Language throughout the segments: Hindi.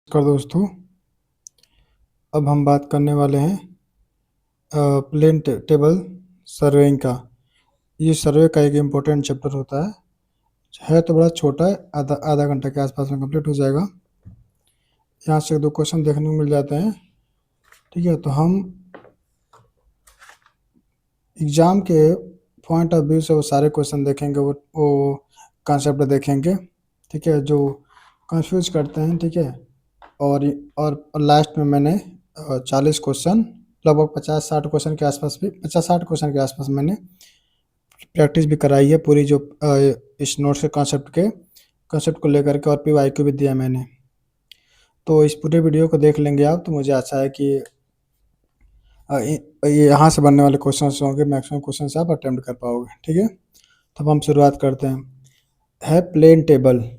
नमस्कार दोस्तों। अब हम बात करने वाले हैं प्लेन टेबल सर्वेइंग का। ये सर्वे का एक इम्पोर्टेंट चैप्टर होता है तो बड़ा छोटा है, आधा आधा घंटा के आसपास में कंप्लीट हो जाएगा। यहाँ से दो क्वेश्चन देखने को मिल जाते हैं। ठीक है, तो हम एग्ज़ाम के पॉइंट ऑफ व्यू से वो सारे क्वेश्चन देखेंगे, वो कॉन्सेप्ट देखेंगे। ठीक है, जो कंफ्यूज करते हैं। ठीक है, और लास्ट में मैंने 40 क्वेश्चन, लगभग 50-60 क्वेश्चन के आसपास भी 50-60 क्वेश्चन के आसपास मैंने प्रैक्टिस भी कराई है पूरी, जो इस नोट्स के कॉन्सेप्ट को लेकर के, और PYQ भी दिया मैंने। तो इस पूरे वीडियो को देख लेंगे आप, तो मुझे आशा है कि ये यहाँ से बनने वाले क्वेश्चन होंगे, मैक्सिमम क्वेश्चन आप अटेम्प्ट कर पाओगे। ठीक है, तो अब हम शुरुआत करते हैं। है plane table.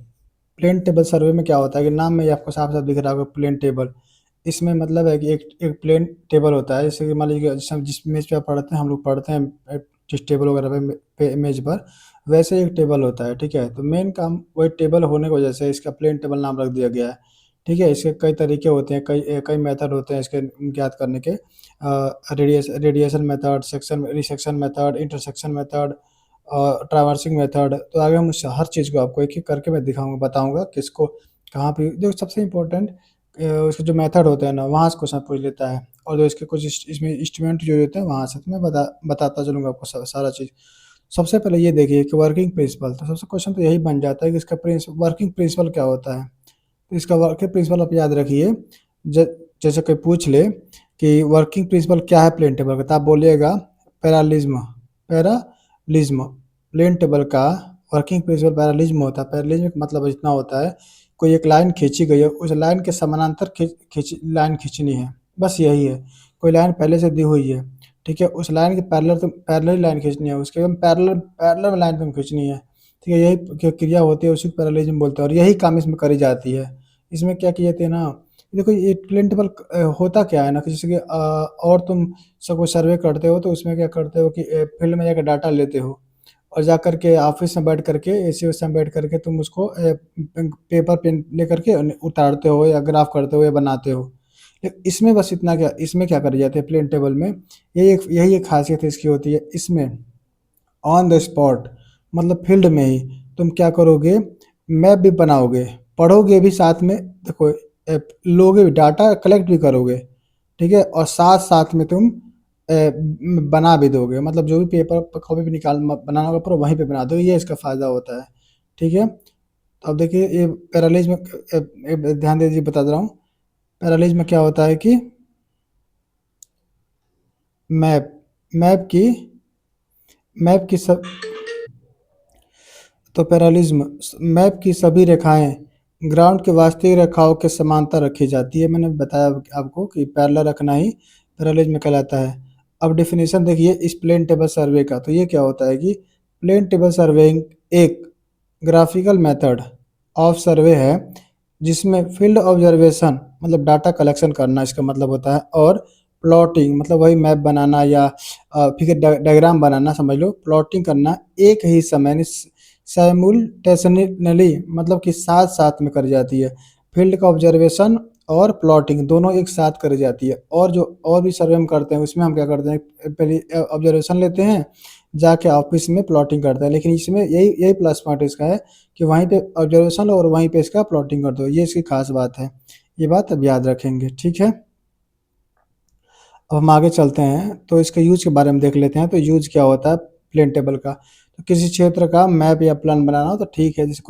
Plane table survey में क्या होता है कि नाम में ही आपको साफ साफ दिख रहा होगा प्लेन टेबल। इसमें मतलब है कि एक प्लेन टेबल होता है, जैसे कि मान लीजिए जिस इमेज पे आप पढ़ते हैं, हम लोग पढ़ते हैं जिस टेबल वगैरह पे इमेज पर, वैसे एक टेबल होता है। ठीक है, तो मेन काम वही टेबल होने की वजह से इसका प्लेन टेबल नाम रख दिया गया है। ठीक है, इसके कई तरीके होते हैं, कई कई मेथड होते हैं इसके ज्ञात करने के। Radiation method, section resection method, intersection method, traversing method. तो आगे हम उस हर चीज़ को आपको एक एक करके मैं दिखाऊंगा, बताऊंगा किसको कहाँ पे। जो सबसे इम्पोर्टेंट उसके जो मेथड होते हैं ना, वहाँ से क्वेश्चन पूछ लेता है, और जो इसके कुछ इसमें इंस्ट्रूमेंट जो होते हैं वहाँ से, तो मैं बताता चलूँगा आपको सारा चीज़। सबसे पहले ये देखिए कि वर्किंग प्रिंसिपल, तो सबसे क्वेश्चन तो यही बन जाता है कि इसका वर्किंग प्रिंसिपल क्या होता है। तो इसका वर्किंग प्रिंसिपल आप याद रखिए। जैसे कोई पूछ ले कि वर्किंग प्रिंसिपल क्या है प्लेन टेबल का, तो आप बोलिएगा पैरालिज्म। पैरालिज्म प्लेन टेबल का वर्किंग प्रिंसिपल पैरालिज्म होता है। पैरालिज्म का मतलब इतना होता है, कोई एक लाइन खींची गई है, उस लाइन के समानांतर लाइन खींचनी है, बस यही है। कोई लाइन पहले से दी हुई है, ठीक है, उस लाइन के पैरेलल लाइन खींचनी है, उसके पैरेलल पैरेलल लाइन तुम खींचनी है। ठीक है, यही क्रिया होती है, उसी को पैरेललिज्म बोलते हैं, और यही काम इसमें करी जाती है। इसमें क्या किए थे ना, देखो ये प्लेन टेबल होता क्या है ना, कि जैसे कि और तुम सब कोई सर्वे करते हो, तो उसमें क्या करते हो कि फील्ड में जाकर डाटा लेते हो, और जा करके ऑफिस में बैठ करके, एसी उसी में बैठ करके तुम उसको पेपर पेन लेकर के उतारते हो, या ग्राफ करते हो, या बनाते हो। लेकिन इसमें बस इतना, क्या इसमें क्या कर जाते हैं प्लेन टेबल में, यही एक खासियत इसकी होती है। इसमें ऑन द स्पॉट, मतलब फील्ड में ही तुम क्या करोगे, मैप भी बनाओगे, पढ़ोगे भी साथ में, देखो लोगे भी, डाटा कलेक्ट भी करोगे। ठीक है, और साथ साथ में तुम बना भी दोगे, मतलब जो भी पेपर पर कॉपी पे बनाना होगा पर वहीं पे बना दो, ये इसका फ़ायदा होता है। ठीक है, तो अब देखिए ये पैरालेज में ध्यान दे दीजिए, बता दे रहा हूँ। पैरालेज में क्या होता है कि मैप मैप की मैप की सब तो पैरालिज्म, मैप की सभी रेखाएं ग्राउंड के वास्तविक रेखाओं के समांतर रखी जाती है। मैंने बताया आपको कि पैरेलल रखना ही पैरालिज्म कहलाता है। अब डेफिनेशन देखिए इस प्लेन टेबल सर्वे का, तो ये क्या होता है कि प्लेन टेबल सर्वेइंग एक ग्राफिकल मेथड ऑफ सर्वे है, जिसमें फील्ड ऑब्जर्वेशन मतलब डाटा कलेक्शन करना इसका मतलब होता है, और प्लॉटिंग मतलब वही मैप बनाना, या फिगर डायग्राम बनाना, समझ लो, प्लॉटिंग करना एक ही समय साइमुलटेसनली, मतलब कि साथ साथ में कर जाती है। फील्ड का ऑब्जर्वेशन और प्लॉटिंग दोनों एक साथ करी जाती है। और जो और भी सर्वे हम करते हैं, उसमें हम क्या करते हैं, पहले ऑब्जर्वेशन लेते हैं, जाके ऑफिस में प्लॉटिंग करते हैं। लेकिन इसमें यही यही प्लस पॉइंट इसका है कि वहीं पे ऑब्जर्वेशन लो और वहीं पे इसका प्लॉटिंग कर दो, ये इसकी खास बात है। ये बात अब याद रखेंगे। ठीक है, अब हम आगे चलते हैं, तो इसके यूज के बारे में देख लेते हैं। तो यूज क्या होता है प्लेन टेबल का, तो किसी क्षेत्र का मैप या प्लान बनाना हो तो ठीक है, जैसे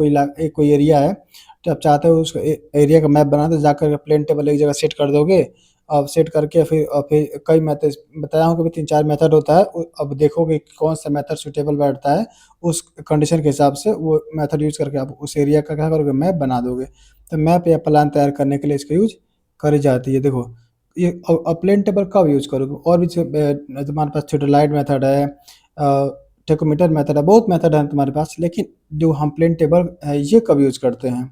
कोई एरिया है, तो आप चाहते हो उस एरिया का मैप बनाना, तो जाकर प्लेन टेबल एक जगह सेट कर दोगे। अब सेट करके फिर कई मेथड बताया हूँ कि 3-4 मेथड होता है। अब देखोगे कि कौन सा मेथड सुटेबल बैठता है, उस कंडीशन के हिसाब से वो मेथड यूज करके आप उस एरिया का क्या करोगे, मैप बना दोगे। तो मैप या प्लान तैयार करने के लिए इसका यूज करी जाती है। देखो ये प्लेन टेबल कब यूज करोगे, और भी तुम्हारे पास थियोडाइट मेथड है, टेकोमीटर मेथड है, बहुत मेथड है तुम्हारे पास, लेकिन जो हम प्लेन टेबल है ये कब यूज करते हैं,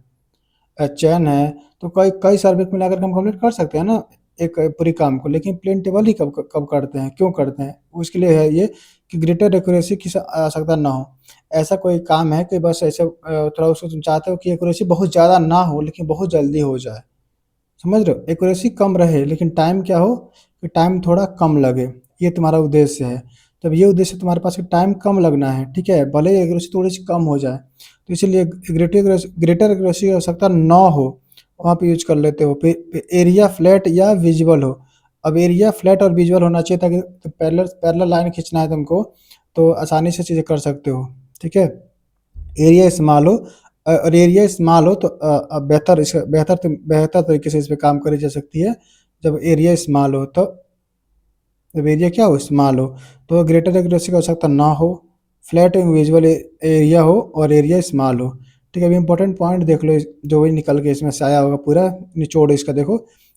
चैन है, तो कई कई सर्वे मिलाकर हम कंप्लीट कर सकते हैं ना एक पूरी काम को, लेकिन प्लेन टेबल ही कब कब करते हैं, क्यों करते हैं, उसके लिए है ये कि ग्रेटर एक्यूरेसी की आवश्यकता ना हो। ऐसा कोई काम है कि बस ऐसे थोड़ा उसको तुम चाहते हो कि एक्यूरेसी बहुत ज़्यादा ना हो, लेकिन बहुत जल्दी हो जाए। समझ रहे हो? एक्यूरेसी कम रहे लेकिन टाइम क्या हो कि टाइम थोड़ा कम लगे, ये तुम्हारा उद्देश्य है। तब ये उद्देश्य तुम्हारे पास कि टाइम कम लगना है, ठीक है, भले ही एक्यूरेसी थोड़ी सी कम हो जाए, तो इसीलिए ग्रेटर एक्यूरेसी की आवश्यकता न हो, वहाँ पे यूज कर लेते हो। फिर एरिया फ्लैट या विजुअल हो। अब एरिया फ्लैट और विजुअल होना चाहिए ताकि पैरेलल पैरेलल लाइन खींचना है तुमको तो आसानी से चीज़ें कर सकते हो, ठीक है। एरिया स्मॉल हो और एरिया स्मॉल हो तो बेहतर तरीके से इस पे काम करी जा सकती है। जब एरिया स्मॉल हो तो जब एरिया क्या हो स्मॉल हो तो ग्रेटर एक्यूरेसी की आवश्यकता ना हो, फ्लैट एंड विजुअल एरिया हो और एरिया स्मॉल हो, ठीक है। अभी इंपॉर्टेंट पॉइंट देख लो जो भी निकल के इसमें से आया होगा पूरा निचोड़ इसका देखो।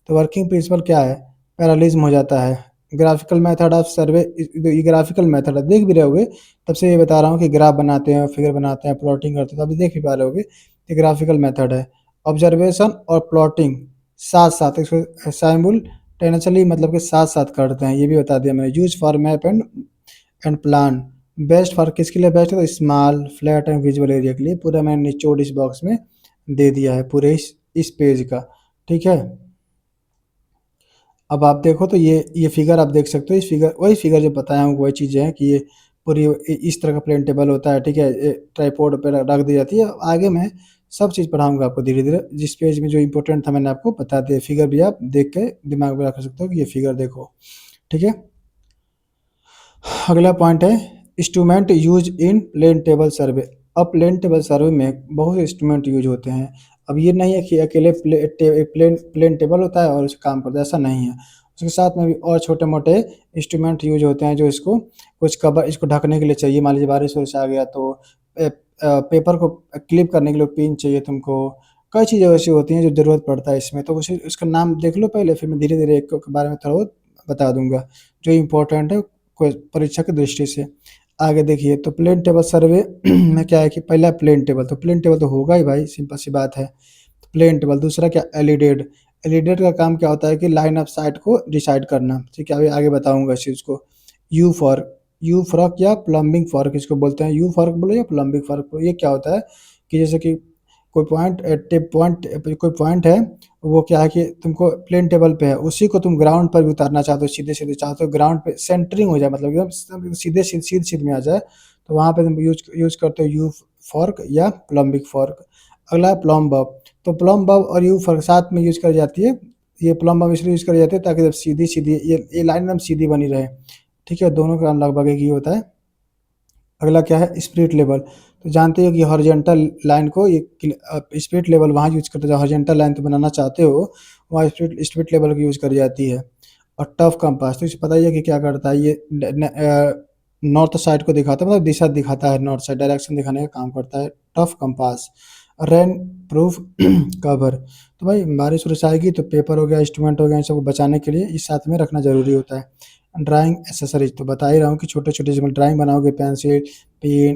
तो वर्किंग प्रिंसिपल क्या है, पैरेललिज्म हो जाता है। ग्राफिकल मेथड ऑफ सर्वे, ये ग्राफिकल मेथड है, देख भी रहे होगे, तब से ये बता रहा हूँ कि ग्राफ बनाते हैं, फिगर बनाते हैं, प्लॉटिंग करते हैं, तो अभी देख भी पा रहे होगे ये ग्राफिकल मेथड है। ऑब्जर्वेशन और प्लॉटिंग साथ साथ इसको साइमुलटेनियसली मतलब कि साथ साथ करते हैं, ये भी बता दिया मैंने। Use for map and plan, best for किसके लिए बेस्ट है तो small flat and visual area के लिए, पूरा मैंने निचोड़ इस बॉक्स में दे दिया है पूरे इस पेज का, ठीक है। अब आप देखो तो ये फिगर आप देख सकते हो, इस फिगर वही फिगर जो बताया हूँ वही चीज़ें हैं कि ये पूरी इस तरह का प्लेन टेबल होता है, ठीक है, ट्राईपोड पे रख दी जाती है। आगे मैं सब चीज़ पढ़ाऊंगा आपको धीरे धीरे, जिस पेज में जो इंपॉर्टेंट था मैंने आपको बता दिया। फिगर भी आप देख के दिमाग में रख सकते हो कि ये फिगर देखो, ठीक है। अगला पॉइंट है instrument use in plane table survey. अब प्लेन टेबल सर्वे में बहुत से इंस्ट्रूमेंट यूज होते हैं। अब ये नहीं है कि अकेले प्लेन टेबल होता है और उस काम करता है, ऐसा नहीं है। उसके साथ में भी और छोटे मोटे इंस्ट्रूमेंट यूज होते हैं जो इसको कुछ कवर इसको ढकने के लिए चाहिए। मान लीजिए बारिश वारिश आ गया तो पेपर को क्लिप करने के लिए पिन चाहिए तुमको। कई चीज़ें ऐसी होती हैं जो ज़रूरत पड़ता है इसमें, तो उसी उसका नाम देख लो पहले, फिर मैं धीरे धीरे एक के बारे में थोड़ा बहुत बता दूंगा जो इम्पोर्टेंट है कोई परीक्षा की दृष्टि से। आगे देखिए तो प्लेन टेबल सर्वे में क्या है कि पहला प्लेन टेबल, तो प्लेन टेबल तो होगा ही भाई, सिंपल सी बात है। तो प्लेन टेबल, दूसरा क्या एलिडेड। एलिडेड का काम क्या होता है कि लाइन ऑफ साइट को डिसाइड करना, ठीक है, अभी आगे बताऊंगा इस चीज़ को। यू फॉर्क, यू फॉर्क या प्लम्बिंग फॉर्क इसको बोलते हैं, यू फॉर्क बोलो या प्लम्बिंग फॉर्क बोलो। ये क्या होता है कि जैसे कि कोई पॉइंट टिप पॉइंट कोई पॉइंट है, वो क्या है कि तुमको प्लेन टेबल पे है, उसी को तुम ग्राउंड पर भी उतारना चाहते हो, सीधे सीधे चाहते हो ग्राउंड पे सेंटरिंग हो जाए, मतलब एकदम सीधे सीध में आ जाए, तो वहाँ पे तुम यूज करते हो यू फॉर्क या प्लम्बिक फॉर्क। अगला है प्लम बब, तो प्लम बब और यू फॉर्क साथ में यूज करी जाती है। ये प्लम बब इसलिए यूज करी जाती है ताकि जब सीधी सीधी ये लाइन एकदम सीधी बनी रहे, ठीक है। दोनों का काम लगभग एक ही होता है। अगला क्या है स्पिरिट लेवल, तो जानते हो कि हॉरिजॉन्टल लाइन को ये स्पिरिट लेवल वहाँ यूज करते हैं जहाँ हॉरिजॉन्टल लाइन तो बनाना चाहते हो, वहाँ स्पिरिट लेवल की यूज करी जाती है। और टफ कंपास, तो इसे पता ही है कि क्या करता है, ये नॉर्थ साइड को दिखाता है, मतलब दिशा दिखाता है, नॉर्थ साइड डायरेक्शन दिखाने का काम करता है tough compass. Rain proof cover, तो भाई बारिश वारिश आएगी तो पेपर हो गया, इंस्ट्रूमेंट हो गया, इन सबको बचाने के लिए इस साथ में रखना जरूरी होता है। ड्राइंग एसेसरीज, तो बता ही रहा हूँ कि छोटे छोटे जब ड्राइंग बनाओगे पेंसिल पेन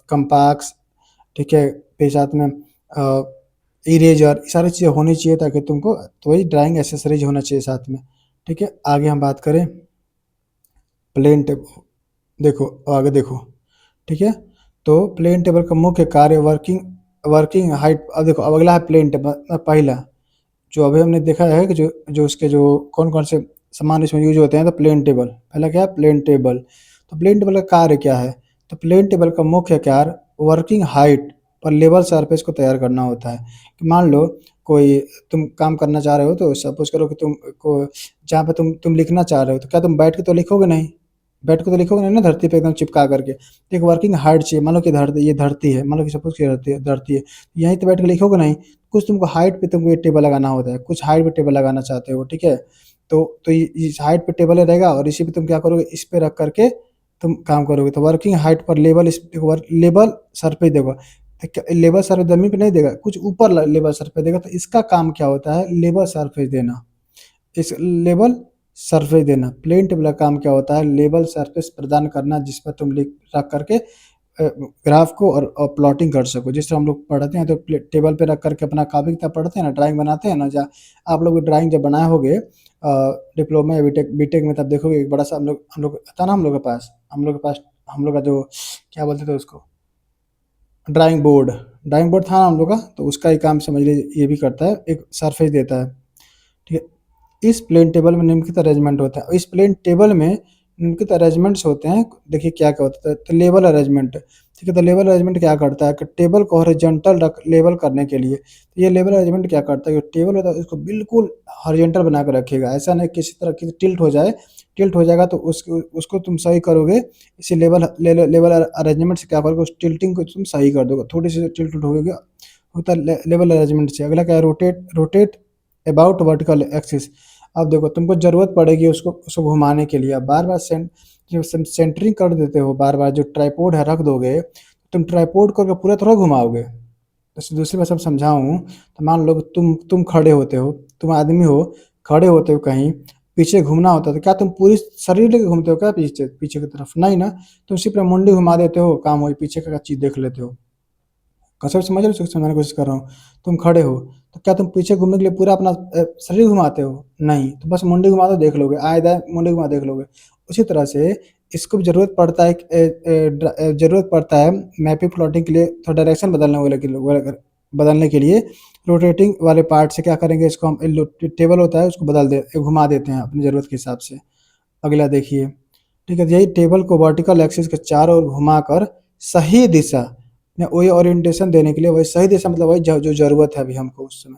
कंपास, ठीक है, फिर साथ में इरेजर, सारी चीज़ें होनी चाहिए ताकि तुमको, तो वही ड्राइंग एसेसरीज होना चाहिए साथ में, ठीक है। आगे हम बात करें प्लेन टेबल, देखो आगे देखो, ठीक है। तो प्लेन टेबल का मुख्य कार्य वर्किंग वर्किंग हाइट। अब देखो अब अगला है प्लेन टेबल, पहला जो अभी हमने देखा है कि जो जो उसके जो कौन कौन से सामान इसमें यूज होते हैं, तो प्लेन टेबल पहला क्या है प्लेन टेबल। तो प्लेन टेबल का कार्य क्या है, तो प्लेन टेबल का मुख्य कार्य वर्किंग हाइट पर लेवल सरफेस को तैयार करना होता है। कि मान लो कोई तुम काम करना चाह रहे हो, तो सपोज करो कि तुम को जहाँ पे तुम लिखना चाह रहे हो, तो क्या तुम बैठ के तो लिखोगे नहीं, बैठ के तो लिखोगे नहीं ना धरती पे एकदम चिपका करके। तो एक वर्किंग हाइट चाहिए, मान लो कि धरती ये धरती है, मान लो कि सपोज कि धरती है, यहीं तो बैठ के लिखोगे नहीं, कुछ तुमको हाइट पे तुमको ये टेबल लगाना होता है, कुछ हाइट पे टेबल लगाना चाहते हो, ठीक है। तो इस हाइट पे टेबल रहेगा और इसी पे तुम क्या करोगे, इस पे रख करके तुम काम करोगे। तो वर्किंग हाइट पर लेवल लेवल सर पे देगा, लेवल सर जमीन पे नहीं देगा, कुछ ऊपर लेवल सर पे देगा। तो इसका काम क्या होता है लेवल सरफेस देना, इस लेवल सरफेस देना। प्लेन टेबल का काम क्या होता है लेवल सरफेस प्रदान करना, जिस पर तुम लिख रख करके ग्राफ को और प्लॉटिंग कर सको। जिससे हम लोग पढ़ते हैं तो टेबल पे रख करके अपना कापी किताब पढ़ते हैं ना, ड्राइंग बनाते हैं ना, जा आप लोग ड्राइंग जब बनाए होगे डिप्लोमा या बीटेक में, तब देखोगे एक बड़ा सा हम लोग था ना, हम लोग का जो क्या बोलते थे उसको, ड्राइंग बोर्ड था ना हम लोग का, तो उसका ही काम समझ लीजिए ये भी करता है, एक सरफेस देता है। ठीक है। इस प्लेन टेबल में निम्नलिखित अरेंजमेंट होता है। इस प्लेन टेबल में निम्नलिखित अरेंजमेंट्स होते हैं। देखिए क्या-क्या होता है। तो लेवल अरेंजमेंट, ठीक है। तो लेवल अरेंजमेंट क्या करता है कि टेबल को हॉरिजॉन्टल रख लेवल करने के लिए, तो ये लेवल अरेंजमेंट क्या करता है, जो टेबल होता है उसको बिल्कुल हॉरिजॉन्टल बना के रखेगा। ऐसा नहीं किसी तरह की टिल्ट हो जाए, टिल्ट हो जाएगा तो उसको उसको तुम सही करोगे। इसी लेवल अरेंजमेंट से क्या करोगे, उस टिल्टिंग को तुम सही कर दोगे। थोड़ी सी टिल्ट होगी होता है लेवल अरेंजमेंट से। अगला क्या है, rotate rotate about vertical axis. अब देखो तुमको ज़रूरत पड़ेगी उसको उसको घुमाने के लिए। अब बार-बार जब सेंटरिंग कर देते हो, बार-बार जो ट्राइपॉड है रख दोगे, तुम ट्राइपॉड को पूरा थोड़ा घुमाओगे। जैसे दूसरी भाषा में समझाऊँ तो मान लो तुम खड़े होते हो, तुम आदमी हो, खड़े होते हो कहीं, पीछे घूमना होता है तो क्या तुम पूरी शरीर लेके घूमते हो क्या पीछे पीछे की तरफ? नहीं ना, तुम सिर्फ मुंडी घुमा देते हो, काम वही पीछे का चीज़ देख लेते हो। कंसेप्ट समझ रहे हो? समझाने की कोशिश कर रहा हूँ। तुम खड़े हो, तो क्या तुम पीछे घूमने के लिए पूरा अपना शरीर घुमाते हो? नहीं, तो बस मुंडी घुमा दो देख लोगे, आएँ-दाएँ मुंडी घुमा देख लोगे। उसी तरह से इसको भी ज़रूरत पड़ता है ज़रूरत पड़ता है मैपिंग प्लॉटिंग के लिए थोड़ा डायरेक्शन बदलने के लिए रोटेटिंग वाले पार्ट से क्या करेंगे, इसको हम टेबल होता है उसको घुमा देते हैं अपनी ज़रूरत के हिसाब से। अगला देखिए, ठीक है, यही टेबल को वर्टिकल एक्सिस के चारों ओर घुमाकर सही दिशा या वही ओरिएंटेशन देने के लिए, वही सही दिशा मतलब वही जो ज़रूरत है अभी हमको उस समय।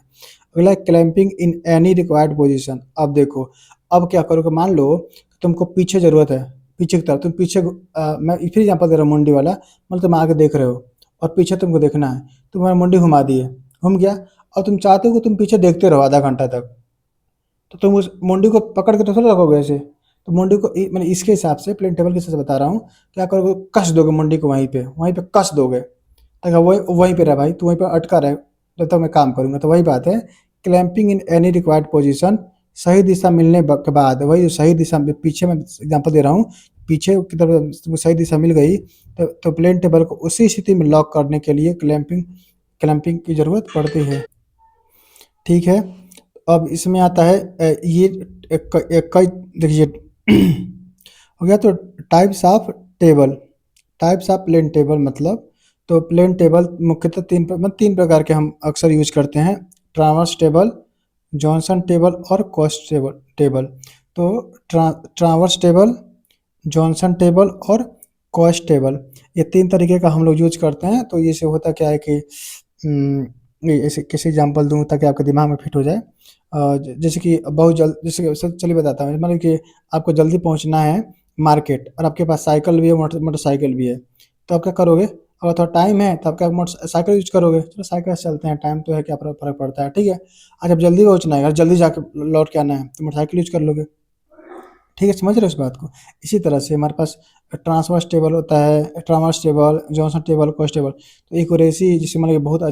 अगला है clamping in any required position. अब देखो, अब क्या करोगे, मान लो तुमको पीछे ज़रूरत है, पीछे की तरफ तुम पीछे मैं फिर एग्जांपल दे रहा हूँ मुंडी वाला। मतलब तुम आगे देख रहे हो और पीछे तुमको देखना है, तुम्हारा मुंडी घुमा दिए, घूम गया। और तुम चाहते हो कि तुम पीछे देखते रहो आधा घंटा तक, तो तुम उस मुंडी को पकड़ के तो थोड़ा रखोगे ऐसे। तो मुंडी को मैंने इसके हिसाब से प्लेन टेबल के हिसाब से बता रहा हूँ, क्या करोगे, कस दोगे मुंडी को वहीं पे कस दोगे, ताकि वही वहीं पे रहे भाई, तू वहीं पे अटका रहे जब तक मैं काम करूँगा। तो वही बात है, clamping in any required position, सही दिशा मिलने के बाद, वही जो सही दिशा में पीछे मैं एग्जांपल दे रहा हूँ, पीछे की तरफ तुमको सही दिशा मिल गई, तो प्लेन टेबल को उसी स्थिति में लॉक करने के लिए क्लैंपिंग क्लैंपिंग की ज़रूरत पड़ती है। ठीक है। अब इसमें आता है ये कई देखिए हो गया। तो types of table, types of plane table मतलब, तो प्लेन टेबल मुख्यतः तीन प्रकार के हम अक्सर यूज करते हैं। ट्रावर्स टेबल, जॉनसन टेबल और कॉस्ट टेबल। तो ट्रावर्स टेबल, जॉनसन टेबल और कॉस्ट टेबल, ये तीन तरीके का हम लोग यूज करते हैं। तो ये से होता क्या है कि नहीं, ऐसे कैसे एग्जांपल दूँ ताकि आपके दिमाग में फिट हो जाए। जैसे कि बहुत जल्द, जैसे कि चलिए बताता हूँ। मतलब कि आपको जल्दी पहुँचना है मार्केट और आपके पास साइकिल भी है, मोटरसाइकिल भी है, तो आप क्या करोगे, अगर थोड़ा टाइम है तो आप क्या मोटरसाइकिल यूज करोगे, चलो साइकिल से चलते हैं, टाइम तो है, क्या फर्क पड़ता है, ठीक है। आज जब जल्दी पहुँचना है, अगर जल्दी जाके लौट के आना है तो मोटरसाइकिल यूज कर लोगे। ठीक है, समझ रहे हो इस बात को। इसी तरह से हमारे पास ट्रांसवर्स टेबल होता है, transverse table, Johnson table, cost table. तो एक्यूरेसी, जिसे मतलब कि बहुत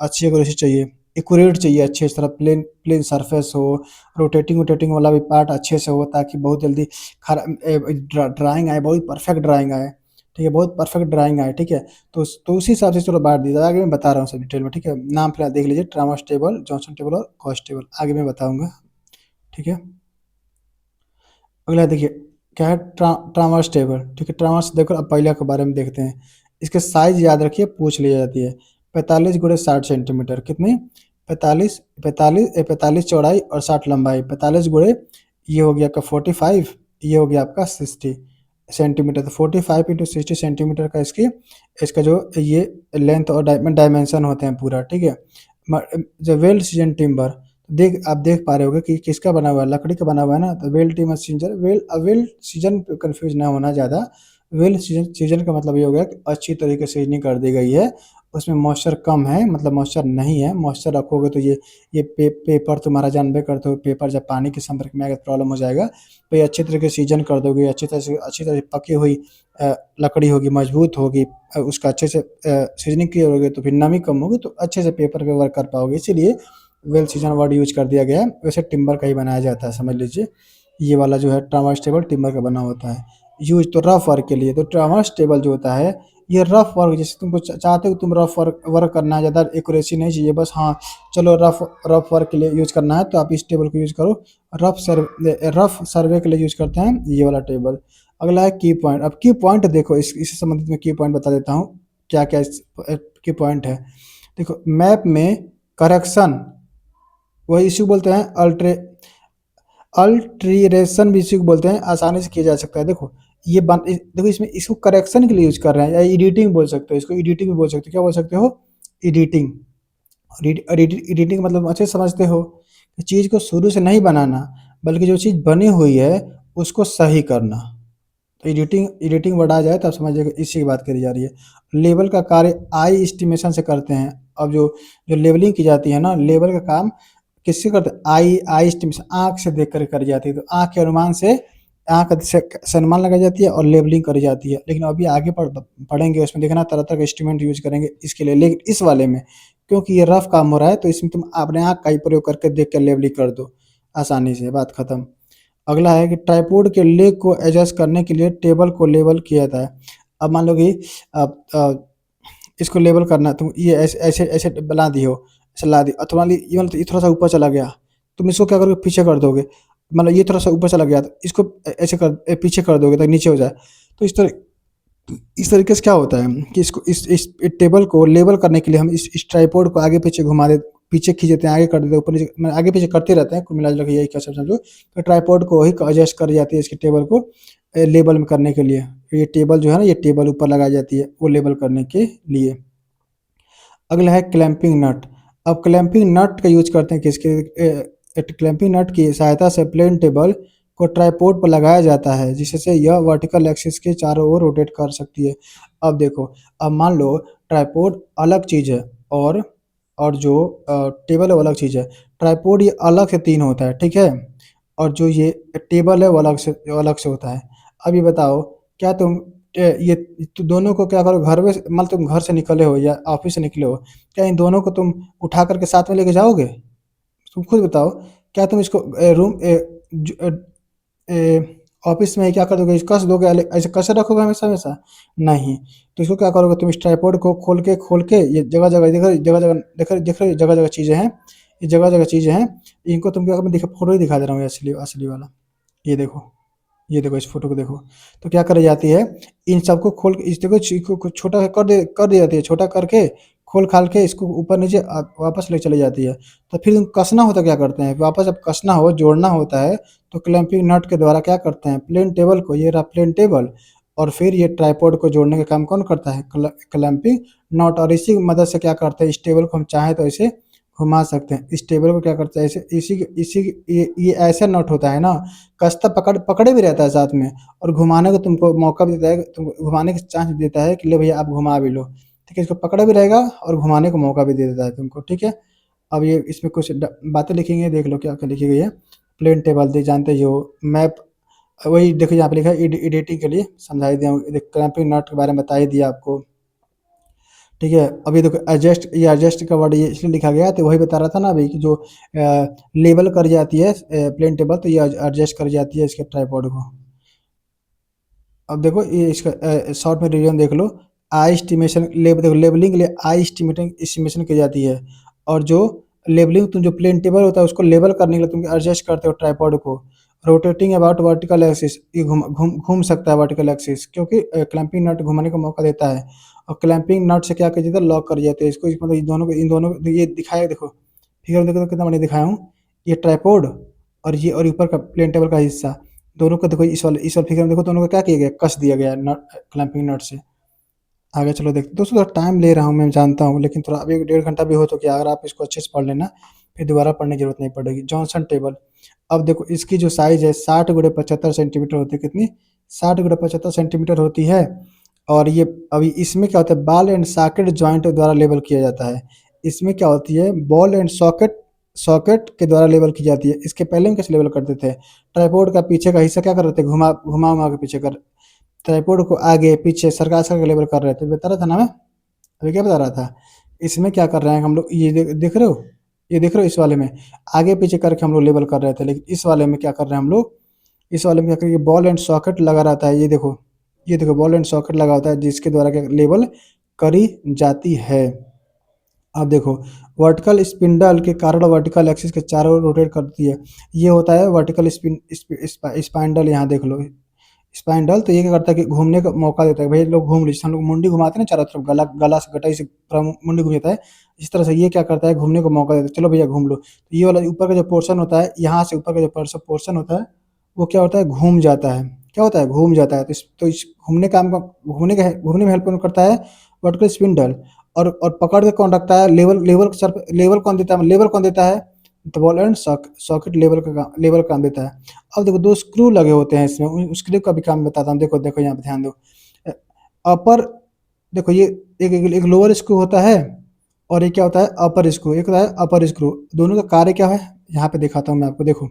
अच्छी एक्यूरेसी चाहिए, एक्यूरेट चाहिए, अच्छे से, तरह प्लेन प्लेन सरफेस हो, रोटेटिंग वोटेटिंग वाला भी पार्ट अच्छे से हो, ताकि बहुत जल्दी ड्राइंग आए, बहुत परफेक्ट ड्राइंग आए। ठीक है, बहुत परफेक्ट ड्राइंग आए, ठीक है। तो उसी हिसाब से चलो बांट दीजिए, आगे मैं बता रहा हूँ सब डिटेल में, ठीक है। नाम फिलहाल देख लीजिए, ट्रांसवर्स टेबल, जॉनसन टेबल और कॉस्ट टेबल, आगे मैं बताऊँगा, ठीक है। अगला देखिए, क्या है, ट्रावर्स टेबल, ठीक है। ट्रावर्स देखो, अब पहले के बारे में देखते हैं। इसके साइज याद रखिए, पूछ ली जाती है। 45 × 60 सेंटीमीटर, कितनी, 45 चौड़ाई और 60 लंबाई, 45 गुणे, ये हो गया आपका 45, ये हो गया आपका 60 सेंटीमीटर। तो 45 × 60 सेंटीमीटर का इसकी इसका जो ये लेंथ और डायमेंशन होते हैं पूरा, ठीक है। जो वेल सीजन टिम्बर, आप देख पा रहे होगे कि किसका बना हुआ है, लकड़ी का बना हुआ है ना। तो well team season, well season confuse ना होना ज़्यादा। वेल सीजन सीजन का मतलब ये हो गया कि अच्छी तरीके से सीजनिंग कर दी गई है, उसमें मॉइस्चर कम है, मतलब मॉइस्चर नहीं है। मॉइस्चर रखोगे तो ये पेपर तुम्हारा, जानबे करते हो, पेपर जब पानी के संपर्क में आएगा तो प्रॉब्लम हो जाएगा। तो ये अच्छी तरीके से सीजन कर दोगे, अच्छी तरह से पकी हुई लकड़ी होगी, मजबूत होगी, उसका अच्छे से सीजनिंग किए तो फिर नमी कम होगी, तो अच्छे से पेपर पे वर्क कर पाओगे। इसीलिए वेल सीजन वर्ड यूज कर दिया गया है। वैसे टिम्बर का ही बनाया जाता है, समझ लीजिए। ये वाला जो है ट्रावर्स टेबल टिम्बर का बना होता है। यूज तो रफ वर्क के लिए, तो ट्रावर्स टेबल जो होता है ये रफ वर्क, जैसे तुमको चाहते हो तुम रफ वर्क करना है, ज़्यादा एक्यूरेसी नहीं चाहिए, बस हाँ चलो रफ वर्क के लिए यूज करना है तो आप इस टेबल को यूज करो। रफ सर्वे के लिए यूज करते हैं ये वाला टेबल। अगला है की पॉइंट। अब की पॉइंट देखो, इससे संबंधित मैं की पॉइंट बता देता हूँ, क्या क्या की पॉइंट है। देखो, मैप में करेक्शन, वही इश्यू बोलते हैं अल्ट्रेशन भी इसी को बोलते हैं, आसानी से किया जा सकता है। देखो ये देखो इसमें इसको करेक्शन के लिए यूज कर रहे हैं, या एडिटिंग बोल सकते हो, इसको एडिटिंग भी बोल सकते हो। क्या बोल सकते हो? एडिटिंग। एडिटिंग मतलब अच्छे से समझते हो कि चीज़ को शुरू से नहीं बनाना, बल्कि जो चीज़ बनी हुई है उसको सही करना। तो एडिटिंग एडिटिंग वर्ड आ जाए तो आप समझिएगा इसी की बात करी जा रही है। लेवल का कार्य आई एस्टिमेशन से करते हैं। अब जो जो लेवलिंग की जाती है ना, लेवल का काम किससे करते हैं? आई आई एस्टिमेशन, आँख से देख कर करी जाती है। तो आँख के अनुमान से, आँख से अनुमान लगाई जाती है और लेवलिंग करी जाती है। लेकिन अभी आगे पढ़ेंगे उसमें देखना तरह तरह के इंस्ट्रूमेंट यूज करेंगे इसके लिए। लेकिन इस वाले में क्योंकि ये रफ काम हो रहा है तो इसमें तुम अपने आँख का ही प्रयोग करके देख कर लेवलिंग कर दो आसानी से, बात खत्म। अगला है कि ट्राइपॉड के लेग को एडजस्ट करने के लिए टेबल को लेवल किया जाता है। अब मान लो कि इसको लेवल करना, तुम ये ऐसे ऐसे ऐसे बना दी हो, ऐसे ला दी, अथवा ये मतलब ये थोड़ा सा ऊपर चला गया, तुम इसको क्या करोगे? पीछे कर दोगे। मतलब ये थोड़ा सा ऊपर चला गया तो इसको ऐसे पीछे कर दोगे ताकि नीचे हो जाए। तो इस तरीके से क्या होता है कि इसको इस टेबल को लेवल करने के लिए हम इस ट्राइपॉड को आगे पीछे घुमा दे, पीछे खींच देते हैं, आगे कर देते हैं, ऊपर नीचे, मतलब आगे पीछे करते रहते हैं। कुल मिला जुला के यही क्या सब समझो। तो ट्राइपॉड को ही एडजस्ट कर जाती है इसके टेबल को लेवल में करने के लिए। ये टेबल जो है ना, ये टेबल ऊपर लगाई जाती है वो लेवल करने के लिए। अगला है क्लैंपिंग नट। अब क्लैंपिंग नट का यूज करते हैं किसके? क्लैंपिंग नट की सहायता से प्लेन टेबल को ट्राइपॉड पर लगाया जाता है, जिससे यह वर्टिकल एक्सिस के चारों ओर रोटेट कर सकती है। अब देखो, अब मान लो ट्राइपॉड अलग चीज़ है और जो टेबल है वो अलग चीज़ है। ट्राइपॉड ये अलग से 3 होता है, ठीक है? और जो ये टेबल है वो अलग से होता है। अब ये बताओ, क्या तुम ये तो दोनों को क्या करो, घर में मतलब तुम घर से निकले हो या ऑफिस से निकले हो, क्या इन दोनों को तुम उठा करके साथ में लेके जाओगे? तुम खुद बताओ। क्या तुम इसको ऑफिस में क्या कर दोगे? कस दोगे ऐसे कैसे रखोगे हमेशा हमेशा? नहीं। तो इसको क्या करोगे तुम? इस ट्राइपॉड को खोल के ये जगह जगह जगह जगह देख रहे हो, जगह जगह चीज़ें हैं, ये जगह जगह चीज़ें हैं। इनको तुम क्या करो, मैं दिखा फोटो ही दिखा दे रहा हूँ असली असली वाला। ये देखो, ये देखो, इस फोटो को देखो। तो क्या करी जाती है, इन सबको खोल के इस देखो को छोटा कर दी जाती है, छोटा करके खोल खाल के इसको ऊपर नीचे वापस ले चली जाती है। तो फिर कसना होता क्या करते हैं, वापस जब कसना हो, जोड़ना होता है, तो क्लैंपिंग नट के द्वारा क्या करते हैं, प्लेन टेबल को, ये रहा प्लेन टेबल, और फिर ये ट्राइपॉड को जोड़ने का काम कौन करता है? क्लैंपिंग नट। और इसी की मदद से क्या करते हैं, इस टेबल को हम चाहें तो इसे घुमा सकते हैं। इस टेबल को क्या करते हैं, ऐसे इसी ये ऐसा नट होता है ना, कसता पकड़े भी रहता है साथ में, और घुमाने को तुमको मौका भी देता है, तुमको घुमाने का चांस देता है कि ले भैया आप घुमा भी लो। ठीक है, इसको पकड़ा भी रहेगा और घुमाने का मौका भी दे देता है तुमको। ठीक है, अब ये इसमें कुछ बातें लिखी गई, देख लो क्या क्या लिखी गई है। प्लेन टेबल दे जानते ही हो, मैप, वही देखो यहाँ पे लिखा है एडिटिंग के लिए समझा ही दिया हूँ, क्रैम्पिंग नट के बारे में बता ही दिया आपको। ठीक है, अभी देखो एडजस्ट, ये एडजस्ट का वर्ड ये इसलिए लिखा गया है, तो वही बता रहा था ना अभी कि जो लेबल कर जाती है प्लेन टेबल, तो ये एडजस्ट कर जाती है इसके ट्राइपॉड को। अब देखो ये इसका शॉर्ट में रिवीजन देख लो। आई एस्टिमेशन देखो, लेबलिंग के लिए आई एस्टिमेशन की जाती है। और जो लेबलिंग, तुम जो प्लेन टेबल होता है उसको लेबल करने के लिए तुम एडजस्ट करते हो ट्राइपॉड को। रोटेटिंग अबाउट वर्टिकल एक्सिस, ये घूम सकता है वर्टिकल एक्सिस, क्योंकि क्लैंपिंग नट घुमाने का मौका देता है। और क्लैंपिंग नट से क्या कर जाता है, लॉक कर जाते हैं इसको। मतलब इन दोनों को ये दिखाया, देखो फिगर में देखो तो कितना बढ़िया दिखाया हूँ। ये ट्राइपॉड और ये और ऊपर का प्लेन टेबल का हिस्सा, दोनों को देखो, इस वाले फिगर में देखो, दोनों को क्या किया गया, कस दिया गया नट, क्लैंपिंग नट से। आगे चलो देखते दोस्तों, थोड़ा टाइम ले रहा हूँ मैं जानता हूँ, लेकिन थोड़ा अभी 1.5 घंटा भी हो तो क्या, अगर आप इसको अच्छे से पढ़ लेना फिर दोबारा पढ़ने की जरूरत नहीं पड़ेगी। Johnson table. अब देखो इसकी जो साइज है 60x75 सेंटीमीटर होती है। कितनी? 60x75 सेंटीमीटर होती है। और ये अभी इसमें क्या होता है, बॉल एंड सॉकेट जॉइंट द्वारा लेबल किया जाता है। इसमें क्या होती है, बॉल एंड सॉकेट सॉकेट के द्वारा लेबल की जाती है। इसके पहले हम कैसे लेबल करते थे, ट्राइपॉड का पीछे का हिस्सा क्या कर रहे थे, घुमा घुमा घुमा के पीछे कर, ट्राइपॉड को आगे पीछे सरका सरका लेबल कर रहे थे, बता रहा था ना मैं अभी, क्या बता रहा था। इसमें क्या कर रहे हैं हम लोग, ये देख रहे हो, ये देख रहे हो, इस वाले में आगे पीछे करके हम लोग लेबल कर रहे थे। लेकिन इस वाले में क्या कर रहे हैं हम लोग, इस वाले में क्या करेंगे, बॉल एंड सॉकेट लगा रहता है। ये देखो बॉल एंड सॉकेट लगा होता है, जिसके द्वारा क्या लेबल करी जाती है। अब देखो, वर्टिकल स्पिंडल के कारण वर्टिकल एक्सिस के चारों ओर रोटेट करती है। ये होता है वर्टिकल स्पिंडल, यहाँ देख लो, स्पाइंडल तो ये क्या करता है कि घूमने का मौका देता है, भाई लोग घूम लीजिए, हम लोग मुंडी घुमाते हैं ना चारों तरफ, गला गला से गटाई से पूरा मुंडी घूम जाता है, इस तरह से ये क्या करता है घूमने को मौका देता है, चलो भैया घूम लो। तो ये वाला ऊपर का जो पोर्शन होता है, यहाँ से ऊपर का जो पोर्शन होता है वो क्या होता है घूम जाता है, क्या होता है घूम जाता है। तो इस घूमने काम का घूमने में हेल्प कौन करता है, वर्टिकल स्पिंडल। और पकड़ के कौन रखता है, लेवल लेवल सर लेवल कौन देता है, लेवल कौन देता है, तो बॉल एंड सॉकेट लेवल काम देता है। अब देखो दो स्क्रू लगे होते हैं इसमें, उस स्क्रू का भी काम बताता हूँ, देखो देखो यहाँ पे ध्यान दो। अपर देखो ये एक लोअर स्क्रू होता है, और एक क्या होता है अपर स्क्रू, एक होता है अपर स्क्रू। दोनों का कार्य क्या है यहाँ पे दिखाता हूँ मैं आपको, देखो।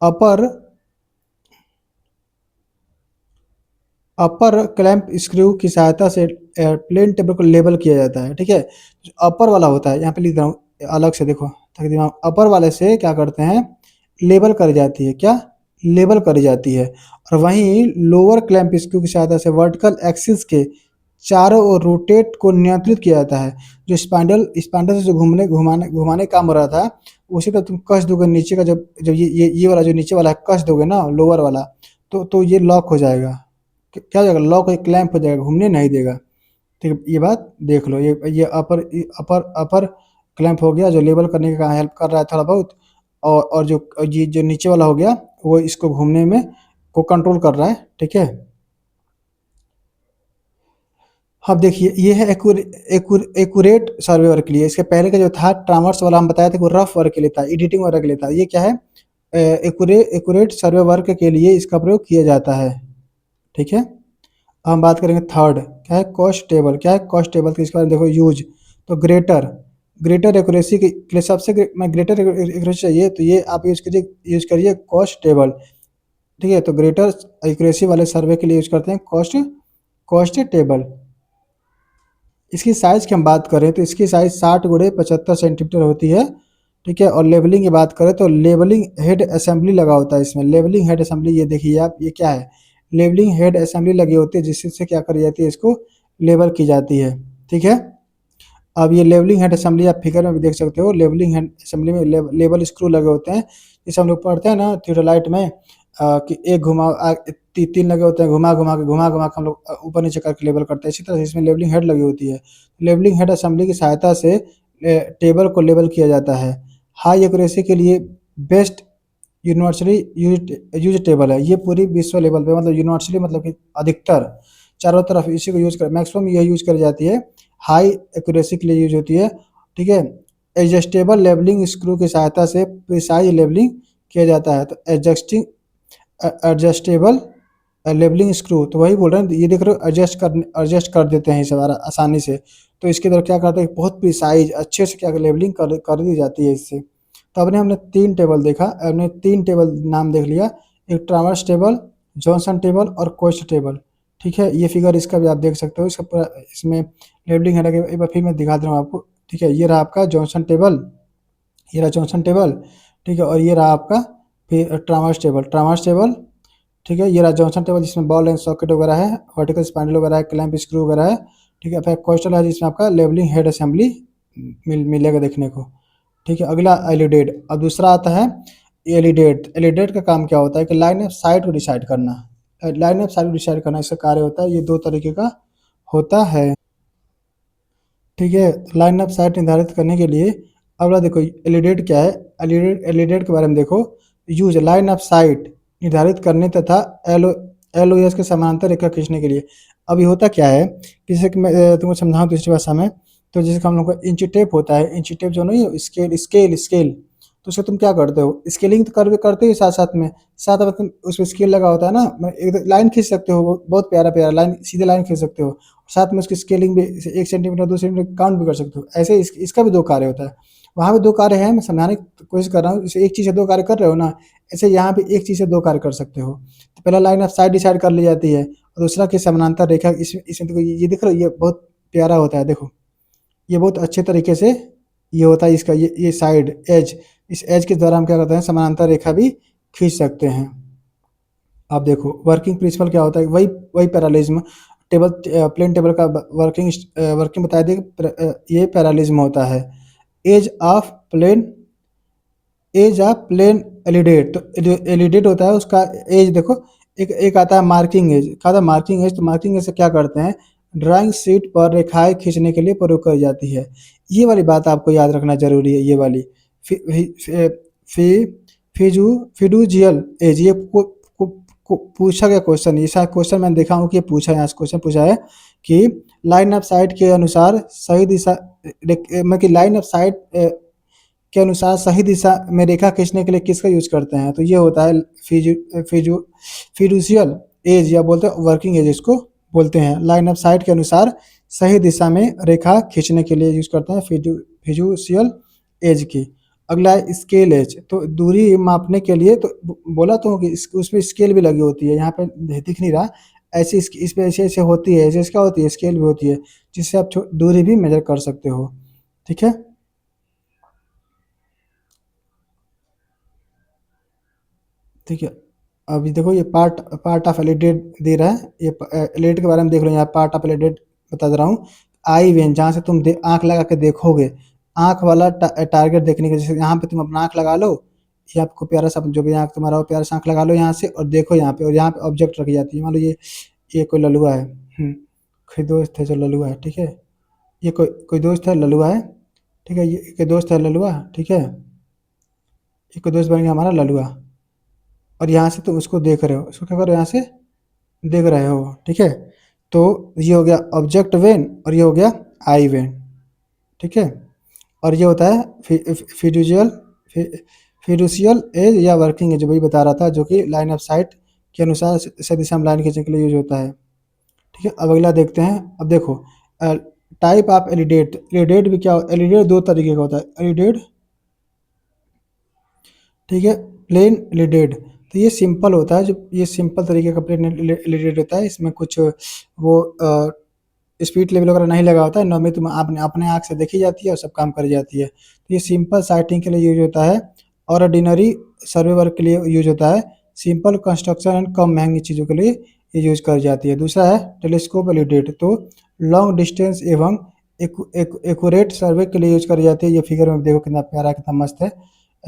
अपर अपर क्लैंप स्क्रू की सहायता से प्लेन टेबल को लेवल किया जाता है, ठीक है। जो अपर वाला होता है यहाँ पे लिख रहा हूँ अलग से, देखो ताकि दिमाग, अपर वाले से क्या करते हैं लेवल करी जाती है, क्या लेवल करी जाती है। और वहीं लोअर क्लैंप स्क्रू की सहायता से वर्टिकल एक्सिस के चारों ओर रोटेट को नियंत्रित किया जाता है। जो स्पांडल से जो घुमाने घुमाने काम हो रहा था, उसी पर तुम कस दोगे नीचे का, जब जब ये वाला जो नीचे वाला है कस दोगे ना लोअर वाला, तो ये लॉक हो जाएगा। क्या हो जाएगा लॉक, एक क्लैंप हो जाएगा, घूमने नहीं देगा। ठीक है, ये बात देख लो, ये अपर क्लैंप हो गया जो लेवल करने का हेल्प कर रहा है थोड़ा बहुत। और जो ये जो नीचे वाला हो गया वो इसको घूमने में को कंट्रोल कर रहा है, ठीक है। अब देखिए ये है एक्यूरेट सर्वे वर्क के लिए। इसके पहले का जो था ट्रावर्स वाला हम बताया था, वो रफ वर्क के लिए था, एडिटिंग वर्क के लिए था। ये क्या है, एक्यूरेट सर्वे वर्क के लिए इसका प्रयोग किया जाता है, ठीक है। हम बात करेंगे थर्ड, क्या है कॉस्ट टेबल। क्या है कॉस्ट टेबल, तो इसका देखो यूज, तो ग्रेटर ग्रेटर एक्यूरेसी के लिए सबसे मैं ग्रेटर एक्यूरेसी चाहिए, तो ये आप यूज करिए कॉस्ट टेबल, ठीक है। तो ग्रेटर एक्यूरेसी वाले सर्वे के लिए यूज करते हैं कॉस्ट टेबल। इसकी साइज़ की हम बात करें तो इसकी साइज़ 60x75 सेंटीमीटर होती है, ठीक है। और लेवलिंग की बात करें तो लेवलिंग हेड असेंबली लगा होता है इसमें, लेवलिंग हेड असेंबली, ये देखिए आप, ये क्या है लेवलिंग हेड असेंबली लगी होती है, जिससे क्या करी जाती है इसको लेवल की जाती है, ठीक है। अब ये लेवलिंग हेड असेंबली आप फिगर में भी देख सकते हो, लेवलिंग हेड असेंबली में लेवल स्क्रू लगे होते हैं, जैसे हम लोग पढ़ते हैं ना थियोडोलाइट में, कि एक तीन लगे होते हैं, घुमा घुमा के हम लोग ऊपर नीचे करके लेवल करते हैं, इसी तरह से इसमें लेवलिंग हेड लगी होती है। लेवलिंग हेड असेंबली की सहायता से टेबल को लेवल किया जाता है। हाई एक्यूरेसी के लिए बेस्ट यूनिवर्सली यूज टेबल है, ये पूरी विश्व लेवल पे, मतलब यूनिवर्सली मतलब कि अधिकतर चारों तरफ इसी को यूज कर, मैक्सिमम ये यूज करी जाती है, हाई एक्यूरेसी के लिए यूज होती है, ठीक है। एडजस्टेबल लेवलिंग स्क्रू की सहायता से प्रिसाइज लेवलिंग किया जाता है। तो एडजस्टेबल लेवलिंग स्क्रू, तो वही बोल रहे हैं, ये देख रहे हो एडजस्ट कर देते हैं इस बार आसानी से। तो इसके द्वारा क्या करते हैं बहुत प्रिसाइज अच्छे से क्या लेवलिंग कर दी जाती है इससे। तो अपने हमने तीन टेबल देखा, हमने तीन टेबल नाम देख लिया, एक ट्रावर्स टेबल, जॉनसन टेबल और कोस्ट टेबल, ठीक है। ये फिगर इसका भी आप देख सकते हो, इसका पूरा इसमें लेवलिंग है, एक बार फिर मैं दिखा दे रहा हूँ आपको, ठीक है। ये रहा आपका जॉनसन टेबल, ये रहा जॉनसन टेबल, ठीक है। और ये रहा आपका फिर ट्रावर्स टेबल, ठीक है। ये रहा जॉनसन टेबल जिसमें बॉल एंड सॉकेट वगैरह है, वर्टिकल स्पैंडल वगैरह है, क्लैंप स्क्रू वगैरह है, ठीक है। फिर कोस्टल है जिसमें आपका लेवलिंग हेड असेंबली मिलेगा देखने को, ठीक है। अगला एलिडेट, अब दूसरा आता है एलिडेट। एलिडेट का काम क्या होता है कि लाइन ऑफ साइट को डिसाइड करना, लाइन ऑफ साइट को डिसाइड करना इसका कार्य होता है। ये दो तरीके का होता है, ठीक है। लाइन ऑफ साइट निर्धारित करने के लिए अगला देखो एलिडेट क्या है, एलिडेट के बारे में देखो। यूज लाइन ऑफ साइट निर्धारित करने तथा एल ओ एस के समानांतर रेखा खींचने के लिए। अभी होता क्या है, जैसे कि मैं तुमको समझाऊँ दूसरी भाषा में, तो जैसे कि हम लोग का इंची टेप होता है, इंची टेप जो नहीं स्केल, तो उसको तुम क्या करते हो स्केलिंग तो करते ही साथ साथ में, साथ में तुम उसमें स्केल लगा होता है ना, एक लाइन खींच सकते हो, बहुत प्यारा प्यारा लाइन, सीधे लाइन खींच सकते हो, साथ में उसकी स्केलिंग भी 1 सेंटीमीटर 2 सेंटीमीटर काउंट भी कर सकते हो। ऐसे इसका भी दो कार्य होता है, वहाँ भी दो कार्य है, मैं समझाने की कोशिश कर रहा हूँ। जैसे एक चीज़ से दो कार्य कर रहे हो ना, ऐसे यहाँ भी एक चीज़ से दो कार्य कर सकते हो। तो पहला लाइन ऑफ साइट डिसाइड कर ली जाती है, और दूसरा की समानांतर रेखा, इसमें देखो ये दिख रहा है, ये बहुत प्यारा होता है, देखो ये बहुत अच्छे तरीके से ये होता है इसका, ये साइड एज, इस एज के द्वारा हम क्या करते हैं समानांतर रेखा भी खींच सकते हैं। आप देखो वर्किंग प्रिंसिपल क्या होता है, वही वही पैरालिज्म टेबल, प्लेन टेबल का वर्किंग बता दें, ये पैरालिज्म होता है। Edge of plane edge of plane alidade, तो एलिडेट होता है उसका एज देखो, एक एक आता है मार्किंग एज, क्या था मार्किंग एज, तो मार्किंग एज से क्या करते हैं, ड्राइंग शीट पर रेखाएं खींचने के लिए प्रयोग करी जाती है। ये वाली बात आपको याद रखना जरूरी है, ये वाली फि, फि, फि, फिजू फिडूजियल एज, ये पूछा गया क्वेश्चन, ये शायद क्वेश्चन मैंने देखा हूँ कि ये पूछा है, यहाँ से क्वेश्चन पूछा है कि लाइन ऑफ साइट के अनुसार सही दिशा, मतलब कि लाइन ऑफ साइट के अनुसार सही दिशा में रेखा खींचने के लिए किसका यूज करते हैं, तो ये होता है फिडुशियल एज, या बोलते हैं वर्किंग एज इसको बोलते हैं। लाइन ऑफ साइट के अनुसार सही दिशा में रेखा खींचने के लिए यूज करते हैं फिडुशियल एज की। अगला है स्केल एज, तो दूरी मापने के लिए, तो बोला तो कि उसमें स्केल भी लगी होती है, यहाँ पे दिख नहीं रहा, ऐसी इस पे ऐसे ऐसे होती है, ऐसे क्या होती है, स्केल भी होती है, जिससे आप दूरी भी मेजर कर सकते हो। ठीक है, ठीक है। अभी देखो ये पार्ट पार्ट ऑफ एलिडेट दे रहा है, ये एलिडेट के बारे में देख लो, यहाँ पार्ट ऑफ एलिडेट बता दे रहा हूँ। आई वेन, जहाँ से तुम आंख लगा के देखोगे, आंख वाला टारगेट देखने के, जैसे यहाँ पे तुम अपना आंख लगा लो, ये आपको प्यारा सा जो भी आंख तुम्हारा हो, प्यारा सा आंख लगा लो यहाँ से, और देखो यहाँ पे, और यहाँ पे ऑब्जेक्ट रखी जाती है, मान लो ये कोई ललुआ है, कोई दोस्त है जो ललुआ है, ठीक है, ये कोई कोई दोस्त है ललुआ है, ठीक है, ये कोई दोस्त है ललुआ, ठीक है, ये कोई दोस्त बन गया हमारा ललुआ, और यहाँ से तुम उसको देख रहे हो, इसको क्या करो, यहाँ से देख रहे हो, ठीक है। तो ये हो गया ऑब्जेक्ट वेन, और ये हो गया आई वेन, ठीक है। और ये होता है फिड्यूशियल फिडुशियल एज या वर्किंग एज, वही बता रहा था, जो कि लाइन ऑफ साइट के अनुसार सही दिशा में लाइन खींचने के लिए यूज होता है। ठीक है, अब अगला देखते हैं। अब देखो टाइप ऑफ एलिडेट, एलिडेट भी क्या, एलिडेट दो तरीके का होता है, एलिडेट, ठीक है, प्लेन एलिडेट, तो ये सिंपल होता है, जो ये सिंपल तरीके का प्लेन एलिडेट होता है, इसमें कुछ वो स्पीड लेवल वगैरह नहीं लगा होता है, नॉर्मली तुम आपने अपने आँख से देखी जाती है और सब काम करी जाती है। तो ये सिंपल साइटिंग के लिए यूज होता है, और ऑर्डिनरी सर्वे वर्क के लिए यूज होता है, सिंपल कंस्ट्रक्शन एंड कम महंगी चीज़ों के लिए ये यूज कर जाती है। दूसरा है टेलीस्कोप एलिडेट, तो लॉन्ग डिस्टेंस एवं एक्यूरेट सर्वे के लिए यूज करी जाती है। ये फिगर में देखो कितना प्यारा, कितना मस्त है,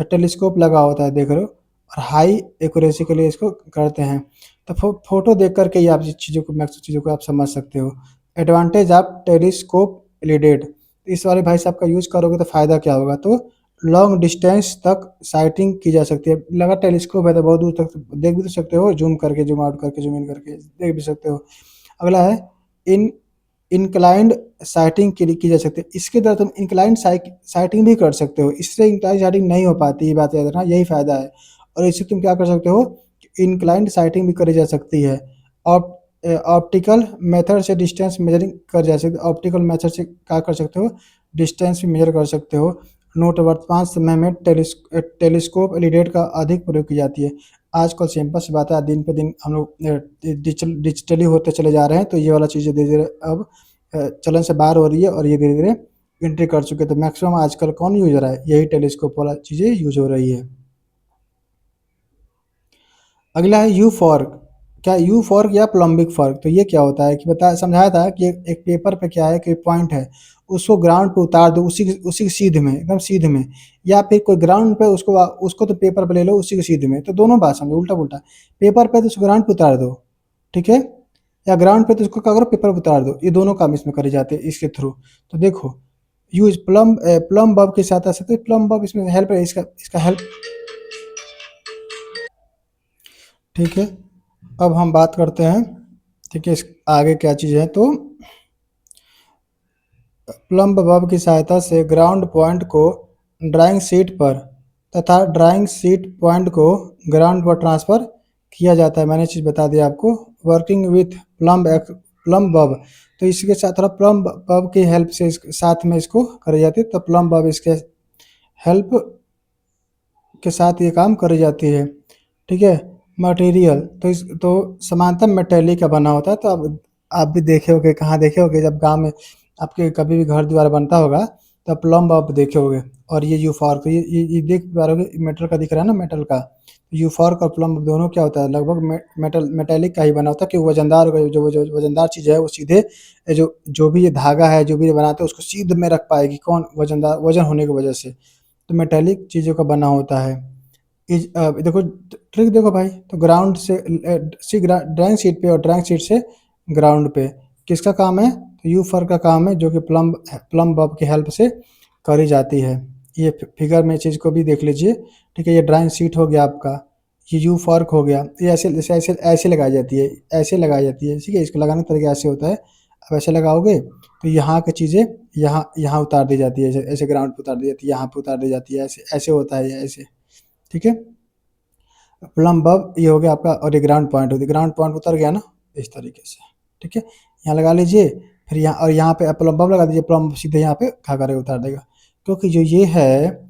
टेलीस्कोप लगा होता है, देख रहे हो, और हाई एक्यूरेसी के लिए इसको करते हैं। तो फोटो देख करके ही आप चीज़ों को, मैक्स चीज़ों को आप समझ सकते हो। एडवांटेज ऑफ टेलीस्कोप एलिडेट, इस वाले भाई साहब का यूज करोगे तो फ़ायदा क्या होगा, तो लॉन्ग डिस्टेंस तक साइटिंग की जा सकती है। लगा टेलीस्कोप है तो बहुत दूर तक देख भी तो सकते हो, जूम करके, जूम आउट करके, जूम इन करके देख भी सकते हो। अगला है इन इंक्लाइंड साइटिंग के लिए की जा सकती है, इसके द्वारा तुम इंक्लाइंड साइटिंग भी कर सकते हो, इससे इंक्लाइंड साइटिंग नहीं हो पाती, ये बात याद रखना, यही फ़ायदा है। और इससे तुम क्या कर सकते हो, इंक्लाइंड साइटिंग भी करी जा सकती है। ऑप ऑप्टिकल मेथड से डिस्टेंस मेजरिंग कर जा सकते हो, ऑप्टिकल मेथड से क्या कर सकते हो, डिस्टेंस भी मेजर कर सकते हो। नोट, वर्तमान समय में टेलीस्कोप एलिडेट का अधिक प्रयोग की जाती है। आजकल सिंपल सी बात है, दिन पे दिन हम लोग डिजिटली होते चले जा रहे हैं, तो ये वाला चीज़ें धीरे धीरे अब चलन से बाहर हो रही है, और ये धीरे धीरे एंट्री कर चुके हैं। तो मैक्सिमम आजकल कौन यूज हो रहा है, यही टेलीस्कोप वाला चीज़ें यूज हो रही है। अगला है यू फॉर्क, क्या यू फॉर्क या प्लम्बिक फॉर्क, तो ये क्या होता है कि बता समझाया था कि एक पेपर पे क्या है कि पॉइंट है, उसको ग्राउंड पे उतार दो, उसी के सीध में, एकदम सीध में, या फिर कोई ग्राउंड पे उसको उसको तो पेपर पे ले लो उसी के सीध में, तो दोनों बात समझो, उल्टा पुल्टा, पेपर पे तो उसको ग्राउंड पे उतार दो, ठीक है, या ग्राउंड पे तो उसको क्या करो, पेपर पे उतार दो, ये दोनों काम इसमें करे जाते हैं इसके थ्रू। तो देखो यूज प्लम बब के साथ आ सकते, प्लम बब इसमें हेल्प है, इसका इसका हेल्प, ठीक है। अब हम बात करते हैं, ठीक है, इस आगे क्या चीज़ है, तो प्लम्ब बब की सहायता से ग्राउंड पॉइंट को ड्राइंग शीट पर तथा ड्राइंग शीट पॉइंट को ग्राउंड पर ट्रांसफ़र किया जाता है। मैंने चीज़ बता दिया आपको। वर्किंग विथ प्लम्ब बब, तो इसके साथ थोड़ा प्लम्ब बब की हेल्प से साथ में इसको करी जाती है, तो प्लम्ब बब इसके हेल्प के साथ ये काम करी जाती है, ठीक है। मटेरियल, तो इस तो समांतर मेटेलिक का बना होता है, तो अब आप भी देखे होगे, कहाँ देखे होगे, जब गांव में आपके कभी भी घर द्वार बनता होगा तो प्लम्ब आप देखे होगे। और ये यूफॉर्क, तो ये देख पा रहे होगे, मेटल का दिख रहा है ना, मेटल का, यूफॉर्क और प्लम्ब दोनों क्या होता है, लगभग मेटेलिक का ही बना होता है, कि वजनदार होगा, जो वजनदार चीज़ है वो सीधे जो भी ये धागा है, जो भी ये बनाते हैं उसको सीध में रख पाएगी, कौन, वजनदार, वजन होने की वजह से, तो मेटेलिक चीज़ों का बना होता है। इज देखो ट्रिक देखो भाई, तो ग्राउंड से सी ड्राइंग शीट पे और ड्राइंग शीट से ग्राउंड पे किसका काम है, तो यू फर का काम है, जो कि प्लम बब की हेल्प से करी जाती है। ये फिगर में चीज़ को भी देख लीजिए, ठीक है। ये ड्राइंग शीट हो गया आपका, ये यू फर्क हो गया, ये ऐसे जैसे ऐसे ऐसे लगाई जाती है, ऐसे लगाई जाती है, ठीक है। इसको लगाने का तरीका ऐसे होता है, अब ऐसे लगाओगे तो यहाँ की चीज़ें यहाँ यहाँ उतार दी जाती है, ऐसे ऐसे ग्राउंड पे उतार दी जाती है, यहाँ पे उतार दी जाती है, ऐसे ऐसे होता है, ये ऐसे, ठीक है। प्लम बब ये हो गया आपका, और ये ग्राउंड पॉइंट हो गया, ग्राउंड पॉइंट उतर गया ना इस तरीके से, ठीक है। यहाँ लगा लीजिए, फिर यहाँ और यहाँ पे प्लम बब लगा दीजिए, प्लम सीधे यहाँ पे खा करके उतार देगा। क्योंकि जो ये है,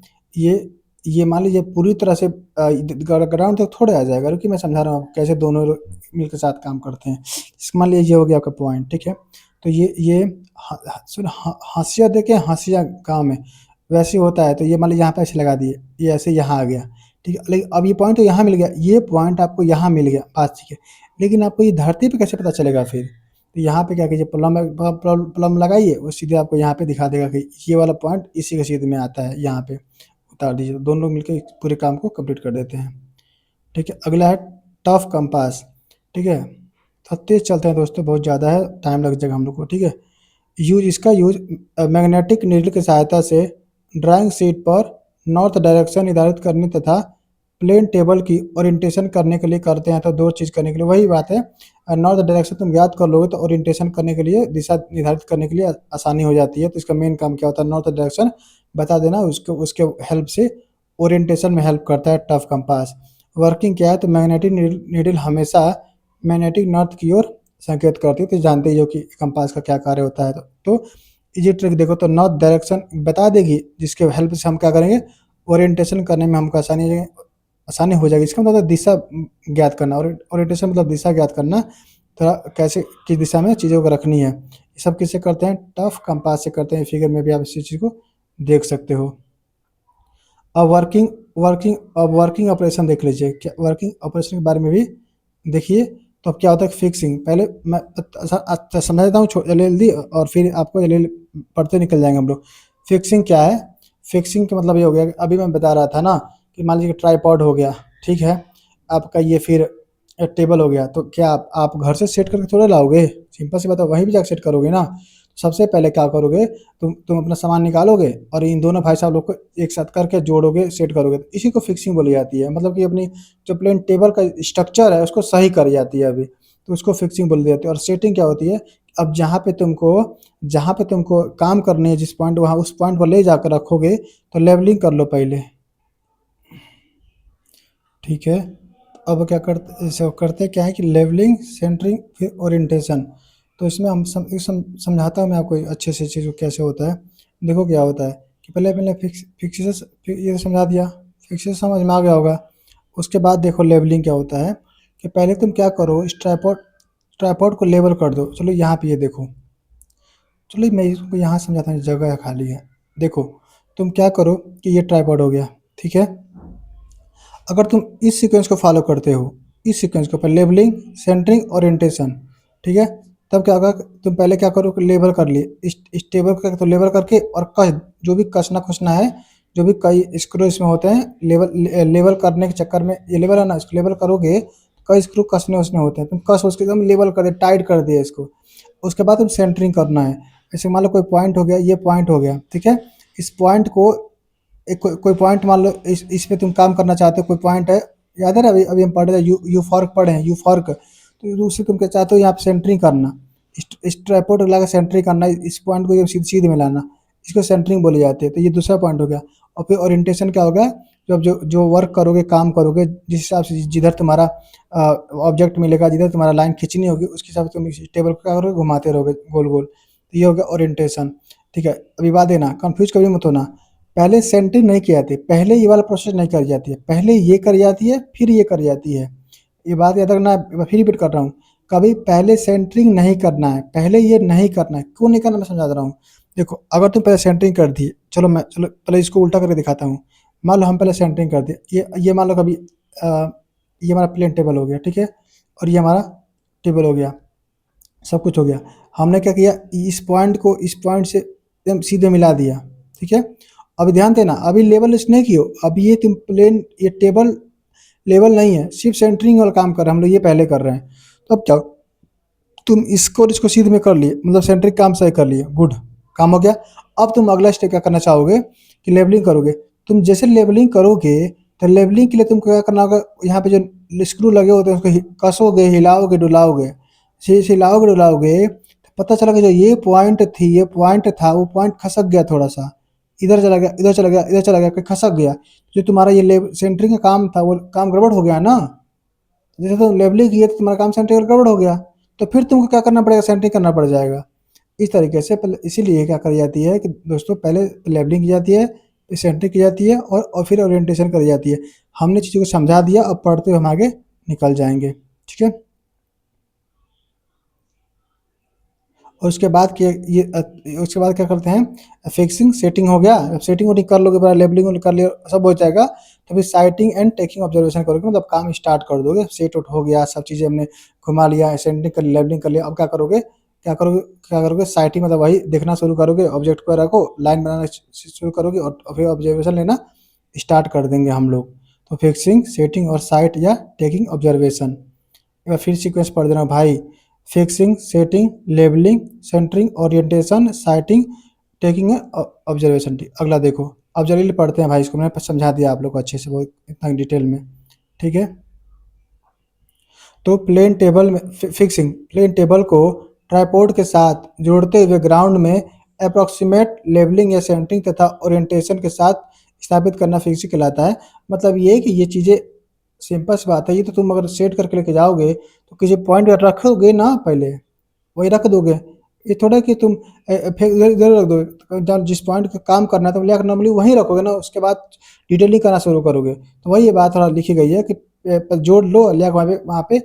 ये मान लीजिए पूरी तरह से ग्राउंड तक थोड़े आ जाएगा, क्योंकि मैं समझा रहा हूँ आपको कैसे दोनों मिलकर साथ काम करते हैं। मान लीजिए ये हो गया आपका पॉइंट, ठीक है। तो ये हंसिया देखे, हंसिया काम है वैसे होता है। तो ये मान लीजिए यहाँ पे ऐसे लगा दिए, ये ऐसे यहाँ आ गया, ठीक है। लेकिन अब ये पॉइंट तो यहाँ मिल गया, ये पॉइंट आपको यहाँ मिल गया, बात ठीक है। लेकिन आपको ये धरती पे कैसे पता चलेगा फिर, तो यहाँ पे क्या कीजिए, प्लम लगाइए, वो सीधे आपको यहाँ पे दिखा देगा कि ये वाला पॉइंट इसी के सीध में आता है, यहाँ पे उतार दीजिए। तो दोनों लोग मिलकर पूरे काम को कंप्लीट कर देते हैं, ठीक है। अगला है टफ कंपास, ठीक है। तो तेज चलते हैं दोस्तों, बहुत ज़्यादा है, टाइम लग जाएगा हम लोग को, ठीक है। इसका यूज मैग्नेटिक नीडल की सहायता से ड्राइंग शीट पर नॉर्थ डायरेक्शन निर्धारित करने तथा प्लेन टेबल की ओरिएंटेशन करने के लिए करते हैं। तो दो चीज़ करने के लिए वही बात है, नॉर्थ डायरेक्शन तुम याद कर लोगे तो ओरिएंटेशन करने के लिए, दिशा निर्धारित करने के लिए आसानी हो जाती है। तो इसका मेन काम क्या होता है, नॉर्थ डायरेक्शन बता देना, उसको उसके हेल्प से ओरिएंटेशन में हेल्प करता है टफ कंपास। वर्किंग क्या है, तो मैग्नेटिक नीडल हमेशा मैग्नेटिक नॉर्थ की ओर संकेत करती है। तो जानते ही हो कि कंपास का क्या कार्य होता है। तो इजी ट्रिक देखो, तो नॉर्थ डायरेक्शन बता देगी, जिसके हेल्प से हम क्या करेंगे, ओरिएंटेशन करने में हमको आसानी हो जाएगी। इसका मतलब दिशा ज्ञात करना, और ओरिएंटेशन मतलब दिशा ज्ञात करना, तो कैसे किस दिशा में चीज़ों को रखनी है। ये सब किससे करते हैं, टफ कंपास से करते हैं। फिगर में भी आप इसी चीज़ को देख सकते हो। अब वर्किंग ऑपरेशन देख लीजिए, क्या वर्किंग ऑपरेशन के बारे में भी देखिए। तो अब क्या होता है, फिक्सिंग, पहले मैं अच्छा समझा देता हूँ जल्दी, और फिर आपको जल्दी पढ़ते निकल जाएंगे हम लोग। फिक्सिंग क्या है, फिक्सिंग का मतलब ये हो गया कि अभी मैं बता रहा था ना, कि मान लीजिए ट्राईपॉड हो गया, ठीक है। आपका ये फिर एक टेबल हो गया, तो क्या आप घर से सेट करके थोड़ा लाओगे, सिंपल सी बात है, वहीं भी जाकर सेट करोगे ना। सबसे पहले क्या करोगे, तुम अपना सामान निकालोगे और इन दोनों भाई साहब लोग को एक साथ करके जोड़ोगे, सेट करोगे, तो इसी को फिक्सिंग बोली जाती है। मतलब कि अपनी जो प्लेन टेबल का स्ट्रक्चर है उसको सही कर जाती है अभी, तो उसको फिक्सिंग बोल देती है। और सेटिंग क्या होती है, अब जहाँ पे तुमको काम करनी है, जिस पॉइंट वहाँ उस पॉइंट पर ले जाकर रखोगे, तो लेवलिंग कर लो पहले, ठीक है। अब क्या करते क्या है कि लेवलिंग, सेंटरिंग, फिर ओरिएंटेशन। तो इसमें समझाता हूँ मैं आपको अच्छे से चीज़ को कैसे होता है। देखो क्या होता है कि पहले मैंने फिक्सेस ये तो समझा दिया, फिक्सेस समझ में आ गया होगा। उसके बाद देखो लेवलिंग क्या होता है, कि पहले तुम क्या करो, इस ट्राइपॉड को लेवल कर दो। चलो यहाँ पे ये देखो, चलो मैं इसको यहाँ समझाता हूँ, जगह खाली है। देखो तुम क्या करो कि ये ट्राइपॉड हो गया, ठीक है। अगर तुम इस सीक्वेंस को फॉलो करते हो, इस सीक्वेंस के ऊपर लेबलिंग, सेंटरिंग, ओरिएंटेशन, ठीक है, तब क्या होगा, तुम पहले क्या करो कि लेबल कर लिए, इस टेबल को तो लेबल करके, और कस जो भी कसना खुसना है, जो भी कई स्क्रू इसमें होते हैं, लेबल करने के चक्कर में, ये लेबल है ना, इसको लेबल करोगे, कई स्क्रू कसने उसने होते हैं, तुम कस उसके एकदम लेबल कर दे, टाइट कर दिया इसको। उसके बाद तुम सेंटरिंग करना है। जैसे मान लो कोई पॉइंट हो गया, ये पॉइंट हो गया, ठीक है। इस पॉइंट को एक कोई पॉइंट मान लो, इस पे तुम काम करना चाहते हो, कोई पॉइंट है, याद है ना, अभी अभी हम पढ़ रहे हैं, यू फॉर्क पढ़े हैं, यू फॉर्क, तो उससे तुम क्या चाहते हो, यहाँ पे सेंटरिंग करना, इस ट्राइपॉड लगा सेंटरिंग करना, इस पॉइंट को सीधे मिलाना, इसको सेंटरिंग बोली जाती है। तो ये दूसरा पॉइंट हो गया। और फिर ओरिएंटेशन क्या होगा, जब जो वर्क करोगे, काम करोगे, जिस हिसाब से जिधर तुम्हारा ऑब्जेक्ट मिलेगा, जिधर तुम्हारा लाइन खींचनी होगी, उसके हिसाब से तुम इस टेबल को क्या करोगे, घुमाते रहोगे गोल गोल। तो ये हो गया ओरिएंटेशन, ठीक है। अभी बात देना, कंफ्यूज कभी मत होना, पहले सेंटरिंग नहीं किया जाती, पहले ये वाला प्रोसेस नहीं करी जाती है, पहले ये करी जाती है, फिर ये करी जाती है। ये बात याद रखना, फिर रिपीट कर रहा हूँ, कभी पहले सेंटरिंग नहीं करना है, पहले ये नहीं करना है। क्यों नहीं करना, मैं समझा रहा हूँ। देखो अगर तुम पहले सेंटरिंग कर दी, चलो पहले इसको उल्टा करके दिखाता हूँ। मान लो हम पहले सेंटरिंग कर दिए, ये मान लो कभी ये हमारा प्लेन टेबल हो गया, ठीक है, और ये हमारा टेबल हो गया, सब कुछ हो गया। हमने क्या किया, इस पॉइंट को इस पॉइंट से एकदम सीधे मिला दिया, ठीक है। अभी ध्यान देना, अभी लेवल लिस्ट नहीं कियो, अभी ये तुम प्लेन, ये टेबल लेवल नहीं है, सिर्फ सेंटरिंग वाला काम कर रहे हैं हम लोग, ये पहले कर रहे हैं। तो अब क्या, तुम इसको और इसको सीधे में कर लिए, मतलब सेंट्रिक काम सही कर लिए, गुड, काम हो गया। अब तुम अगला स्टेप क्या करना चाहोगे कि लेबलिंग करोगे। तुम जैसे लेबलिंग करोगे तो लेबलिंग के लिए तुमको क्या करना होगा, यहाँ पे जो स्क्रू लगे होते हैं उसको कसोगे, हिलाओगे, डुलाओगे। हिलाओगे डुलाओगे तो पता चला कि जो ये पॉइंट थी, ये पॉइंट था, वो पॉइंट खसक गया थोड़ा सा, इधर चला गया, इधर चला गया, इधर चला गया, खसक गया। जो तुम्हारा ये सेंटरिंग का काम था वो काम गड़बड़ हो गया ना। जैसे तुम लेबलिंग किए तो तुम्हारा काम सेंटरिंग गड़बड़ हो गया, तो फिर तुमको क्या करना पड़ेगा, सेंटरिंग करना पड़ जाएगा। इस तरीके से पहले, इसीलिए क्या करी जाती है कि दोस्तों, पहले लेबलिंग की जाती है, फिर सेंटरिंग की जाती है और फिर ओरिएंटेशन करी जाती है। हमने चीज़ों को समझा दिया, अब पढ़ते हुए हम आगे निकल जाएंगे, ठीक है। और उसके बाद उसके बाद क्या करते हैं, फिक्सिंग सेटिंग हो गया। अब सेटिंग वोटिंग कर लोगे, पूरा लेबलिंग कर लिया, सब हो जाएगा, तो फिर साइटिंग एंड टेकिंग ऑब्जर्वेशन करोगे, मतलब काम स्टार्ट कर दोगे। सेट उट हो गया, सब चीज़ें हमने घुमा लिया, सेटिंग कर लिया, लेबलिंग कर लिया। अब क्या करोगे, क्या करोगे साइटिंग, मतलब वही देखना शुरू करोगे, ऑब्जेक्ट को रखो, लाइन बनाना शुरू करोगे और फिर ऑब्जर्वेशन लेना स्टार्ट कर देंगे हम लोग। तो फिक्सिंग, सेटिंग और साइट या टेकिंग ऑब्जर्वेशन। एक बार फिर सीक्वेंस पढ़ देना भाई, fixing, setting, levelling, centring, orientation, sighting, taking observation. अगला देखो, अब जल्दी पढ़ते हैं भाई, इसको मैंने समझा दिया आप लोग को अच्छे से, बहुत इतना डिटेल में, ठीक है। तो प्लेन टेबल में फिक्सिंग, प्लेन टेबल को ट्राइपॉड के साथ जोड़ते हुए ग्राउंड में अप्रॉक्सीमेट लेबलिंग या सेंटरिंग तथा ओरिएंटेशन के साथ स्थापित करना फिक्सिंग कहलाता है। मतलब ये कि ये चीज़ें सिंपल सी बात है, ये तो तुम अगर सेट करके लेके जाओगे तो किसी पॉइंट पर रखोगे ना, पहले वही रख दोगे। ये थोड़ा कि तुम फिर इधर इधर रख दोगे, जब जिस पॉइंट का काम करना है तुम लेकर नॉर्मली वहीं रखोगे ना, उसके बाद डिटेलिंग करना शुरू करोगे। तो वही ये बात थोड़ा लिखी गई है कि जोड़ लो, लिया वहाँ पे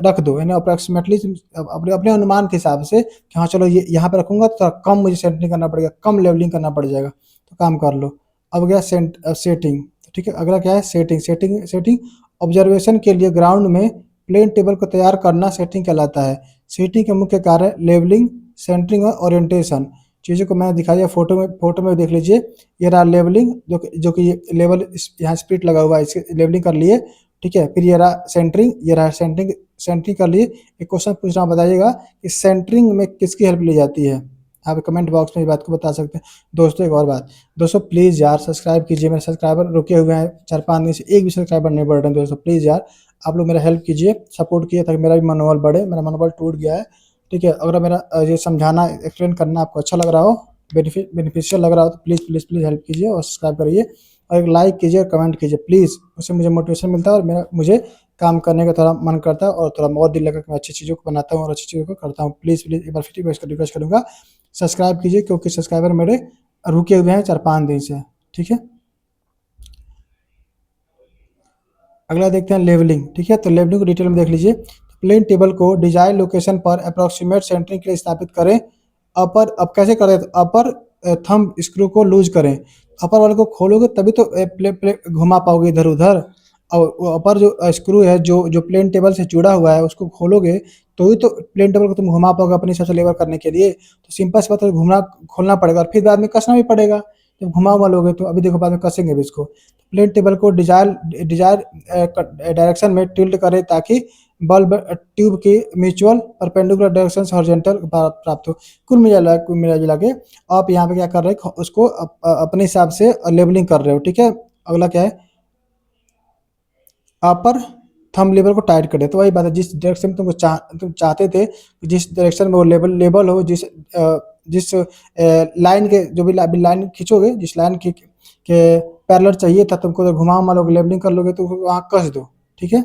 रख दो, यानी अप्रॉक्सीमेटली अपने अपने अनुमान के हिसाब से कि हाँ चलो ये यहाँ पे रखूंगा तो थोड़ा कम मुझे सेंटरिंग करना पड़ेगा, कम लेवलिंग करना पड़ जाएगा, तो काम कर लो। अब गया सेटिंग, ठीक है। अगला क्या है, सेटिंग। सेटिंग ऑब्जर्वेशन के लिए ग्राउंड में प्लेन टेबल को तैयार करना सेटिंग कहलाता है। सेटिंग के मुख्य कार्य लेवलिंग, सेंटरिंग और ओरिएंटेशन। चीज़ों को मैंने दिखा दिया, फोटो में देख लीजिए। ये रहा लेवलिंग, जो कि ये लेवल यहाँ स्प्लिट लगा हुआ है, इसके लेवलिंग कर लिए, ठीक है। फिर ये रहा सेंटरिंग, ये रहा सेंटरिंग, सेंटरिंग कर लिए। एक क्वेश्चन पूछ रहा हूँ, बताइएगा कि सेंटरिंग में किसकी हेल्प ली जाती है। आप कमेंट बॉक्स में ये बात को बता सकते हैं। दोस्तों एक और बात, दोस्तों प्लीज़ यार सब्सक्राइब कीजिए, मेरे सब्सक्राइबर रुके हुए हैं 4-5 दिन से, एक भी सब्सक्राइबर नहीं बढ़ रहे हैं। दोस्तों प्लीज़ यार आप लोग मेरा हेल्प कीजिए, सपोर्ट कीजिए, ताकि मेरा भी मनोबल बढ़े। मेरा मनोबल टूट गया है, ठीक है। अगर मेरा ये समझाना, एक्सप्लेन करना आपको अच्छा लग रहा हो, बेनिफिशियल लग रहा हो, तो प्लीज़ प्लीज़ प्लीज़ हेल्प कीजिए और सब्सक्राइब करिए और एक लाइक कीजिए और कमेंट कीजिए प्लीज़। उससे मुझे मोटिवेशन मिलता है और मुझे काम करने का थोड़ा मन करता है और थोड़ा और दिल लगा कि मैं अच्छी चीज़ों को बनाता हूँ और अच्छी चीज़ों को करता हूँ। प्लीज़ प्लीज़ एक बार फिर रिक्वेस्ट करूँगा, सब्सक्राइब कीजिए, क्योंकि सब्सक्राइबर मेरे रुके हुए हैं 4-5 दिन से, ठीक है। अगला देखते हैं लेवलिंग, ठीक है। तो लेवलिंग को डिटेल में देख लीजिए। प्लेन टेबल को डिजाइन लोकेशन पर अप्रॉक्सीमेट सेंटरिंग के लिए स्थापित करें। अब कैसे करें, तो अपर थंब स्क्रू को लूज करें। अपर वाले को खोलोगे तभी तो प्ले घुमा पाओगे इधर उधर। और वो अपर जो स्क्रू है, जो प्लेन टेबल से जुड़ा हुआ है, उसको खोलोगे तो ही तो प्लेन टेबल को तुम घुमा पाओगे अपने हिसाब से लेवल करने के लिए। तो सिंपल सी बात है, घुमना खोलना पड़ेगा और फिर बाद में कसना भी पड़ेगा। जब घुमा हुआ लोगे तो अभी देखो बाद में कसेंगे भी इसको। प्लेन टेबल को डिजायर डायरेक्शन में टिल्ट करें ताकि बल्ब ट्यूब की म्यूचुअल परपेंडिकुलर डायरेक्शन हॉरिजॉन्टल प्राप्त हो। कुल मिला के आप यहाँ पे क्या कर रहे हैं, उसको अपने हिसाब से लेबलिंग कर रहे हो, ठीक है। अगला क्या है, अपर थंब लेवल को टाइट कर दे। तो वही बात है, जिस डायरेक्शन में तुम चाहते थे, जिस डायरेक्शन में वो लेबल हो, जिस लाइन के जो भी लाइन खींचोगे, जिस लाइन के पैरेलल चाहिए था तुमको, तो घुमा लोगे, लेबलिंग कर लोगे तो वहाँ कस दो, ठीक है।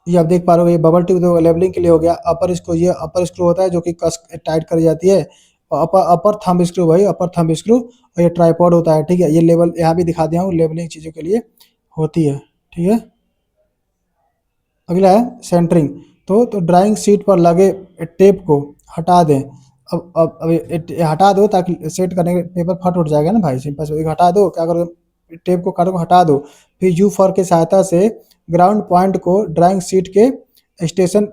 ये आप देख पा रहे हो, ये बबल ट्यूब तो लेबलिंग के लिए हो गया। ये अपर स्क्रू होता है जो कि कस टाइट कर जाती है। और अपर थंब स्क्रू, भाई अपर थंब स्क्रू, और ये ट्राइपॉड होता है, ठीक है। ये लेवल यहाँ भी दिखा दिया हूँ, लेबलिंग चीज़ों के लिए होती है, ठीक है। अगला है सेंटरिंग। तो ड्राइंग शीट पर लगे टेप को हटा दें। अब ये हटा दो, ताकि सेट करने के पेपर फट उठ जाएगा ना भाई, सिंपल से हटा दो। क्या करो, टेप को काटो, हटा दो। फिर यू फॉर के सहायता से ग्राउंड पॉइंट को ड्राइंग शीट के स्टेशन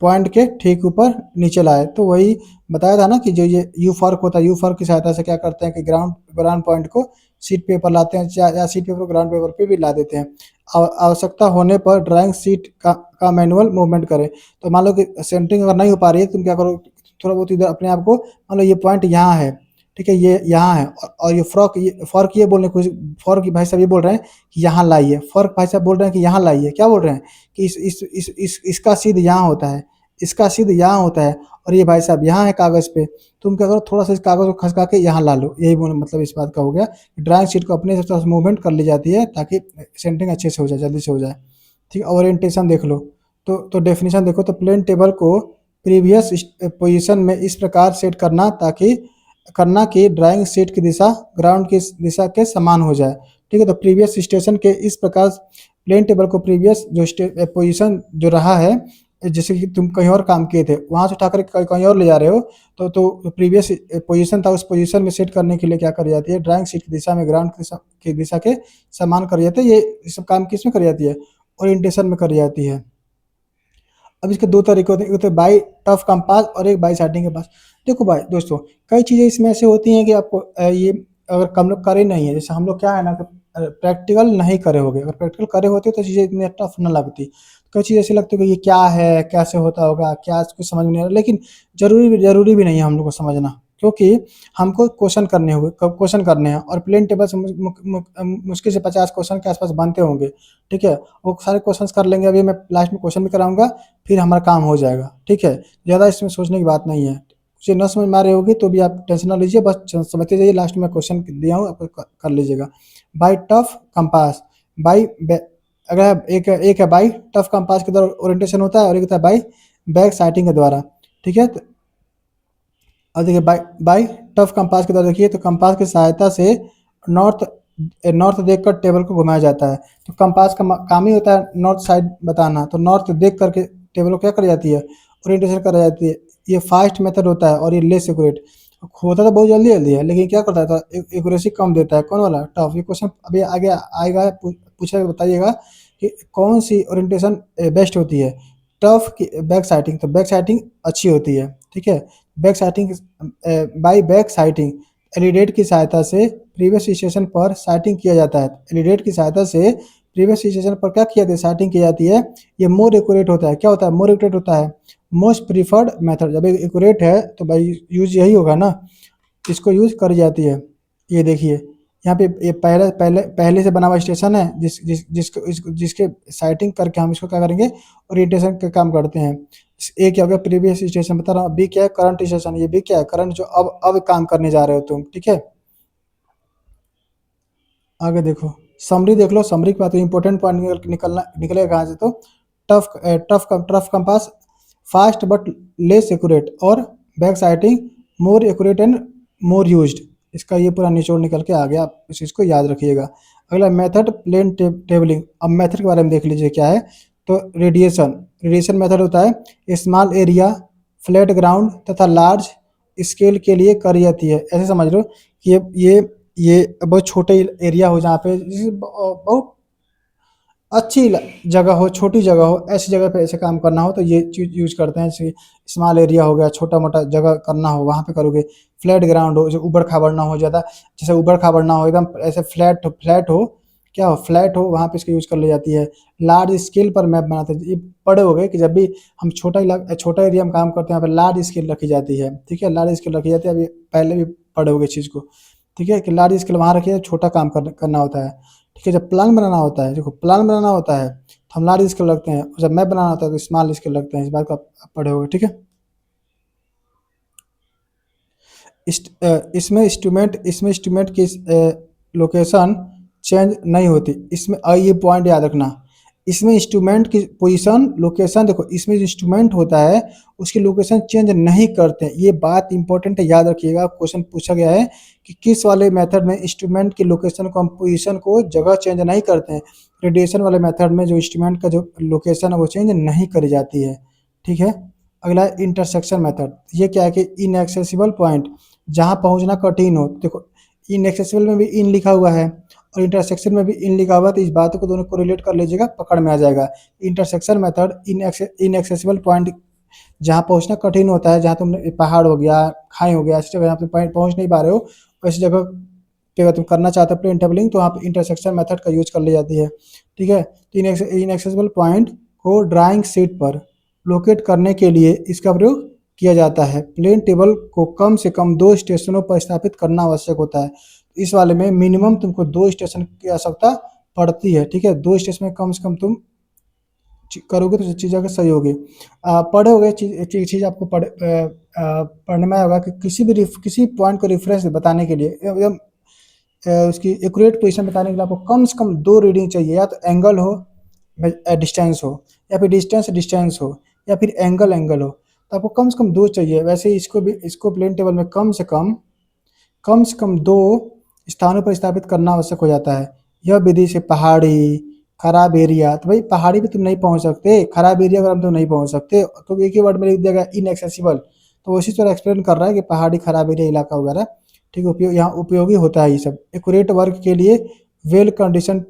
पॉइंट के ठीक ऊपर नीचे लाए। तो वही बताया था ना कि जो ये यू फॉर्क होता है, यू फॉर्क की सहायता से क्या करते हैं कि ग्राउंड पॉइंट को शीट पेपर लाते हैं, या शीट पेपर ग्राउंड पेपर पे भी ला देते हैं। आवश्यकता होने पर ड्राइंग शीट का मैनुअल मूवमेंट करें। तो मान लो कि सेंटरिंग अगर नहीं हो पा रही है, तुम क्या करो, थोड़ा बहुत इधर अपने आप को, मान लो ये पॉइंट यहाँ है, ठीक है, ये यहाँ है, और ये फर्क ये बोलने की फर्क भाई साहब ये बोल रहे हैं कि यहाँ लाइए, फर्क भाई साहब बोल रहे हैं कि यहाँ लाइए, क्या बोल रहे हैं कि इसका सिद्ध यहाँ होता है, इसका सिद्ध यहाँ होता है, और ये भाई साहब यहाँ है कागज पे, तुम क्या करो, थोड़ा सा इस कागज को खसका के यहाँ ला लो। यही मतलब इस बात का हो गया, ड्राइंग शीट को अपने से थोड़ा सा मूवमेंट कर ली जाती है ताकि सेंटरिंग अच्छे से हो जाए, जल्दी से हो जाए। ठीक है, ओरिएंटेशन देख लो। तो डेफिनेशन देखो, तो प्लेन टेबल को प्रीवियस पोजीशन में इस प्रकार सेट करना कि ड्राइंग शीट की दिशा ग्राउंड की दिशा के समान हो जाए। ठीक है, तो प्रीवियस स्टेशन के इस प्रकार प्लेन टेबल को प्रीवियस जो पोजीशन जो रहा है, जैसे कि तुम कहीं और काम किए थे, वहां से उठाकर कहीं और ले जा रहे हो, तो प्रीवियस पोजीशन था, उस पोजीशन में सेट करने के लिए क्या कर जाती है, ड्राइंग शीट की दिशा में ग्राउंड की दिशा के समान कर जाते हैं। ये सब काम किस में कर जाती है, ओरिएंटेशन में कर जाती है। अब इसके दो तरीके होते हैं, एक तो बाई टफ कंपास और एक बाई साइटिंग के पास। देखो भाई दोस्तों, कई चीज़ें इसमें ऐसे होती हैं कि आपको ये अगर हम लोग करे नहीं है, जैसे हम लोग क्या है ना कि प्रैक्टिकल नहीं करे होगे, अगर प्रैक्टिकल करे होते तो चीज़ें इतनी टफ ना लगती। कई चीज़ ऐसी लगती है कि ये क्या है, कैसे होता होगा, क्या कुछ समझ में नहीं आ रहा, लेकिन जरूरी भी नहीं है हम लोग को समझना, क्योंकि हमको क्वेश्चन करने हैं, और प्लेन टेबल से मुश्किल से 50 क्वेश्चन के आसपास बनते होंगे। ठीक है, वो सारे क्वेश्चंस कर लेंगे, अभी मैं लास्ट में क्वेश्चन भी कराऊंगा, फिर हमारा काम हो जाएगा। ठीक है, ज़्यादा इसमें सोचने की बात नहीं है। मुझे न समझ में आ रही होगी तो भी आप टेंशन ना लीजिए, बस समझते जाइए, लास्ट में क्वेश्चन दिया हूँ, आपको कर लीजिएगा। बाई टफ कंपास, बाई अगर एक है बाई टफ कंपास के द्वारा ओरिएंटेशन होता है, और एक होता है बाई बैक साइटिंग के द्वारा। ठीक है, और देखिए बाई टफ कंपास के द्वारा, देखिए तो कंपास की सहायता से नॉर्थ नॉर्थ देखकर टेबल को घुमाया जाता है। तो कंपास का काम ही होता है नॉर्थ साइड बताना, तो नॉर्थ देख करके टेबल को क्या कर जाती है, ओरिएंटेशन कर जाती है। ये फास्ट मेथड होता है और ये लेस एक्यूरेट होता तो बहुत जल्दी जल्दी है, लेकिन क्या करता है तो एक्यूरेसी कम देता है। कौन वाला टफ, ये क्वेश्चन अभी आगे आएगा, पूछेगा, बताइएगा कि कौन सी ओरिएंटेशन बेस्ट होती है, टफ की बैक साइटिंग। तो बैक साइटिंग अच्छी होती है। ठीक है, back sighting by back sighting alidade की सहायता से प्रीवियस स्टेशन पर साइटिंग किया जाता है। एलिडेट की सहायता से प्रीवियस स्टेशन पर क्या किया जाता है, साइटिंग की जाती है। ये मोर एक्यूरेट होता है। क्या होता है, मोर एक्यूरेट होता है, मोस्ट प्रीफर्ड मेथड। जब एक्यूरेट है तो भाई यूज यही होगा ना, इसको यूज करी जाती है। ये देखिए यहाँ पे ये पहले से बना हुआ स्टेशन है, जिसके साइटिंग करके हम इसको क्या करेंगे, ओरिएंटेशन का काम करते हैं। ए क्या हो गया, प्रीवियस स्टेशन बता रहा हूँ, बी क्या है, करंट स्टेशन, ये बी क्या है, करंट जो अब काम करने जा रहे हो तुम। ठीक है, आगे देखो, समरी देख लो। समरी के बाद तो इंपॉर्टेंट पॉइंट निकलेगा कहाँ से, तो tough compass fast but less accurate, और back sighting more accurate and more used. इसका ये पूरा निचोड़ निकल के आ गया, आप इस चीज़ को याद रखिएगा। अगला मेथड प्लेन टेबलिंग। अब मेथड के बारे में देख लीजिए क्या है, तो रेडिएशन मेथड होता है स्मॉल एरिया, फ्लैट ग्राउंड तथा लार्ज स्केल के लिए करी जाती है। ऐसे समझ लो कि ये बहुत छोटे एरिया हो, जहाँ पे बहुत अच्छी जगह हो, छोटी जगह हो, ऐसी जगह पे ऐसे काम करना हो तो ये चीज़ यूज करते हैं। जैसे स्मॉल एरिया हो गया, छोटा मोटा जगह करना हो वहाँ पे करोगे। फ्लैट ग्राउंड हो, जो ऊबड़ खाबड़ ना हो ज़्यादा, जैसे ऊबड़ खाबड़ ना हो, एकदम ऐसे फ्लैट हो, क्या हो, फ्लैट हो, वहाँ पे इसको यूज कर ली जाती है। लार्ज स्केल पर मैप बनाते हैं। ये पढ़े हो गए कि जब भी हम छोटा एरिया में काम करते हैं, यहाँ पे लार्ज स्केल रखी जाती है। ठीक है, लार्ज स्केल रखी जाती है, अभी पहले भी पढ़े हो गए चीज़ को। ठीक है, कि लार्ज स्केल वहाँ रखिए, छोटा काम करना होता है। ठीक है, जब प्लान बनाना होता है, देखो प्लान बनाना होता है तो हम लार्ज स्केल रखते हैं, और जब मैप बनाना होता है तो स्मॉल स्केल रखते हैं। इस बात को आप पढ़े होंगे। ठीक है, इसमें इंस्ट्रूमेंट की लोकेशन चेंज नहीं होती। इसमें ये पॉइंट याद रखना, इसमें इंस्ट्रूमेंट की पोजीशन लोकेशन, देखो इसमें जो इंस्ट्रूमेंट होता है उसकी लोकेशन चेंज नहीं करते हैं। ये बात इंपॉर्टेंट है, याद रखिएगा। क्वेश्चन पूछा गया है कि किस वाले मेथड में इंस्ट्रूमेंट की लोकेशन को, हम पोजीशन को, जगह चेंज नहीं करते हैं। रेडिएशन वाले मेथड में जो इंस्ट्रूमेंट का जो लोकेशन है वो चेंज नहीं करी जाती है। ठीक है, अगला है इंटरसेक्शन मेथड। ये क्या है कि इनएक्सेसिबल पॉइंट, जहाँ पहुँचना कठिन हो। देखो इनएक्सेसिबल में भी इन लिखा हुआ है और इंटरसेक्शन में भी इन लिखा हुआ है, तो इस बातों को दोनों को रिलेट कर लीजिएगा, पकड़ में आ जाएगा। इंटरसेक्शन मेथड इनएक्सेसिबल पॉइंट, जहाँ पहुँचना कठिन होता है, जहाँ तुमने पहाड़ हो गया, खाई हो गया, ऐसी जगह यहाँ पे पहुँच नहीं पा रहे हो, वैसी जगह पे अगर तुम करना चाहते हो प्लेन टेबलिंग तो वहाँ पे इंटरसेक्शन मेथड का यूज कर ली जाती है, ठीक है। तो इनएक्सेसिबल पॉइंट को ड्राइंग शीट पर लोकेट करने के लिए इसका प्रयोग किया जाता है। प्लेन टेबल को कम से कम 2 स्टेशनों पर स्थापित करना आवश्यक होता है। इस वाले में मिनिमम तुमको 2 स्टेशन की आवश्यकता पड़ती है, ठीक है। 2 स्टेशन में कम से कम तुम करोगे तो चीज़ अगर सही होगी। पढ़े होगे चीज़ आपको पढ़ने में आएगा कि किसी पॉइंट को रेफरेंस बताने के लिए एकदम उसकी एक्यूरेट पोजीशन बताने के लिए आपको कम से कम 2 रीडिंग चाहिए, या तो एंगल हो डिस्टेंस हो, या फिर डिस्टेंस हो, या फिर एंगल हो, तो आपको कम से कम 2 चाहिए। वैसे इसको प्लेन टेबल में कम से कम 2 स्थानों पर स्थापित करना आवश्यक हो जाता है। यह विधि से पहाड़ी, खराब एरिया, तो भाई पहाड़ी पे तुम नहीं पहुंच सकते, खराब एरिया अगर हम तो नहीं पहुंच सकते, तो एक ही वर्ड में लिख दिया गया इनएक्सेसिबल, तो उसी तरह एक्सप्लेन कर रहा है कि पहाड़ी, खराब एरिया इलाका वगैरह, ठीक है, यहाँ उपयोगी होता है ये सब। एक्यूरेट वर्क के लिए वेल कंडीशन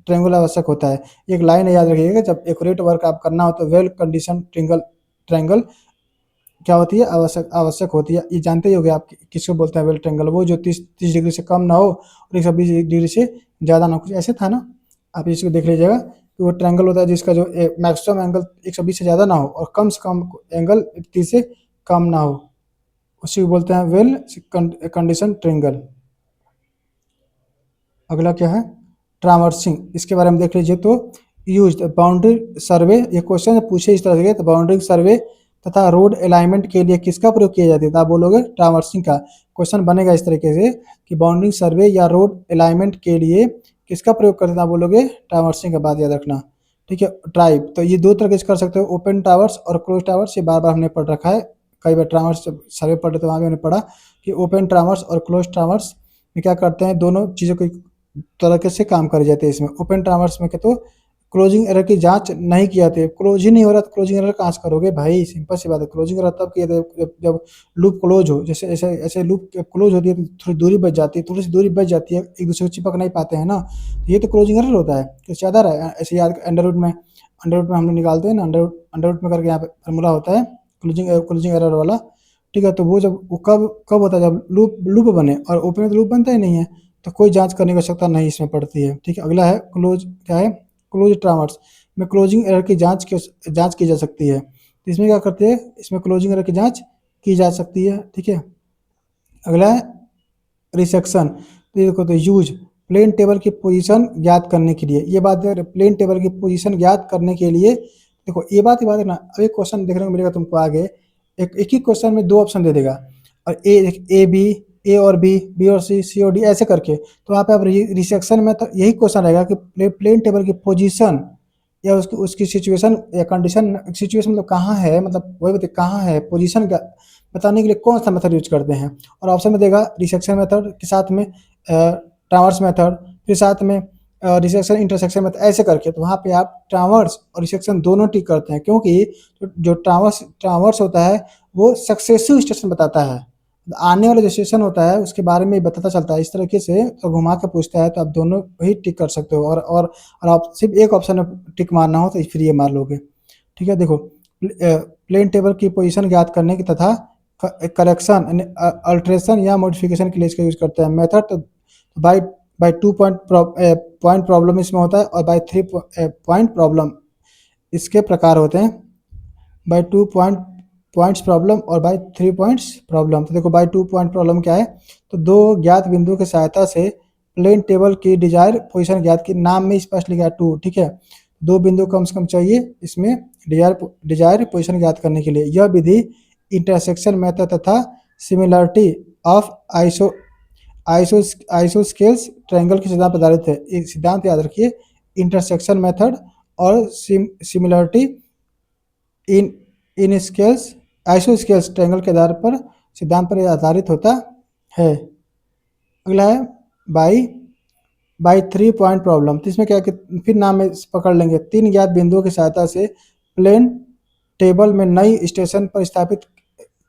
ट्रेंगल आवश्यक होता है। एक लाइन याद रखिएगा, जब एक्यूरेट वर्क आप करना हो तो वेल कंडीशन ट्रेंगल क्या होती है, आवश्यक होती है। ये जानते ही होंगे आप किसको बोलते हैं वेल ट्रेंगल, वो जो 30 डिग्री से कम ना हो और 120 डिग्री से ज़्यादा ना हो, कुछ ऐसे था ना, आप इसको देख लीजिएगा। तो वो ट्रायंगल होता है जिसका जो मैक्सिमम एंगल 120 से ज़्यादा ना हो और कम से कम एंगल 30 से कम ना हो, उसी को बोलते हैं वेल कंडीशन ट्रायंगल। अगला क्या है, ट्रावर्सिंग, इसके बारे में देख लीजिए। तो यूज बाउंड्री सर्वे, ये क्वेश्चन पूछे इस तरह से तो बाउंड्री सर्वे तथा रोड अलाइनमेंट के लिए किसका प्रयोग किया जाता है, तो आप बोलोगे ट्रावर्सिंग का। क्वेश्चन बनेगा इस तरीके से कि बाउंड्री सर्वे या रोड अलाइनमेंट के लिए किसका प्रयोग करते हैं, आप बोलोगे ट्रावर्सिंग का, बात याद रखना, ठीक है। ट्राइब, तो ये 2 तरह से कर सकते हो, ओपन टावर्स और क्लोज टावर्स, ये बार बार हमने पढ़ रखा है, कई बार ट्रावर्स सर्वे पढ़े तो वहाँ भी हमने पढ़ा कि ओपन टावर्स और क्लोज टावर्स में क्या करते हैं, दोनों चीज़ों को तरीके से काम करे जाते हैं। इसमें ओपन ट्रावर्स में क्या, तो क्लोजिंग एरर की जांच नहीं किया जाती, क्लोज ही नहीं हो रहा तो क्लोजिंग एरर कहाँ से करोगे भाई, सिंपल सी बात है। क्लोजिंग एरर तब किया जाता है जब लूप क्लोज हो, जैसे ऐसे ऐसे लूप क्लोज होती है तो थोड़ी दूरी बच जाती है, थोड़ी सी दूरी बच जाती है, एक दूसरे को चिपक नहीं पाते हैं ना, तो ये तो क्लोजिंग एरर होता है। तो ज़्यादा रहा ऐसे याद, अंडरवुड में हम लोग निकालते हैं ना, अंडरवुड में करके यहाँ पे फॉर्मूला होता है क्लोजिंग एरर वाला, ठीक है। तो वो जब वो कब कब होता है, जब लूप बने, और ओपन में तो लूप बनता ही नहीं है, तो कोई जांच करने की आवश्यकता नहीं इसमें पड़ती है, ठीक है। अगला है क्लोज, क्या है, क्लोज ट्रावर्स में क्लोजिंग एरर की जांच की जा सकती है। तो इसमें क्या करते हैं, इसमें क्लोजिंग एरर की जांच की जा सकती है, ठीक है। अगला है रिसेक्शन, तो ये देखो, तो यूज प्लेन टेबल की पोजीशन ज्ञात करने के लिए, ये बात है, प्लेन टेबल की पोजीशन ज्ञात करने के लिए, देखो ये बात है ना, अब एक क्वेश्चन देखने को मिलेगा तुमको आगे, एक ही क्वेश्चन में 2 ऑप्शन दे देगा, और ए और बी और सी और डी ऐसे करके, तो वहाँ पे आप रिसेक्शन में तो यही क्वेश्चन रहेगा कि प्लेन टेबल की पोजीशन या उसकी उसकी सिचुएशन या कंडीशन, सिचुएशन मतलब कहाँ है, मतलब वही बताइए कहाँ है, पोजीशन का बताने के लिए कौन सा मेथड यूज करते हैं। और ऑप्शन में देगा रिसेक्शन मेथड के साथ में ट्रावर्स मेथड, फिर साथ में रिसेक्शन इंटरसेक्शन मेथड, ऐसे करके, तो वहाँ पे आप ट्रावर्स और रिसेक्शन दोनों टिक करते हैं, क्योंकि जो ट्रावर्स होता है वो सक्सेसिव स्टेशन बताता है, आने वाला जो स्टेशन होता है उसके बारे में बताता चलता है। इस तरीके से तो घुमा के पूछता है, तो आप दोनों ही टिक कर सकते हो, और आप सिर्फ एक ऑप्शन में टिक मारना हो तो फिर ये मार लोगे, ठीक है। देखो प्लेन टेबल की पोजीशन ज्ञात करने की तथा करेक्शन, अल्ट्रेशन या मॉडिफिकेशन के लिए इसका यूज करते हैं। मेथड तो बाय बाय 2 पॉइंट प्रॉब्लम इसमें होता है, और बाय 3 पॉइंट प्रॉब्लम इसके प्रकार होते हैं, बाय 2 पॉइंट्स प्रॉब्लम और बाय 3 पॉइंट्स प्रॉब्लम। तो देखो बाय 2 पॉइंट प्रॉब्लम क्या है, तो 2 ज्ञात बिंदुओं की सहायता से प्लेन टेबल की डिजायर पोजीशन ज्ञात की, नाम में स्पष्ट लिखा है 2, ठीक है। 2 बिंदु कम से कम चाहिए इसमें डिजायर पोजीशन ज्ञात करने के लिए। यह विधि इंटरसेक्शन मेथड तथा सिमिलरिटी ऑफ आइसोस्केल्स ट्रायंगल के सिद्धांत पर आधारित है। एक सिद्धांत याद रखिए, इंटरसेक्शन मेथड और सिमिलरिटी इन स्केल्स आइसोस्केल्स ट्रायंगल के आधार पर सिद्धांत पर आधारित होता है। अगला है बाई 3 पॉइंट प्रॉब्लम, तो इसमें क्या कि फिर नाम में पकड़ लेंगे, 3 ज्ञात बिंदुओं की सहायता से प्लेन टेबल में नई स्टेशन पर स्थापित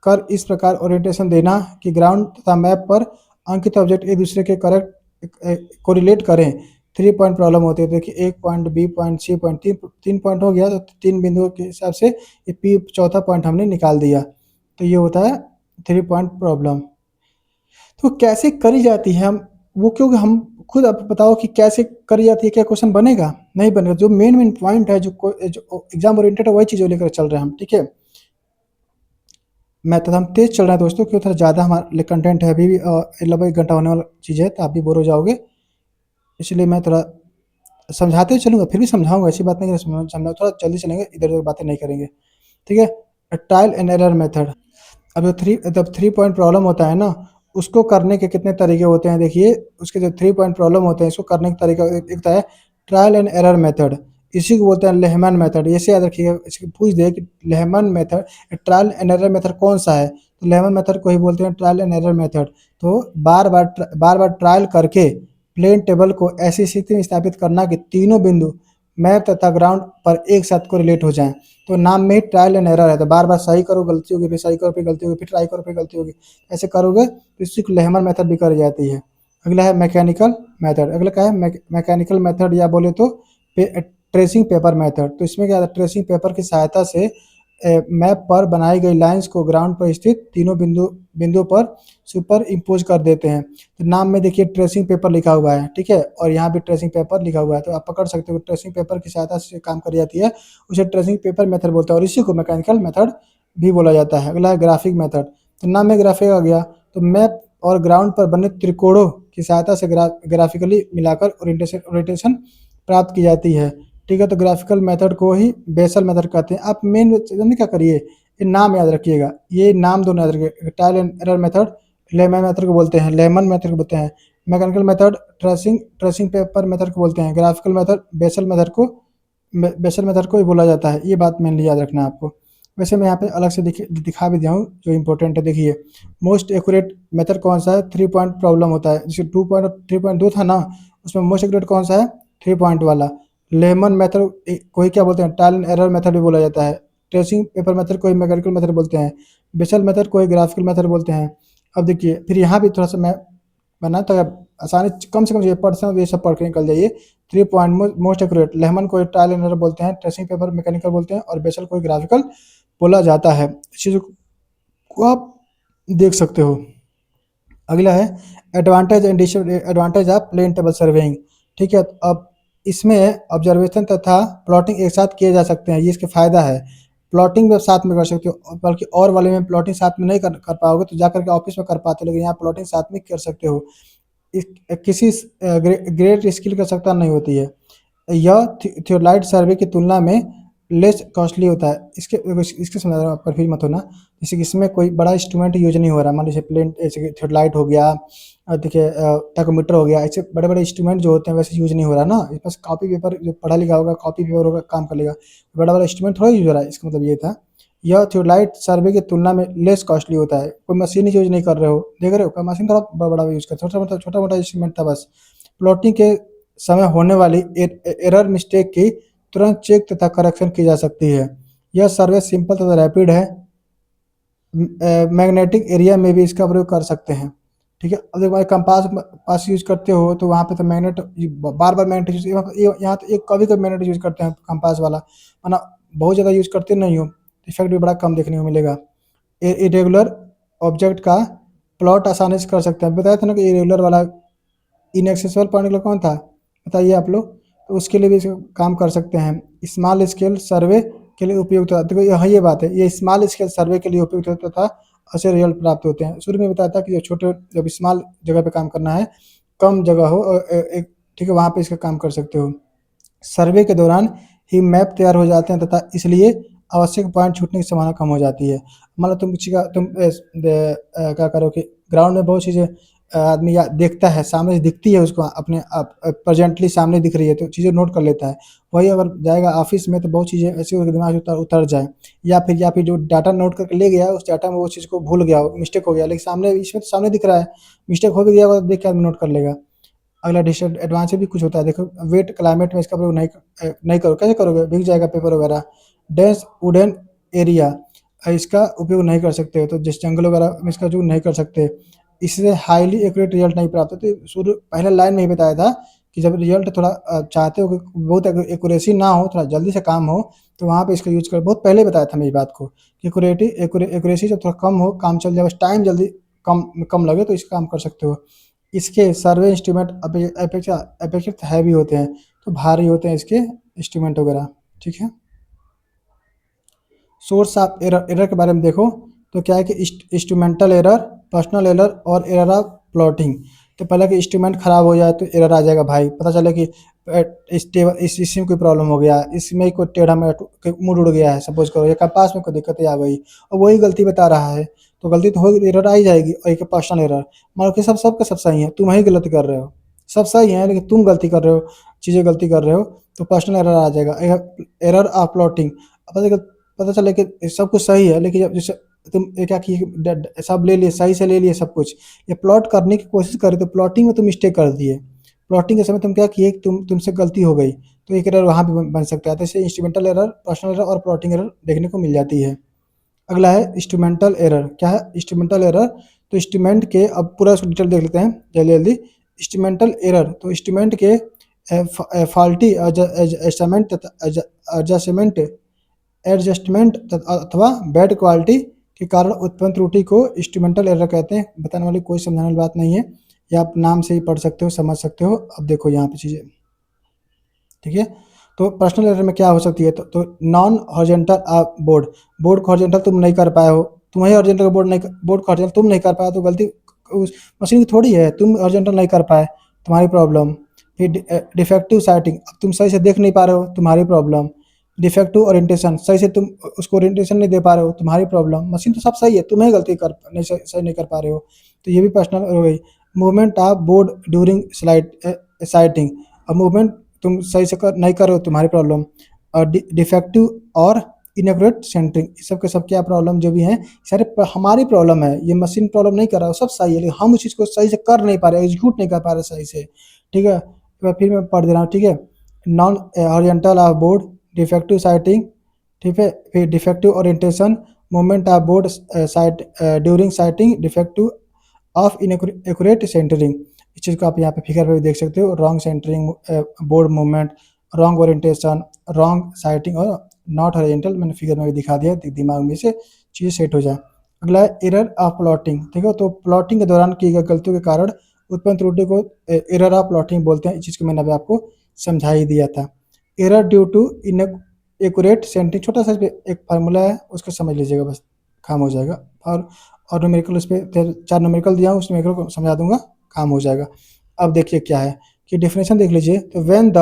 कर इस प्रकार ओरिएंटेशन देना कि ग्राउंड तथा मैप पर अंकित ऑब्जेक्ट एक दूसरे के करेक्ट कोरिलेट करें। 3 पॉइंट प्रॉब्लम होती है, देखिए 1 point, B point, C point, 3 point हो गया, तो 3 बिंदुओं के हिसाब से ये पी चौथा पॉइंट हमने निकाल दिया, तो ये होता है 3 पॉइंट प्रॉब्लम। तो कैसे करी जाती है, हम वो क्योंकि हम खुद आप बताओ कि कैसे करी जाती है, क्या क्वेश्चन बनेगा? नहीं बनेगा। जो मेन पॉइंट है, जो एग्जाम ओरिएंटेड है, वही चीज़ लेकर चल रहे हैं हम, ठीक है। मैं तो हम तेज चल रहा है दोस्तों, क्यों थोड़ा ज़्यादा हमारे लिए कंटेंट है अभी भी, लगभग 1 घंटा होने वाला चीज़ है, तो आप भी बोर हो जाओगे, इसलिए मैं थोड़ा समझाते हुए चलूँगा, फिर भी समझाऊँगा, ऐसी बात नहीं है, समझा थोड़ा जल्दी चलेंगे, इधर-उधर बातें नहीं करेंगे, ठीक है? Trial and error method. अब जब 3 पॉइंट प्रॉब्लम होता है ना, उसको करने के कितने तरीके होते हैं देखिए, उसके जो 3 पॉइंट प्रॉब्लम होते हैं, इसको करने का तरीका एक तो है ट्रायल एंड एरर मेथड, इसी को बोलते हैं लेहमैन मेथड। ऐसे याद रखिएगा, इसको पूछ दे कि Lehman method, trial and error method कौन-सा है? तो लेहमैन मेथड को ही बोलते हैं ट्रायल एंड एरर मेथड। तो बार-बार ट्रायल करके प्लेन टेबल को ऐसी स्थिति में स्थापित करना कि तीनों बिंदु मैप तथा ग्राउंड पर एक साथ कोरिलेट हो जाएँ। तो नाम में ही ट्रायल एंड एरर है, तो बार-बार सही करो, गलती होगी, फिर सही करो, फिर गलती होगी, फिर ट्राई करो, फिर गलती होगी। ऐसे करोगे तो इसी को लेहमैन मेथड भी करी जाती है। अगला है मैकेनिकल मेथड। अगला क्या है? मैकेनिकल मेथड, या बोले तो ट्रेसिंग पेपर मेथड। तो इसमें क्या है, ट्रेसिंग पेपर की सहायता से मैप पर बनाई गई लाइंस को ग्राउंड पर स्थित तीनों बिंदुओं पर सुपर इम्पोज कर देते हैं। तो नाम में देखिए ट्रेसिंग पेपर लिखा हुआ है, ठीक है, और यहाँ भी ट्रेसिंग पेपर लिखा हुआ है, तो आप पकड़ सकते हो। ट्रेसिंग पेपर की सहायता से काम करी जाती है, उसे ट्रेसिंग पेपर मेथड बोलते हैं, और इसी को मैकेनिकल मेथड भी बोला जाता है। अगला है ग्राफिक मेथड। तो नाम में ग्राफिक आ गया, तो मैप और ग्राउंड पर बने त्रिकोणों की सहायता से ग्राफिकली मिलाकर ओरिएंटेशन प्राप्त की जाती है, ठीक है। तो ग्राफिकल मेथड को ही बेसल मेथड कहते हैं। आप मेन क्या करिए, ये नाम याद रखिएगा, ये नाम दोनों याद रखिएगा। Trial and error method lemon method को बोलते हैं, लेमन मेथड को बोलते हैं। Mechanical method tracing paper method को बोलते हैं। ग्राफिकल मेथड बेसल मेथड को ही बोला जाता है। ये बात मेनली याद रखना है आपको। वैसे मैं यहाँ पे अलग से दिखा भी दिया हूँ, जो इंपॉर्टेंट है। देखिए मोस्ट एक्यूरेट मेथड कौन सा है? 3 पॉइंट प्रॉब्लम होता है, जैसे 3.2 था ना, उसमें मोस्ट एक्यूरेट कौन सा है? 3 पॉइंट वाला। लेमन मेथड को ही क्या बोलते हैं? ट्रायल एंड एरर मेथड भी बोला जाता है। ट्रेसिंग पेपर मेथड को ही मैकेनिकल मेथड बोलते हैं। बेसल मेथड को ही ग्राफिकल मेथड बोलते हैं। अब देखिए फिर यहाँ भी थोड़ा सा मैं बना, तो आसानी कम से कम ये पर्सन ये सब पढ़ के निकल जाइए। 3 पॉइंट मोस्ट एक्यूरेट, लेमन को ट्रायल एंड एरर बोलते हैं, ट्रेसिंग पेपर मैकेनिकल बोलते हैं, और बेसल को ग्राफिकल बोला जाता है। इस चीज़ को आप देख सकते हो। अगला है advantage and disadvantage of plane table surveying, ठीक है। अब इसमें ऑब्जर्वेशन तथा प्लॉटिंग एक साथ किए जा सकते हैं, ये इसके फ़ायदा है। प्लॉटिंग में साथ में कर सकते हो, बल्कि और वाले में प्लॉटिंग साथ में नहीं कर पाओगे, तो जाकर के ऑफिस में कर पाते हो, लेकिन यहाँ प्लॉटिंग साथ में कर सकते हो। किसी ग्रेट स्किल की आवश्यकता नहीं होती है। यह थियोलाइट सर्वे की तुलना में लेस कॉस्टली होता है। इसके समझ रहा हूँ, कन्फ्यूज मत होना। जैसे कि इसमें कोई बड़ा इंस्ट्रूमेंट यूज नहीं हो रहा, मान लीजिए प्लेन, जैसे कि थियोलाइट हो गया, देखिए टैकोमीटर हो गया, ऐसे बड़े बड़े इंस्ट्रूमेंट जो होते हैं वैसे यूज नहीं हो रहा ना। इस पास कॉपी पेपर, जो पढ़ा लिखा होगा कॉपी पेपर होगा, काम कर लेगा। बड़ा बड़ा इंस्ट्रूमेंट थोड़ा यूज हो रहा है, इसका मतलब ये था। यह थियोलाइट सर्वे की तुलना में लेस कॉस्टली होता है। कोई मशीन यूज नहीं कर रहे हो, देख रहे हो, कोई मशीन थोड़ा बड़ा यूज कर, छोटा मोटा इंस्ट्रूमेंट था बस। प्लॉटिंग के समय होने वाली एरर मिस्टेक की तुरंत चेक तथा करेक्शन की जा सकती है। यह सर्वे सिंपल तथा रैपिड है। मैग्नेटिक एरिया में भी इसका प्रयोग कर सकते हैं, ठीक है। अब देखो कंपास पास यूज करते हो, तो वहाँ पे तो मैग्नेट बार बार मैग्नेट यूज, यहाँ तो एक कभी कभी मैग्नेट यूज करते हैं कंपास वाला, वरना बहुत ज़्यादा यूज करते नहीं हो, इफेक्ट भी बड़ा कम देखने को मिलेगा। इरेगुलर ऑब्जेक्ट का प्लॉट आसानी से कर सकते हैं। बताया था ना कि इरेगुलर वाला इनएक्सेसिबल पॉइंट का कौन था, बताइए आप लोग। तो उसके लिए भी इसको काम कर सकते हैं। स्मॉल स्केल सर्वे के लिए उपयुक्त होता है। देखो यहाँ ये बात है, ये स्मॉल स्केल सर्वे के लिए उपयुक्त होता था, अच्छे रिजल्ट प्राप्त होते हैं। शुरू में बताया था कि जब स्मॉल जगह पे काम करना है, कम जगह हो, और एक, ठीक है, वहाँ पे इसका काम कर सकते हो। सर्वे के दौरान ही मैप तैयार हो जाते हैं, तथा इसलिए आवश्यक पॉइंट छूटने की संभावना कम हो जाती है। मान लो क्या करो कि ग्राउंड में बहुत चीज़ें आदमी देखता है, सामने से दिखती है उसको, अपने प्रेजेंटली सामने दिख रही है, तो चीज़ें नोट कर लेता है। वही अगर जाएगा ऑफिस में, तो बहुत चीज़ें ऐसी उसके दिमाग से उतर जाए, या फिर जो डाटा नोट करके ले गया उस डाटा में वो चीज़ को भूल गया, मिस्टेक हो गया, लेकिन सामने इसमें तो सामने दिख रहा है, मिस्टेक हो भी गया होगा तो देख के आदमी नोट कर लेगा। अगला डिसएडवांटेज भी कुछ होता है, देखो वेट क्लाइमेट में इसका प्रयोग नहीं करो, कैसे करोगे, भीग जाएगा पेपर वगैरह। डेंस वुडन एरिया, इसका उपयोग नहीं कर सकते हो, तो जिस जंगल वगैरह में इसका उपयोग नहीं कर सकते। इससे हाईली एक्यूरेट रिजल्ट नहीं प्राप्त होते। शुरू पहले लाइन में ही बताया था कि जब रिजल्ट थोड़ा चाहते हो कि बहुत एक्यूरेसी ना हो, थोड़ा जल्दी से काम हो, तो वहाँ पे इसका यूज कर, बहुत पहले बताया था मैं इस बात को कि एक्यूरेसी जब थोड़ा कम हो, काम चल जाए, बस टाइम जल्दी कम लगे, तो इसका काम कर सकते हो। इसके सर्वे इंस्ट्रूमेंट अपेक्षा अपेक्षित हैवी होते हैं, तो भारी होते हैं इसके इंस्ट्रूमेंट वगैरह, ठीक है। सोर्स ऑफ एरर, एरर के बारे में देखो तो क्या है कि इंस्ट्रूमेंटल एरर, पर्सनल एरर और एरर ऑफ प्लॉटिंग। तो पहले कि इंस्ट्रूमेंट खराब हो जाए तो एरर आ जाएगा भाई, पता चले कि इसमें कोई प्रॉब्लम हो गया, इसमें कोई टेढ़ा मेढ़ा मुड़ उड़ गया है, सपोज करो, या कंपास में कोई दिक्कतें आ गई और वही गलती बता रहा है, तो गलती तो होगी, एरर आ ही जाएगी। और एक पर्सनल एरर, मान लो कि सबका सब सही है, तुम ही गलती कर रहे हो, सब सही है लेकिन तुम गलती कर रहे हो, चीज़ें गलती कर रहे हो, तो पर्सनल एरर आ जाएगा। एरर ऑफ प्लॉटिंग, पता चले कि सब कुछ सही है लेकिन जब जैसे तुम ये क्या किए, सब ले लिए, सही से ले लिए सब कुछ, ये प्लॉट करने की कोशिश करे तो प्लॉटिंग में तुम मिस्टेक कर दिए, प्लॉटिंग के समय तुम क्या किए, तुमसे गलती हो गई, तो एक एरर वहाँ भी बन सकता है। तो इसे इंस्ट्रूमेंटल एरर, पर्सनल एरर और प्लॉटिंग एरर देखने को मिल जाती है। अगला है इंस्ट्रूमेंटल एरर। क्या है इंस्ट्रूमेंटल एरर? तो इंस्ट्रूमेंट के, अब पूरा इसको डिटेल देख लेते हैं जल्दी जल्दी। इंस्ट्रूमेंटल एरर तो इंस्ट्रूमेंट के फॉल्टी एडजस्टमेंट अथवा बैड क्वालिटी के कारण उत्पन्न त्रुटि को इंस्ट्रूमेंटल एरर कहते हैं। बताने वाली कोई समझाने वाली बात नहीं है, ये आप नाम से ही पढ़ सकते हो, समझ सकते हो। अब देखो यहाँ पे चीज़ें, ठीक है। तो पर्सनल एरर में क्या हो सकती है, तो नॉन हॉरिजॉन्टल बोर्ड, बोर्ड को हॉरिजॉन्टल तुम नहीं कर पाए हो, तुम्हें हॉरिजॉन्टल बोर्ड नहीं, बोर्ड को हॉरिजॉन्टल तुम नहीं कर पाए तो गलती उस मशीन की थोड़ी है, तुम हॉरिजॉन्टल नहीं कर पाए, तुम्हारी प्रॉब्लम। फिर डिफेक्टिव साइटिंग, अब तुम सही से देख नहीं पा रहे हो, तुम्हारी प्रॉब्लम। डिफेक्टिव ओरिएंटेशन, सही से तुम उसको ओरिएंटेशन नहीं दे पा रहे हो, तुम्हारी प्रॉब्लम। मशीन तो सब सही है, तुम्हें गलती कर नहीं, सही नहीं कर पा रहे हो, तो ये भी पर्सनल हो गई। Movement of board during sighting, अब मूवमेंट तुम सही से नहीं कर रहे हो, तुम्हारी प्रॉब्लम। और डिफेक्टिव और इनएक्यूरेट सेंटरिंग, ये सब के सब क्या प्रॉब्लम जो भी हैं, सारे हमारी प्रॉब्लम है, ये मशीन प्रॉब्लम नहीं कर रहा है, सब सही है, लेकिन हम उस चीज़ को सही से कर नहीं पा रहे, एग्जीक्यूट नहीं कर पा रहे सही से, ठीक है। तो फिर मैं पढ़ दे रहा हूँ, ठीक है। Non horizontal of board, defective sighting, ठीक है। फिर defective orientation, movement of board sight during sighting, defective of inaccurate centring, इस चीज़ को आप यहाँ पे फिगर पे भी देख सकते हो। Wrong centring, board movement, wrong orientation, wrong sighting और नॉट हॉरिजॉन्टल, मैंने फिगर में भी दिखा दिया, दिमाग में से चीज़ें सेट हो जाए। अगला है एरर ऑफ प्लॉटिंग, ठीक है। तो प्लॉटिंग के दौरान की गई गलतियों के कारण उत्पन्न त्रुटि को एरर ऑफ प्लॉटिंग बोलते हैं। इस चीज़ को मैंने अभी आपको समझा ही दिया था। Error due to inaccurate centring, छोटा सा एक फार्मूला है, उसको समझ लीजिएगा बस, काम हो जाएगा। और न्यूमेरिकल, उस पर 4 न्यूमेरिकल दिया हूँ, उस न्यूमेरिकल को समझा दूंगा, काम हो जाएगा। अब देखिए क्या है कि डेफिनेशन देख लीजिए। तो when the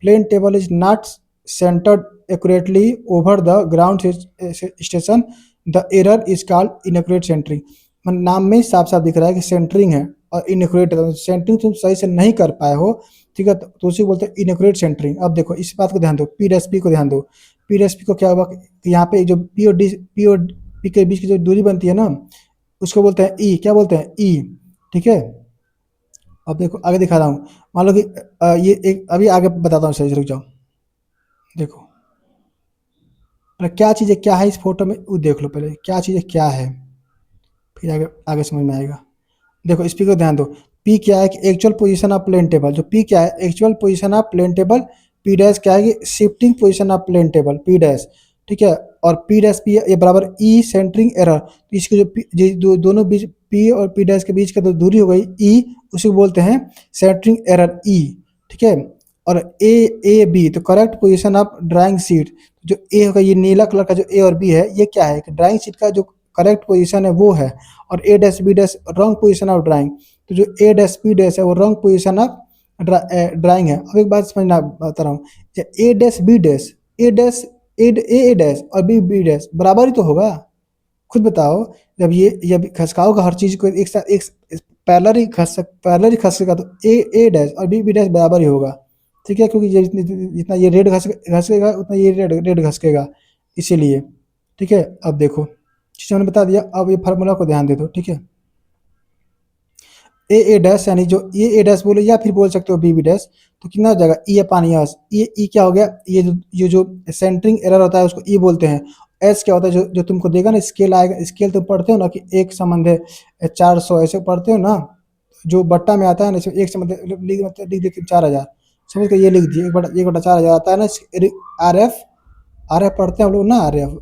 plane table is not centred accurately over the ground station, the error is called inaccurate centring. नाम में ही साफ साफ दिख रहा है कि सेंटरिंग है और इनएक्यूरेट है, सेंटरिंग तुम सही से नहीं कर पाए हो, ठीक है, तो उसी बोलते हैं इनएक्यूरेट सेंटरिंग। अब देखो इस बात को ध्यान दो, पी डैश पी को ध्यान दो। पी डैश पी को क्या होगा कि यहाँ पे जो पी और पी के बीच की जो दूरी बनती है ना, उसको बोलते हैं ई, क्या बोलते हैं, ई, ठीक है। अब देखो आगे दिखा रहा हूँ, मान लो कि ये एक, अभी आगे बताता हूँ, सही से रुक जाओ। देखो क्या चीज़ें क्या है इस फोटो में, वो देख लो पहले क्या चीज़ें क्या है, फिर आगे आगे समझ में आएगा। देखो इस पी को ध्यान दो। पी क्या है कि actual position of plane table, जो पी क्या है, actual position of plane table. P dash क्या है कि shifting position of plane table, P dash, ठीक है। और पी डैश पी ये बराबर ई सेंटरिंग एरर, तो इसके दोनों बीच पी और पी डैश के बीच का जो दूरी हो गई ई, उसी को बोलते हैं सेंटरिंग एरर ई, ठीक है। और ए बी, तो correct position of drawing sheet, जो ए होगा, ये नीला कलर का जो ए और बी है, ये क्या है कि ड्राइंग शीट का जो करेक्ट पोजीशन है वो है। और A dash B dash wrong position of drawing, तो जो ए डैश बी डैश है वो रॉन्ग पोजीशन ऑफ ड्राइंग है। अब एक बात समझना बता रहा हूँ, ए डैश बी डैश, ए डैश ए डैश और बी बी डैश बराबर ही तो होगा, खुद बताओ। जब ये जब खसकाओगा हर चीज़ को एक साथ, एक पैरेलल ही खसकेगा, तो ए डैश और बी बी डैश बराबर ही होगा, ठीक है। क्योंकि जितना ये रेड घसकेगा उतना ये रेड घसकेगा, इसीलिए, ठीक है। अब देखो चीज़ मैंने बता दिया, अब ये फार्मूला को ध्यान दे दो, ठीक है। ए डैश यानी जो ए डैश बोलो या फिर बोल सकते हो बी बी डैश, तो कितना हो जाएगा ई अपान यस। ये ई क्या हो गया, ये जो सेंटरिंग एरर होता है उसको ई बोलते हैं। एस क्या होता है, जो तुमको देगा ना, स्केल आएगा, स्केल तुम पढ़ते हो ना कि एक संबंध है 400, ऐसे पढ़ते हो ना, जो बट्टा में आता है ना, इसमें एक संबंध लिख दे 4000, समझ के ये लिख दिए, 1/4000 आता है ना, आर एफ पढ़ते हैं हम लोग ना, आर एफ।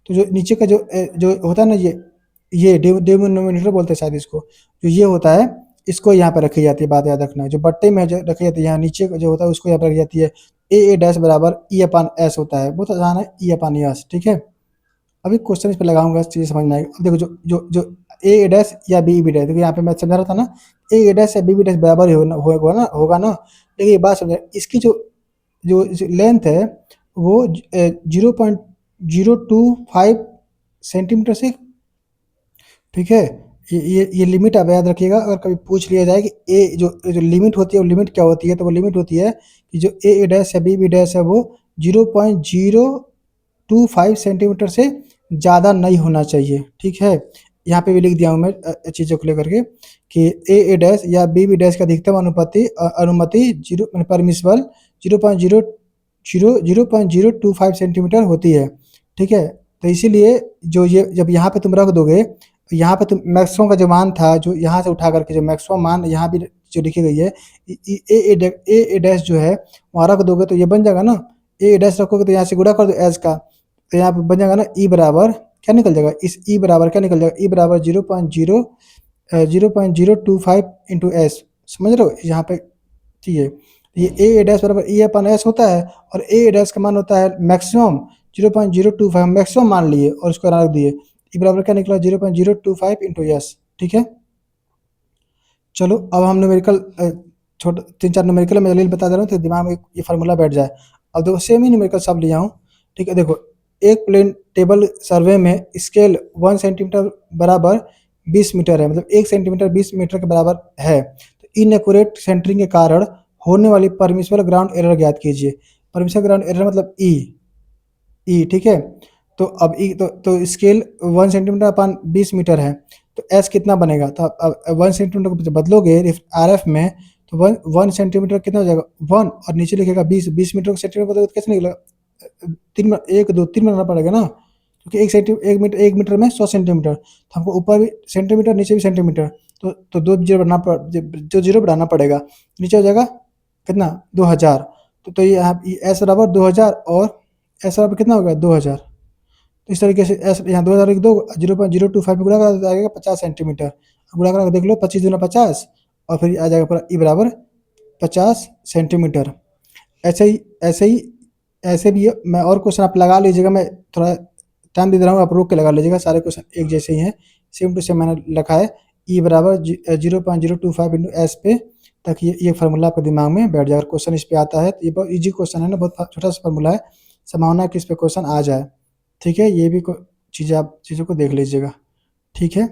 तो जो नीचे का जो होता है ना, ये डिनोमिनेटर बोलते हैं शायद इसको, जो ये होता है इसको यहाँ पे रखी जाती है, बात याद रखना। जो बट्टे में जो रखी जाती है, यहाँ नीचे जो होता है उसको यहाँ पे रखी जाती है। ए डैश बराबर ई अपान एस होता है, बहुत आसान है, ई अपान एस, ठीक है। अभी क्वेश्चन इस पे लगाऊंगा, चीज़ समझ में आएगी। अब देखो जो ए डैश या बी बी डैश, देखो यहाँ पे मैं समझा रहा था ना, ए डैश या बी बी डैश बराबर ही होगा ना। लेकिन ये बात समझ, इसकी जो लेंथ है वो 0.025 सेंटीमीटर से, ठीक है। ये लिमिट आप याद रखिएगा। अगर कभी पूछ लिया जाए कि ए जो लिमिट होती है वो लिमिट क्या होती है, तो वो लिमिट होती है कि जो ए डैश या बी बी डैश है वो 0.025 सेंटीमीटर से ज़्यादा नहीं होना चाहिए, ठीक है। यहाँ पे भी लिख दिया हूँ मैं चीज़ों को लेकर के कि ए डैश या बी डैश का अधिकतम अनुमति जीरो परमिसिबल 0.025 सेंटीमीटर होती है, ठीक है। तो इसीलिए जो ये जब यहाँ पे तुम रख दोगे, तो यहाँ पे तुम मैक्सिमम का जो मान था, जो यहाँ से उठा करके जो मैक्सिमम मान यहाँ भी जो लिखी गई है, ए डैश जो है वहाँ रख दोगे तो ये बन जाएगा ना। ए डैश रखोगे तो यहाँ से गुणा कर दो एस का, तो यहाँ पे बन जाएगा ना ई बराबर क्या निकल जाएगा, इस ई बराबर क्या निकल जाएगा, ई बराबर 0.025 इंटू एस, समझ रहे हो यहाँ पे। ठीक है, ये ए डैश बराबर ई अपन एस होता है, और ए डैश का मान होता है मैक्सिमम 0.025, मैक्सिमम मान लिए और उसको रख दिए। ई बराबर क्या निकला 0.025 इंटू एस, ठीक है। चलो अब हम न्यूमेरिकल छोटे 3-4 न्यूमेरिकल मैं जल्दी बता दे रहा हूँ तो दिमाग में ये फार्मूला बैठ जाए। अब देखो सेम ही न्यूमेरिकल सब लिया हूँ, ठीक है। देखो एक प्लेन टेबल सर्वे में स्केल 1 सेंटीमीटर बराबर 20 मीटर है, मतलब 1 सेंटीमीटर 20 मीटर के बराबर है। तो इनएक्यूरेट सेंटरिंग के कारण होने वाली परमिसिबल ग्राउंड एरर ज्ञात कीजिए। परमिसिबल ग्राउंड एरर मतलब ई, ठीक है। तो अब ई तो स्केल 1 सेंटीमीटर अपान 20 मीटर है, तो एस कितना बनेगा, तो अब 1 सेंटीमीटर को बदलोगे आर एफ में, तो 1 सेंटीमीटर कितना हो जाएगा 1, और नीचे लिखेगा 20 मीटर को सेंटीमीटर बदलोगे तो कैसे निकलेगा, 3 बनाना पड़ेगा ना, क्योंकि एक मीटर में 100 सेंटीमीटर, तो हमको ऊपर भी सेंटीमीटर नीचे भी सेंटीमीटर, तो 2 जीरो बढ़ाना पड़ेगा, नीचे हो जाएगा कितना 2000। तो ये यहाँ एस बराबर 2000 और एस बराबर कितना होगा 2000। तो इस तरीके से एस यहाँ 2000 लिख दो, 0.025 में गुणा करा तो आएगा 50 सेंटीमीटर, गुणा करा देख लो 25 दूना 50, और फिर आ जाएगा पूरा ई बराबर 50 सेंटीमीटर। ऐसे भी मैं और क्वेश्चन आप लगा लीजिएगा, मैं थोड़ा टाइम दे रहा हूँ, आप रोक के लगा लीजिएगा, सारे क्वेश्चन एक जैसे ही हैं, सेम टू सेम मैंने लिखा है। ई बराबर 0.025 इंटू एस पे, ताकि ये फार्मूला आपके दिमाग में बैठ जाए। अगर क्वेश्चन इस पे आता है तो ये बहुत ईजी क्वेश्चन है ना, बहुत छोटा सा फार्मूला है, संभावना है कि इस पे क्वेश्चन आ जाए, ठीक है। ये भी चीज़ें आप चीज़ों को देख लीजिएगा, ठीक है।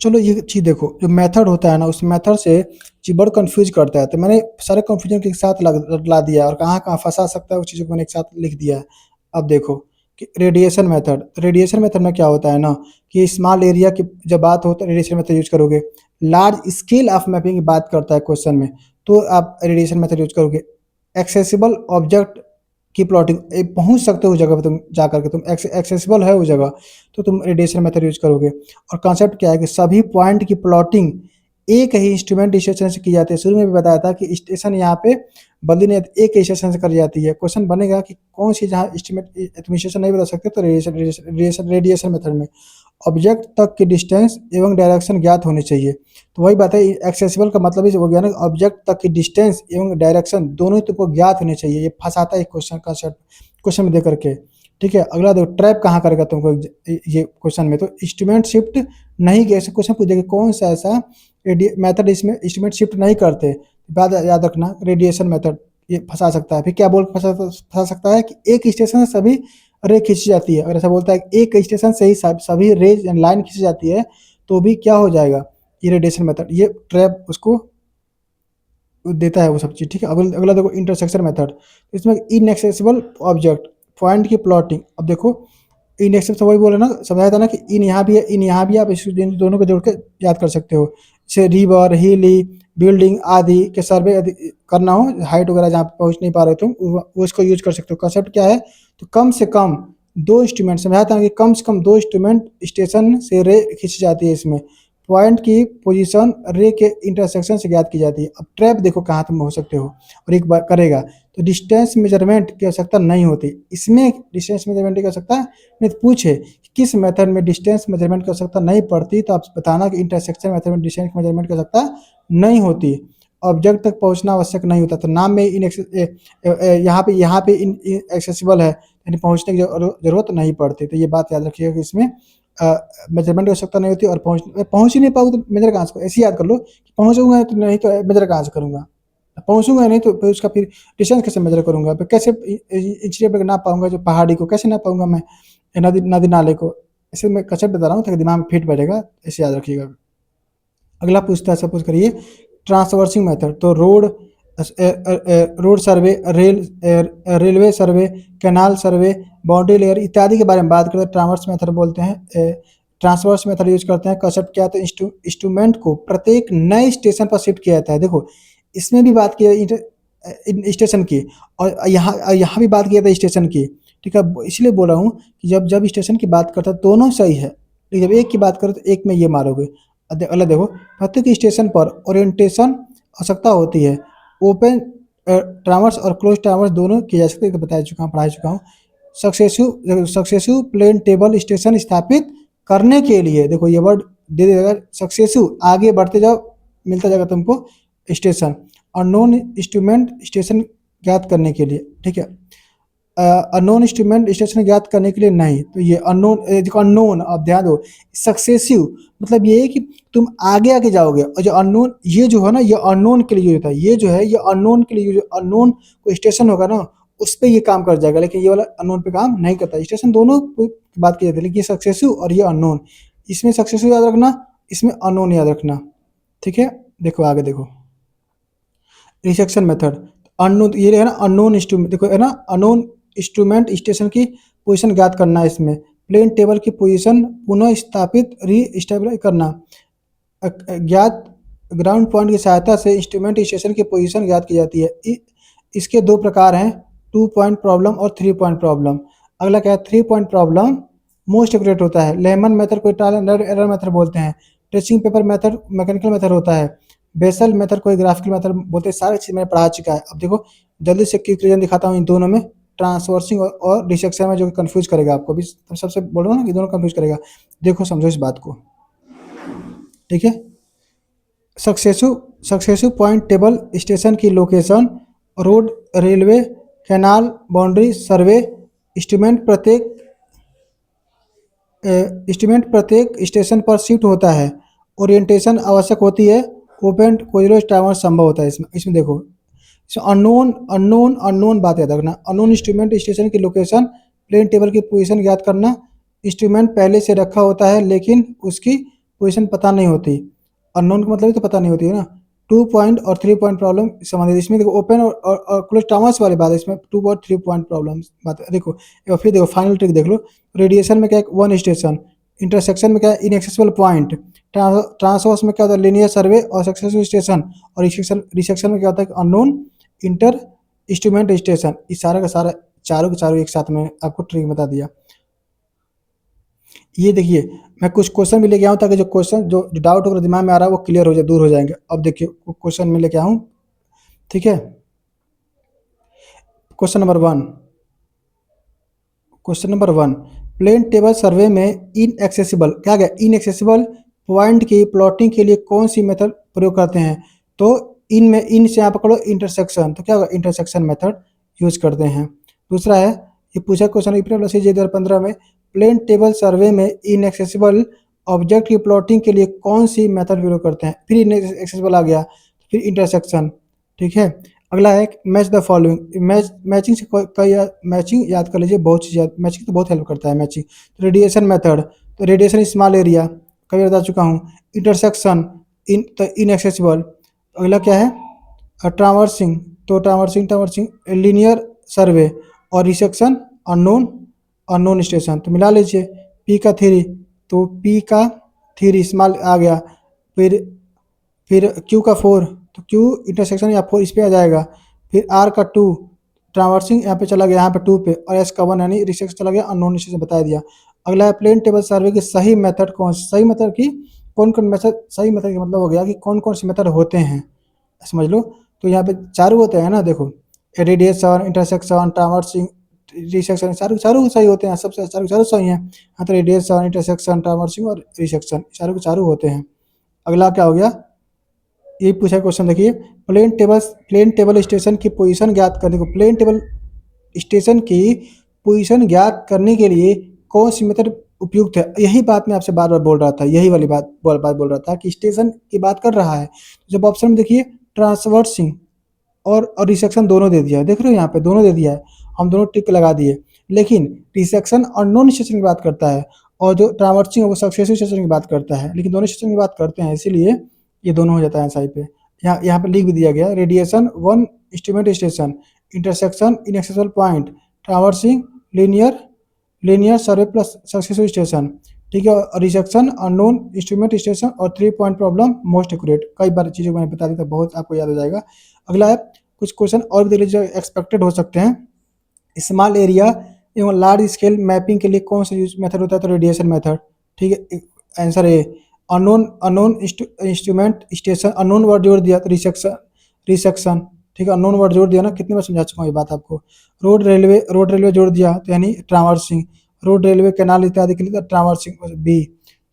चलो ये चीज़ देखो, जो मेथड होता है ना, उस मेथड से चीज़ बड़ा कंफ्यूज करता है, तो मैंने सारे कंफ्यूजन के साथ ला दिया, और कहाँ कहाँ फंसा सकता है उस चीज़ों को मैंने एक साथ लिख दिया है। अब देखो कि रेडिएशन मेथड में क्या होता है ना, कि स्मॉल एरिया की जब बात हो तो रेडिएशन मेथड यूज करोगे। लार्ज स्केल ऑफ मैपिंग की बात करता है क्वेश्चन में, तो आप रेडिएशन मेथड यूज करोगे। एक्सेसिबल ऑब्जेक्ट की प्लॉटिंग, पहुंच सकते हो उस जगह पर तुम जा करके, तुम एक्सेसिबल है उस जगह, तो तुम रेडिएशन मेथड यूज करोगे। और कॉन्सेप्ट क्या है कि सभी पॉइंट की प्लॉटिंग एक ही इंस्ट्रूमेंट स्टेशन से की जाती है। शुरू में भी बताया था कि स्टेशन यहाँ पे बदली नहीं, एक ही स्टेशन से कर जाती है। क्वेश्चन बनेगा कि कौन सी, जहाँ एस्टिमेट तुम स्टेशन नहीं बता सकते, तो रेडिएशन मेथड में ऑब्जेक्ट तक की डिस्टेंस एवं डायरेक्शन ज्ञात होनी चाहिए। तो वही बात है, एक्सेसिबल का मतलब ही हो गया ना, ऑब्जेक्ट तक की डिस्टेंस एवं डायरेक्शन दोनों ही तुमको ज्ञात होनी चाहिए। ये फंसाता है क्वेश्चन कॉन्सेप्ट क्वेश्चन में दे करके, ठीक है। अगला देखो, ट्रैप कहाँ करेगा तुमको ये क्वेश्चन में, तो इंस्ट्रूमेंट शिफ्ट नहीं किया, ऐसे क्वेश्चन पूछ देगा कौन सा ऐसा मेथड इसमें इंस्ट्रूमेंट शिफ्ट नहीं करते। बात याद रखना, रेडिएशन मेथड ये फंसा सकता है। फिर क्या बोल फंसा सकता है कि एक स्टेशन से सभी रे खींची जाती है। अगर ऐसा बोलता है कि एक स्टेशन से ही सभी रे लाइन खींची जाती है, तो भी क्या हो जाएगा, ये रेडिएशन मेथड, ये ट्रैप उसको देता है वो सब चीज़, ठीक है। अगला देखो, इंटरसेक्शन मेथड, इसमें इनएक्सेसिबल ऑब्जेक्ट पॉइंट की प्लॉटिंग। अब देखो इनएक्सेसिबल, तो वही बोला ना, समझाया था ना कि इन यहाँ भी है, इन यहाँ भी, आप इस दोनों को जोड़ के याद कर सकते हो। जैसे रिवर, हिली, बिल्डिंग आदि के सर्वे करना हो, हाइट वगैरह जहाँ पे पहुँच नहीं पा रहे तुम, वो इसको यूज कर सकते हो। कंसेप्ट क्या है, तो कम से कम 2 इंस्ट्रूमेंट, समझाया था कि कम से कम 2 इंस्ट्रूमेंट स्टेशन से रे खींची जाती है इसमें। पॉइंट की पोजीशन रे के इंटरसेक्शन से ज्ञात की जाती है। अब ट्रैप देखो कहाँ तुम हो सकते हो और एक बार करेगा तो डिस्टेंस मेजरमेंट की आवश्यकता नहीं होती। इसमें डिस्टेंस मेजरमेंट की आवश्यकता नहीं पूछे किस मेथड में डिस्टेंस मेजरमेंट की आवश्यकता नहीं पड़ती तो आप बताना कि इंटरसेक्शन मेथड में डिस्टेंस मेजरमेंट की आवश्यकता नहीं होती। ऑब्जेक्ट तक पहुंचना आवश्यक नहीं होता। तो नाम में यहाँ पे इन एक्सेसिबल है यानी पहुंचने की जरूरत नहीं पड़ती। तो ये बात याद रखिएगा कि इसमें मेजरमेंट की आवश्यकता नहीं होती और पहुंच ही नहीं पाऊँ तो मेजर कहाँ से, ऐसे याद कर लो कि पहुंचूंगा तो नहीं तो मेजर कहाँ से करूँगा, पहुंचूंगा नहीं तो फिर उसका फिर डिस्टेंस कैसे मेजर करूँगा, फिर कैसे इंच पे नाप पाऊंगा, जो पहाड़ी को कैसे नाप पाऊंगा मैं, नदी नदी नाले को। ऐसे मैं कंसेप्ट बता रहा हूँ ताकि दिमाग में फिट बैठेगा, ऐसे याद रखिएगा। अगला पूछता है, सपोज करिए ट्रांसवर्सिंग मेथड, तो रोड सर्वे, रेलवे सर्वे, कैनाल सर्वे, बाउंड्री लेयर इत्यादि के बारे में बात करते हैं ट्रांसवर्स मेथड बोलते हैं। ट्रांसवर्स मेथड यूज करते हैं। कंसेप्ट क्या, तो इंस्ट्रूमेंट को प्रत्येक नए स्टेशन पर शिफ्ट किया जाता है। देखो इसमें भी बात की स्टेशन की और यहाँ भी बात किया था स्टेशन की, ठीक है। इसलिए बोल रहा हूँ कि जब स्टेशन की बात करता है दोनों सही है, लेकिन जब एक की बात करो तो एक में ये मारोगे। अगला देखो, प्रत्येक स्टेशन पर ओरिएंटेशन आवश्यकता होती है। ओपन ट्रावर्स और क्लोज ट्रावर्स दोनों किए जा सकते हैं, तो बता चुका हूँ, पढ़ा चुका हूँ। सक्सेसिव प्लेन टेबल स्टेशन स्थापित करने के लिए, देखो ये वर्ड दे देगा सक्सेसिव, आगे बढ़ते जाओ मिलता जाएगा तुमको स्टेशन। और नॉन इंस्ट्रूमेंट स्टेशन ज्ञात करने के लिए, ठीक है। अननोन इंस्ट्रूमेंट स्टेशन ज्ञात करने के लिए नहीं, तो ये अननोन आप ध्यान दो। सक्सेसिव मतलब ये है कि तुम आगे आगे जाओगे, और जो अननोन ये जो है ना, ये अननोन के लिए यूज होता है। ये जो है ये अननोन के लिए यूज, अननोन कोई स्टेशन होगा ना उस पर ये काम कर जाएगा, लेकिन ये वाला अननोन पे काम नहीं करता। स्टेशन दोनों की बात की जाती है, लेकिन ये सक्सेसिव और ये अननोन। इसमें सक्सेसिव याद रखना, इसमें अननोन याद रखना, ठीक है। देखो आगे देखो, रिसेक्शन मेथड, अननोन ये है ना, अननोन इंस्ट्रूमेंट, देखो है ना, अननोन इंस्ट्रूमेंट स्टेशन की पोजीशन ज्ञात करना है। इसमें प्लेन टेबल की पोजीशन पुनः स्थापित रीस्टेबलाइज करना। ज्ञात ग्राउंड पॉइंट की सहायता से इंस्ट्रूमेंट स्टेशन की पोजीशन ज्ञात की जाती है। इसके दो प्रकार हैं, 2 पॉइंट प्रॉब्लम और 3 पॉइंट प्रॉब्लम। अगला क्या है, 3 पॉइंट प्रॉब्लम मोस्ट एक्यूरेट होता है। लेमन मेथड को ट्रायल एंड एरर मेथड बोलते हैं। Tracing paper method mechanical method होता है। बेसल मेथड को ग्राफिकल मेथड बोलते हैं। सारी चीज़ मैंने पढ़ा चुका है। अब देखो जल्दी से क्विक रिवीजन दिखाता हूँ इन दोनों में, ट्रांसवर्सिंग और डिसेक्शन में, जो कंफ्यूज करेगा आपको भी। सबसे बोल रहा हूँ ना कि दोनों कंफ्यूज करेगा। देखो समझो इस बात को, ठीक है। सक्सेसिव पॉइंट टेबल स्टेशन की location, road, railway, canal, boundary survey, instrument प्रत्येक स्टेशन पर शिफ्ट होता है। ओरिएंटेशन आवश्यक होती है। ओपन कोइलोज टावर संभव होता है। इसमें देखो अननोन बात याद रखना। अननोन इंस्ट्रूमेंट स्टेशन की लोकेशन, प्लेन टेबल की पोजीशन ज्ञात करना। इंस्ट्रूमेंट पहले से रखा होता है लेकिन उसकी पोजीशन पता नहीं होती। अननोन का मतलब ही तो पता नहीं होती है ना। 2 पॉइंट और 3 पॉइंट प्रॉब्लम संबंधित, इसमें देखो ओपन और क्लोज टावर्स वाली बात है। इसमें 2 और 3 पॉइंट प्रॉब्लम बात है। देखो फिर देखो फाइनल ट्रिक देख लो। रेडिएशन में क्या है, 1 स्टेशन। इंटरसेक्शन में क्या है, इनएक्सेसिबल पॉइंट। ट्रांसवर्स में क्या होता है, लीनियर सर्वे और सक्सेसिव स्टेशन। और रिसेक्शन में क्या होता है, अननोन इंटर इंस्ट्रूमेंट स्टेशन। इस सारा का सारा चारों के चारों एक साथ में आपको ट्रिक बता दिया। ये देखिए मैं कुछ क्वेश्चन भी लेके आऊँ ताकि जो क्वेश्चन जो डाउट अगर दिमाग में आ रहा है वो क्लियर हो जाए, दूर हो जाएंगे। अब देखिए क्वेश्चन में लेके आऊँ, ठीक है। Question number 1, plane table survey में इनएक्सेसिबल क्या गया, इनएक्सेसिबल पॉइंट की प्लॉटिंग के लिए कौन सी मेथड प्रयोग करते हैं। तो इनमें इन से आप पकड़ो इंटरसेक्शन, तो क्या होगा, इंटरसेक्शन मेथड यूज करते हैं। दूसरा है, ये पूछा क्वेश्चन 2015 में, प्लेन टेबल सर्वे में इनएक्सेसिबल ऑब्जेक्ट की प्लॉटिंग के लिए कौन सी मेथड प्रयोग करते हैं। फिर इनएक्सेसिबल आ गया, फिर इंटरसेक्शन, ठीक है। अगला है मैच द फॉलोइंग। मैचिंग से कई मैचिंग याद कर लीजिए, बहुत चीज़ मैचिंग तो बहुत हेल्प करता है मैचिंग। रेडिएशन मेथड, तो रेडिएशन स्मॉल एरिया कभी बता चुका हूँ। Intersection inaccessible. अगला क्या है, ट्रावर्सिंग, तो ट्रावर्सिंग लीनियर सर्वे। और रिसेक्शन अननोन स्टेशन। तो मिला लीजिए, पी का 3, तो पी का 3 स्मॉल आ गया। फिर क्यू का 4, तो क्यू इंटरसेक्शन या 4 इस पे आ जाएगा। फिर आर का 2 ट्रावर्सिंग यहाँ पे चला गया, यहाँ पे 2 पे। और एस का 1 यानी रिसेक्शन चला गया, अननोन स्टेशन बता दिया। अगला है प्लेन टेबल सर्वे की सही मेथड कौन कौन कौन मेथड, सही मेथड का मतलब हो गया कि कौन कौन से मेथड होते हैं, समझ लो। तो यहाँ पे चारों होते हैं ना, देखो रेडिएशन, इंटरसेक्शन, ट्रावर्सिंग, रिसेक्शन, चारों चारों सही होते हैं, सबसे चारों चारों सही हैं। हाँ तो रेडिएशन, इंटरसेक्शन, ट्रावर्सिंग और रिसेक्शन चारों के चारों होते हैं। अगला क्या हो गया, ये पूछा क्वेश्चन देखिए, प्लेन टेबल स्टेशन की पोजीशन ज्ञात करने को, प्लेन टेबल स्टेशन की पोजीशन ज्ञात करने के लिए कौन सी मेथड उपयुक्त है। यही बात मैं आपसे बार बार बोल रहा था, यही वाली बात बोल रहा था कि स्टेशन की बात कर रहा है। जब ऑप्शन में देखिए ट्रांसवर्सिंग और रिसेक्शन दोनों दे दिया है, देख रहे हो यहाँ पे दोनों दे दिया है, हम दोनों टिक लगा दिए। लेकिन रिसेक्शन और नॉन स्टेशन की बात करता है, और जो ट्रांवर्सिंग है वो सक्सेसिव स्टेशन की बात करता है, लेकिन दोनों स्टेशन की बात करते हैं, इसीलिए ये दोनों हो जाता है साइड पे। यहाँ पे लिख भी दिया गया, radiation one instrument station, intersection inaccessible point, traversing linear linear survey plus successive station, ठीक है, और रिसेक्शन अननोन इंस्ट्रूमेंट स्टेशन और 3 पॉइंट प्रॉब्लम मोस्ट एक्यूरेट। कई बार चीज़ों को मैंने बता दी तो बहुत आपको याद हो जाएगा। अगला है, कुछ क्वेश्चन और भी देख लीजिए एक्सपेक्टेड हो सकते हैं। स्मॉल एरिया एवं लार्ज स्केल मैपिंग के लिए कौन सा यूज मेथड होता है, तो रेडिएशन मेथड, ठीक है। Answer A, unknown unknown instrument station, unknown word जोड़ दिया तो रिसेक्शन रिसेक्शन, ठीक है, अननोन वर्ड जोड़ दिया ना, कितनी बार समझा चुका हूँ ये बात आपको। रोड रेलवे जोड़ दिया तो यानी ट्रांवर्सिंग, रोड रेलवे कैनाल इत्यादि के लिए तो ट्रांवर्सिंग बी,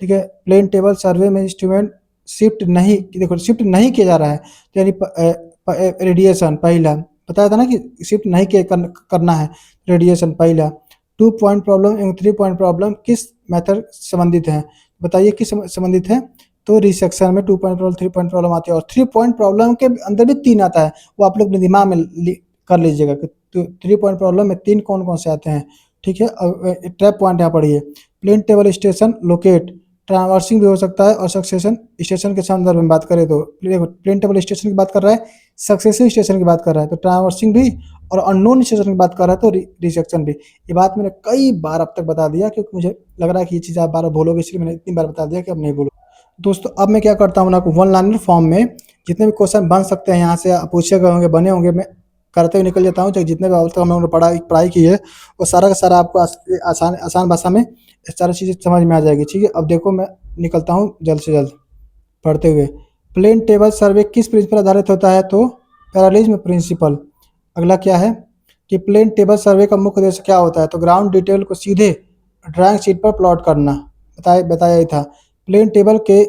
ठीक है। प्लेन टेबल सर्वे में इंस्ट्रूमेंट शिफ्ट नहीं, देखो शिफ्ट नहीं किया जा रहा है तो यानी रेडिएशन पहला बताया था ना कि शिफ्ट नहीं करना है, रेडिएशन पहला। 2 पॉइंट प्रॉब्लम एवं 3 पॉइंट प्रॉब्लम किस मेथड संबंधित हैं, बताइए किस संबंधित है। तो रिसेक्शन में 2 पॉइंट प्रॉब्लम 3 पॉइंट प्रॉब्लम आती है, और 3 पॉइंट प्रॉब्लम के अंदर भी 3 आता है, वो आप लोग अपने दिमाग में कर लीजिएगा कि तो 3 पॉइंट प्रॉब्लम में 3 कौन कौन से आते हैं, ठीक है। अब ट्रैप पॉइंट यहाँ पढ़िए, प्लेन टेबल स्टेशन लोकेट, ट्रांवर्सिंग भी हो सकता है, और सक्सेशन स्टेशन के संदर्भ में बात करें तो प्लेन टेबल स्टेशन की बात कर रहा है, सक्सेसिव स्टेशन की बात कर रहा है तो ट्रांवर्सिंग भी, और अननोन स्टेशन की बात कर रहा है तो रिसेक्शन भी। ये बात मैंने कई बार अब तक बता दिया, क्योंकि मुझे लग रहा है कि ये चीज़ आप बार बार बोलोगे, इसलिए मैंने इतनी बार बता दिया कि अब नहीं बोलो। दोस्तों अब मैं क्या करता हूँ ना, वन लाइनर फॉर्म में जितने भी क्वेश्चन बन सकते हैं यहाँ से पूछे गए होंगे, बने होंगे, मैं करते हुए निकल जाता हूँ। जितने भी अब तक हम लोगों ने पढ़ाई की है वो सारा का सारा आपको आसान आसान भाषा में सारी चीज़ें समझ में आ जाएगी, ठीक है। अब देखो मैं निकलता हूँ जल्द से जल्द पढ़ते हुए। प्लेन टेबल सर्वे किस प्रिंसिपल आधारित होता है, तो पैरेललिज्म प्रिंसिपल। अगला क्या है कि प्लेन टेबल सर्वे का मुख्य उद्देश्य क्या होता है, तो ग्राउंड डिटेल को सीधे ड्राइंग शीट पर प्लॉट करना, बताया ही था। प्लेन टेबल के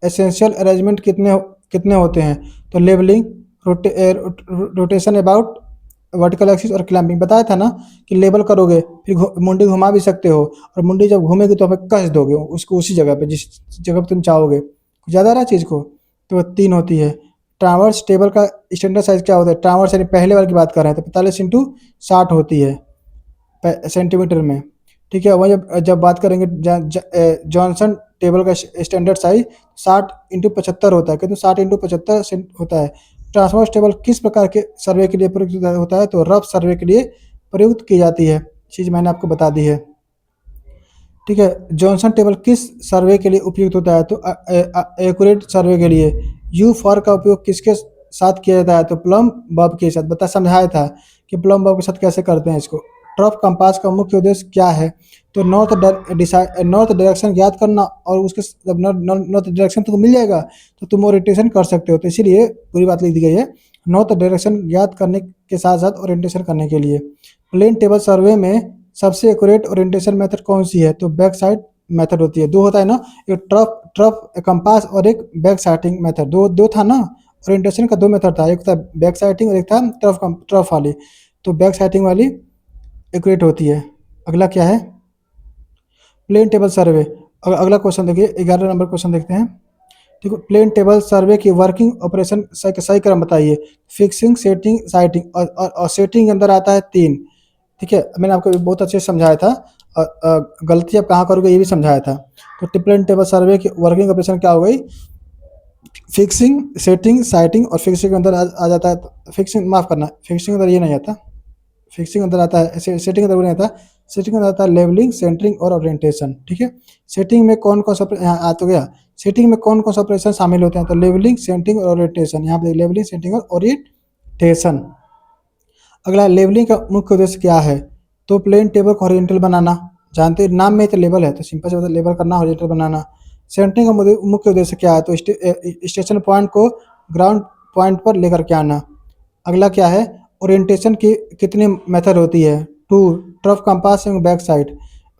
एसेंशियल अरेंजमेंट कितने होते हैं, तो labelling, rotation about vertical axis और क्लैंपिंग, बताया था ना कि लेबल करोगे फिर मुंडी घुमा भी सकते हो, और मुंडी जब घूमेगी तो हमें कस दोगे उसको उसी जगह पे जिस जगह पे तुम चाहोगे, ज़्यादा रहा चीज़ को, तो 3 होती है। ट्रावर्स टेबल का स्टैंडर्ड साइज क्या होता है, ट्रावर्स यानी पहले वाले की बात कर रहे हैं तो 45x60 होती है सेंटीमीटर में, ठीक है। वही जब बात करेंगे जॉनसन टेबल का स्टैंडर्ड साइज 60x75 होता है, कितने 60x75 होता है। ट्रांसवर्स टेबल किस प्रकार के सर्वे के लिए प्रयुक्त होता है, तो रफ सर्वे के लिए प्रयुक्त की जाती है, चीज़ मैंने आपको बता दी है, ठीक है। जॉनसन टेबल किस सर्वे के लिए उपयुक्त होता है, तो एक्यूरेट सर्वे के लिए। यू फॉर का उपयोग किसके साथ किया जाता है, तो प्लम बब के साथ, समझाया था कि प्लम बब के साथ कैसे करते हैं इसको। ट्रफ कंपास का मुख्य उद्देश्य क्या है, तो नॉर्थ डायरेक्शन ज्ञात करना, और उसके जब नॉर्थ डायरेक्शन तुमको मिल जाएगा तो तुम ओरिएंटेशन कर सकते हो, तो इसीलिए पूरी बात लिख दी गई है, नॉर्थ डायरेक्शन ज्ञात करने के साथ साथ ओरिएंटेशन करने के लिए। प्लेन टेबल सर्वे में सबसे एक्यूरेट ओरिएंटेशन मेथड कौन सी है, तो बैक साइड मेथड होती है, 2 होता है ना, एक ट्रफ कंपास और एक बैक साइटिंग मेथड, दो था ना, ओरिएंटेशन का 2 मेथड था, एक था बैक साइटिंग और एक था ट्रफ वाली, तो बैक साइटिंग वाली एक्यूरेट होती है। अगला क्या है, प्लेन टेबल सर्वे। अगला क्वेश्चन देखिए 11 नंबर क्वेश्चन देखते हैं, ठीक है। प्लेन टेबल सर्वे की वर्किंग ऑपरेशन सही क्रम बताइए, फिक्सिंग, सेटिंग, साइटिंग, और सेटिंग के अंदर आता है 3, ठीक है। मैंने आपको बहुत अच्छे से समझाया था, गलती आप कहाँ करोगे ये भी समझाया था। तो प्लेन टेबल सर्वे की वर्किंग ऑपरेशन क्या हो गई, फिक्सिंग, सेटिंग, साइटिंग, और फिक्सिंग के अंदर आ जाता है, फिक्सिंग माफ़ करना, फिक्सिंग के अंदर ये नहीं आता, फिक्सिंग अंदर आता है, सेटिंग के अंदर नहीं आता, सेटिंग अंदर आता है लेवलिंग, सेंटरिंग और ओरिएंटेशन, ठीक है। सेटिंग में कौन कौन सा यहाँ आ तो गया, सेटिंग में कौन कौन सा ऑपरेशन शामिल होते हैं, तो लेवलिंग, सेंटरिंग और ओरिएंटेशन, यहाँ पे लेवलिंग, सेंटरिंग और ओरिएंटेशन। अगला लेवलिंग का मुख्य उद्देश्य क्या है, तो प्लेन टेबल को हॉरिजॉन्टल बनाना, जानते हैं नाम में तो लेवल है तो सिंपल से लेवल करना, हॉरिजॉन्टल बनाना। सेंटरिंग का मुख्य उद्देश्य क्या है? तो स्टेशन पॉइंट को ग्राउंड पॉइंट पर लेकर के आना। अगला क्या है? ओरिएंटेशन की कितनी मेथड होती है? 2। ट्रफ कंपास एवं बैक साइड।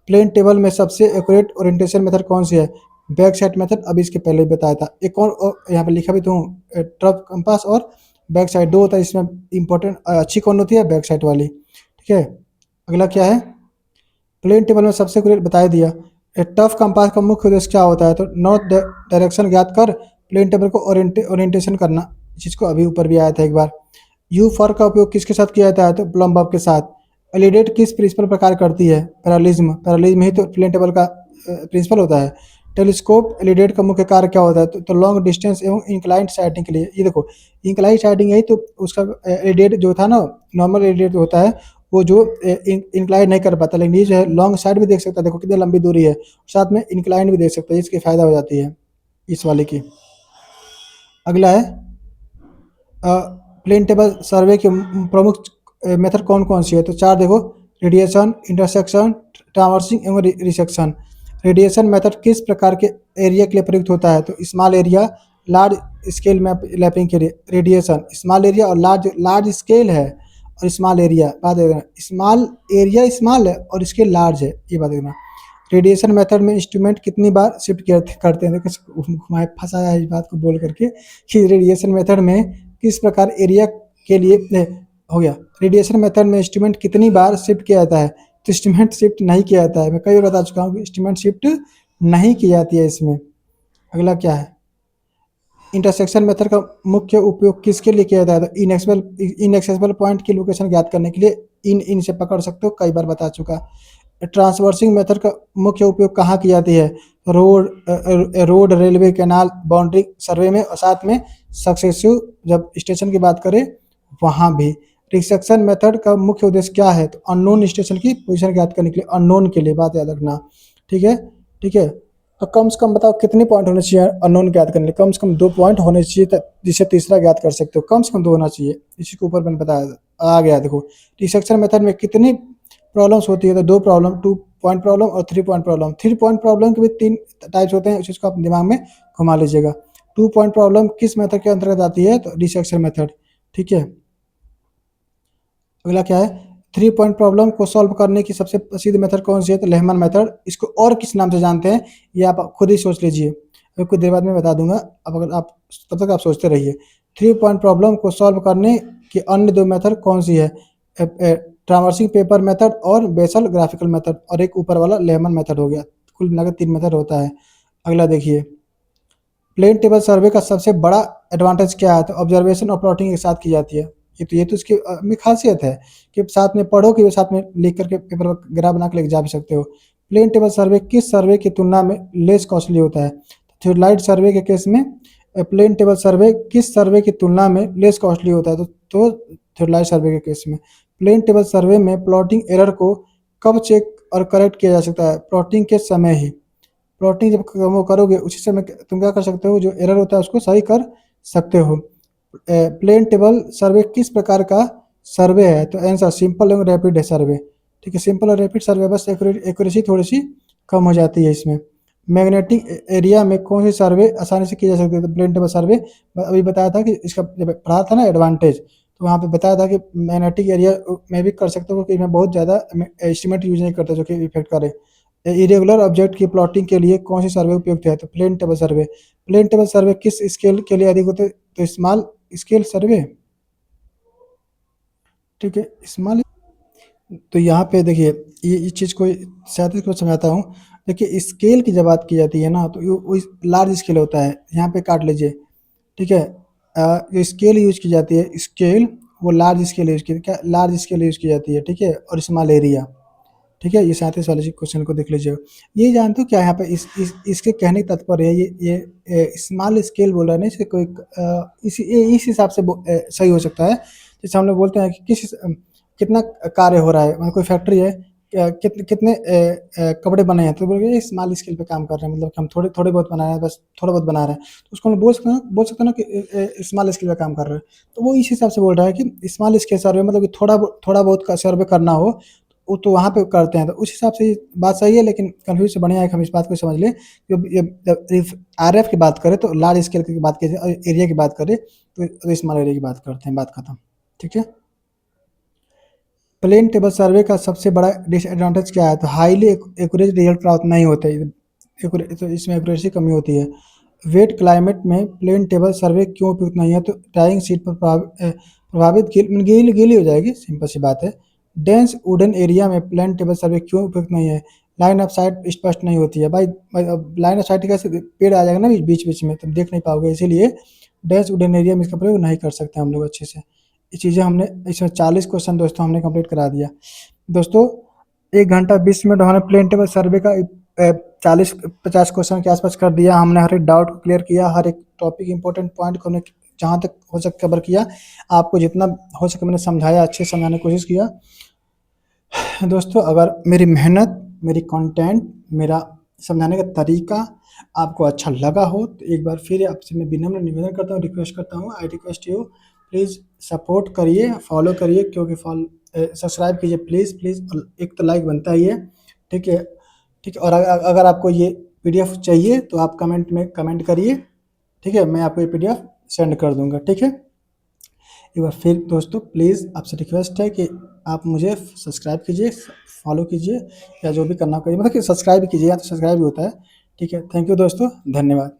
प्लेन टेबल में सबसे एक्यूरेट ओरिएंटेशन मेथड कौन सी है? बैक साइड मेथड, अभी इसके पहले ही बताया था। एक और यहाँ पे लिखा भी तो हूँ, ट्रफ कंपास और बैक साइड दो होता है, इसमें इंपॉर्टेंट अच्छी कौन होती है? बैक साइड वाली। ठीक है, अगला क्या है? प्लेन टेबल में सबसे एक्यूरेट बता दिया। टफ कंपास का मुख्य उद्देश्य क्या होता है? तो नॉर्थ डायरेक्शन ज्ञात कर प्लेन टेबल को ओरिएंटेशन करना। इस चीज़ को अभी ऊपर भी आया था एक बार। यू फॉर का उपयोग किसके साथ किया जाता है? तो प्लम बॉब के साथ। एलिडेट किस प्रिंसिपल प्रकार करती है? पैरालिज्म। पैरालिज्म ही तो प्लेन टेबल का प्रिंसिपल होता है। टेलीस्कोप एलिडेट का मुख्य कार्य क्या होता है? तो लॉन्ग डिस्टेंस एवं इंक्लाइंड साइटिंग के लिए। ये देखो, इंक्लाइंड साइटिंग यही तो उसका एलिडेट जो था ना, नॉर्मल एलिडेट होता है वो जो इंक्लाइन नहीं कर पाता, लेकिन ये जो है लॉन्ग साइड भी देख सकता है, देखो कितनी लंबी दूरी है, साथ में इंक्लाइन भी देख सकता है, इसकी फायदा हो जाती है इस वाले की। अगला है प्लेन टेबल सर्वे की प्रमुख मेथड कौन कौन सी है? तो चार देखो, रेडिएशन, इंटरसेक्शन, ट्रावर्सिंग एवं रिसेक्शन। रेडिएशन मेथड किस प्रकार के एरिया के लिए प्रयुक्त होता है? तो small area, large scale map lapping के लिए। रेडिएशन स्मॉल एरिया और लार्ज लार्ज स्केल है और स्मॉल एरिया, बात देखना, स्मॉल एरिया स्मॉल है और स्केल लार्ज है, ये बात देखना। रेडिएशन मेथड में इंस्ट्रूमेंट कितनी बार शिफ्ट करते हैं? देखो घुमाए फंसाया है इस बात को बोल करके कि रेडिएशन मेथड में किस प्रकार एरिया के लिए हो गया। रेडिएशन मेथड में इंस्ट्रूमेंट कितनी बार शिफ्ट किया जाता है? तो इंस्ट्रूमेंट शिफ्ट नहीं किया जाता है, मैं कई बार बता चुका हूँ कि इंस्ट्रूमेंट शिफ्ट नहीं की जाती है इसमें। अगला क्या है? इंटरसेक्शन मेथड का मुख्य उपयोग किसके लिए किया जाता है? इनएक्सेसिबल पॉइंट की लोकेशन ज्ञात करने के लिए। इन से पकड़ सकते हो, कई बार बता चुका। ट्रांसवर्सिंग मेथड का मुख्य उपयोग कहाँ की जाती है? रोड, रेलवे, कैनाल, बाउंड्री सर्वे में, और साथ में सक्सेसिव जब स्टेशन की बात करें वहाँ भी। रिसेक्शन मेथड का मुख्य उद्देश्य क्या है? तो अननोन स्टेशन की पोजीशन ज्ञात करने के लिए, अननोन के लिए, बात याद रखना। ठीक है, ठीक है। तो कम से कम बताओ कितने पॉइंट होने चाहिए अननोन ज्ञात करने के लिए? कम से कम 2 पॉइंट होने चाहिए, जिससे तीसरा ज्ञात कर सकते हो। कम से कम 2 होना चाहिए, इसी के ऊपर मैंने बताया आ गया। देखो, रिसेक्शन मेथड में कितनी प्रॉब्लम्स होती है? तो 2 प्रॉब्लम, 2 पॉइंट प्रॉब्लम और 3 पॉइंट प्रॉब्लम। 3 पॉइंट प्रॉब्लम के भी 3 टाइप्स होते हैं, उस चीज़ को आप दिमाग में घुमा लीजिएगा। 2 पॉइंट प्रॉब्लम किस मेथड के अंतर्गत आती है? तो रिसेक्शन मेथड। ठीक है, अगला क्या है? 3 पॉइंट प्रॉब्लम को सॉल्व करने की सबसे प्रसिद्ध मेथड कौन सी है? तो लेहमन मेथड। इसको और किस नाम से जानते हैं, ये आप खुद ही सोच लीजिए, अभी कुछ देर बाद में बता दूंगा। अब अगर आप, तब तक आप सोचते रहिए। 3 पॉइंट प्रॉब्लम को सॉल्व करने की अन्य 2 मेथड कौन सी है? ट्रावर्सिंग पेपर मेथड और बेसल ग्राफिकल मेथड, और एक ऊपर वाला लेहमन मेथड हो गया। कुल मिलाकर 3 मेथड होता है। अगला देखिए, प्लेन टेबल सर्वे का सबसे बड़ा एडवांटेज क्या है? तो ऑब्जर्वेशन और प्लॉटिंग एक साथ की जाती है। ये तो इसकी में खासियत है कि साथ में पढ़ो कि साथ में लिख करके पेपर ग्राफ बना के लेके जा भी सकते हो। प्लेन टेबल सर्वे किस सर्वे की तुलना में लेस कॉस्टली होता है? थ्योरलाइट सर्वे के केस में प्लेन टेबल सर्वे किस सर्वे की तुलना में लेस कॉस्टली होता है? तो थ्योरलाइट सर्वे के केस में। प्लेन टेबल सर्वे में प्लॉटिंग एरर को कब चेक और करेक्ट किया जा सकता है? प्लॉटिंग के समय ही। प्लॉटिंग जब वो करोगे उसी समय तुम क्या कर सकते हो, जो एरर होता है उसको सही कर सकते हो। प्लेन टेबल सर्वे किस प्रकार का सर्वे है? तो आंसर सिंपल एवं रैपिड है सर्वे। ठीक है, सिंपल और रैपिड सर्वे, बस एक्यूरेसी थोड़ी सी कम हो जाती है इसमें। मैग्नेटिक एरिया में कौन सी सर्वे आसानी से की जा सकती है? तो प्लेन टेबल सर्वे, अभी बताया था कि इसका जब पढ़ा था ना एडवांटेज, तो वहाँ पे बताया था कि मैग्नेटिक एरिया में भी कर सकते हो, क्योंकि मैं बहुत ज़्यादा एस्टिमेट यूज नहीं करता जो कि इफेक्ट करे। इरेगुलर ऑब्जेक्ट की प्लॉटिंग के लिए कौन सी सर्वे उपयुक्त है? तो plane table survey. Plane table survey किस स्केल के लिए अधिक होते हैं? तो स्मॉल स्केल सर्वे। ठीक है, स्मॉल। तो यहाँ पे देखिए, ये इस चीज़ को शायद इसको समझाता हूँ। देखिए, स्केल की जब बात की जाती है ना, तो वो लार्ज स्केल होता है, यहाँ पे काट लीजिए। ठीक है, जो स्केल यूज की जाती है, स्केल वो लार्ज स्केल यूज की, क्या लार्ज स्केल यूज की जाती है। ठीक है, और स्मॉल एरिया। ठीक है, ये 37 वाले क्वेश्चन को देख लीजिएगा। ये जानते हो क्या यहाँ पे इसके कहने का तात्पर्य है, ये स्मॉल स्केल बोल रहा है ना, इसके कोई इस हिसाब से सही हो सकता है। जैसे हम लोग बोलते हैं कि कितना कार्य हो रहा है, मतलब कोई फैक्ट्री है, कितने कपड़े बने हैं, तो बोलोगे स्मॉल स्केल पे काम कर रहे हैं, मतलब कि हम थोड़े थोड़े बहुत बना रहे हैं, बस थोड़ा बहुत बना रहे हैं, तो उसको हम बोल सकते हैं ना कि स्मॉल स्केल पे काम कर रहे हैं। तो वो इस हिसाब से बोल रहा है कि स्मॉल स्केल सर्वे मतलब कि थोड़ा बहुत का सर्वे करना हो, वो तो वहाँ पे करते हैं, तो उस हिसाब से ये बात सही है, लेकिन कन्फ्यूज़ से बढ़िया है कि हम इस बात को समझ लें कि ये इफ आरएफ की बात करें तो लार्ज स्केल की बात कीजिए, और एरिया की बात करें तो स्मॉल एरिया की बात करते हैं, बात खत्म। ठीक है? प्लेन टेबल सर्वे का सबसे बड़ा डिसएडवांटेज क्या है? तो हाईली एक्यूरेट रिजल्ट प्राप्त नहीं होते, तो इसमें एक्यूरेसी कमी होती है। वेट क्लाइमेट में प्लेन टेबल सर्वे क्यों उपयुक्त नहीं है? तो ड्राइंग शीट पर प्रभावित गीली हो जाएगी, सिंपल सी बात है। डेंस वुडन एरिया में प्लेन टेबल सर्वे क्यों उपयुक्त नहीं है? लाइन ऑफ साइट स्पष्ट नहीं होती है भाई। अब लाइन ऑफ साइट कैसे, पेड़ आ जाएगा ना बीच बीच में, तुम देख नहीं पाओगे, इसीलिए डेंस वुडन एरिया में इसका प्रयोग नहीं कर सकते हम लोग अच्छे से। ये चीज़ें हमने इसमें 40 क्वेश्चन दोस्तों हमने कंप्लीट करा दिया। दोस्तों 1 घंटा 20 मिनट हमने प्लेन टेबल सर्वे का 40-50 क्वेश्चन के आसपास कर दिया। हमने हर एक डाउट को क्लियर किया, हर एक टॉपिक इंपॉर्टेंट पॉइंट को हमने जहाँ तक हो सके कवर किया। आपको जितना हो सके मैंने समझाया, अच्छे से समझाने की कोशिश किया। दोस्तों अगर मेरी मेहनत, मेरी कंटेंट, मेरा समझाने का तरीका आपको अच्छा लगा हो तो एक बार फिर आपसे मैं विनम्र निवेदन करता हूँ, रिक्वेस्ट करता हूँ, I request you please support करिए, फॉलो करिए, क्योंकि सब्सक्राइब कीजिए प्लीज़ प्लीज़, और एक तो लाइक बनता ही है। ठीक है? ठीक है, और अगर आपको ये पीडीएफ चाहिए तो आप कमेंट में कमेंट करिए। ठीक है? मैं आपको ये पीडीएफ सेंड कर दूँगा। ठीक है? एक बार फिर दोस्तों प्लीज़ आपसे रिक्वेस्ट है कि आप मुझे सब्सक्राइब कीजिए, फॉलो कीजिए, या जो भी करना करिए, मतलब कि सब्सक्राइब कीजिए, या तो सब्सक्राइब भी होता है। ठीक है? थैंक यू दोस्तों, धन्यवाद।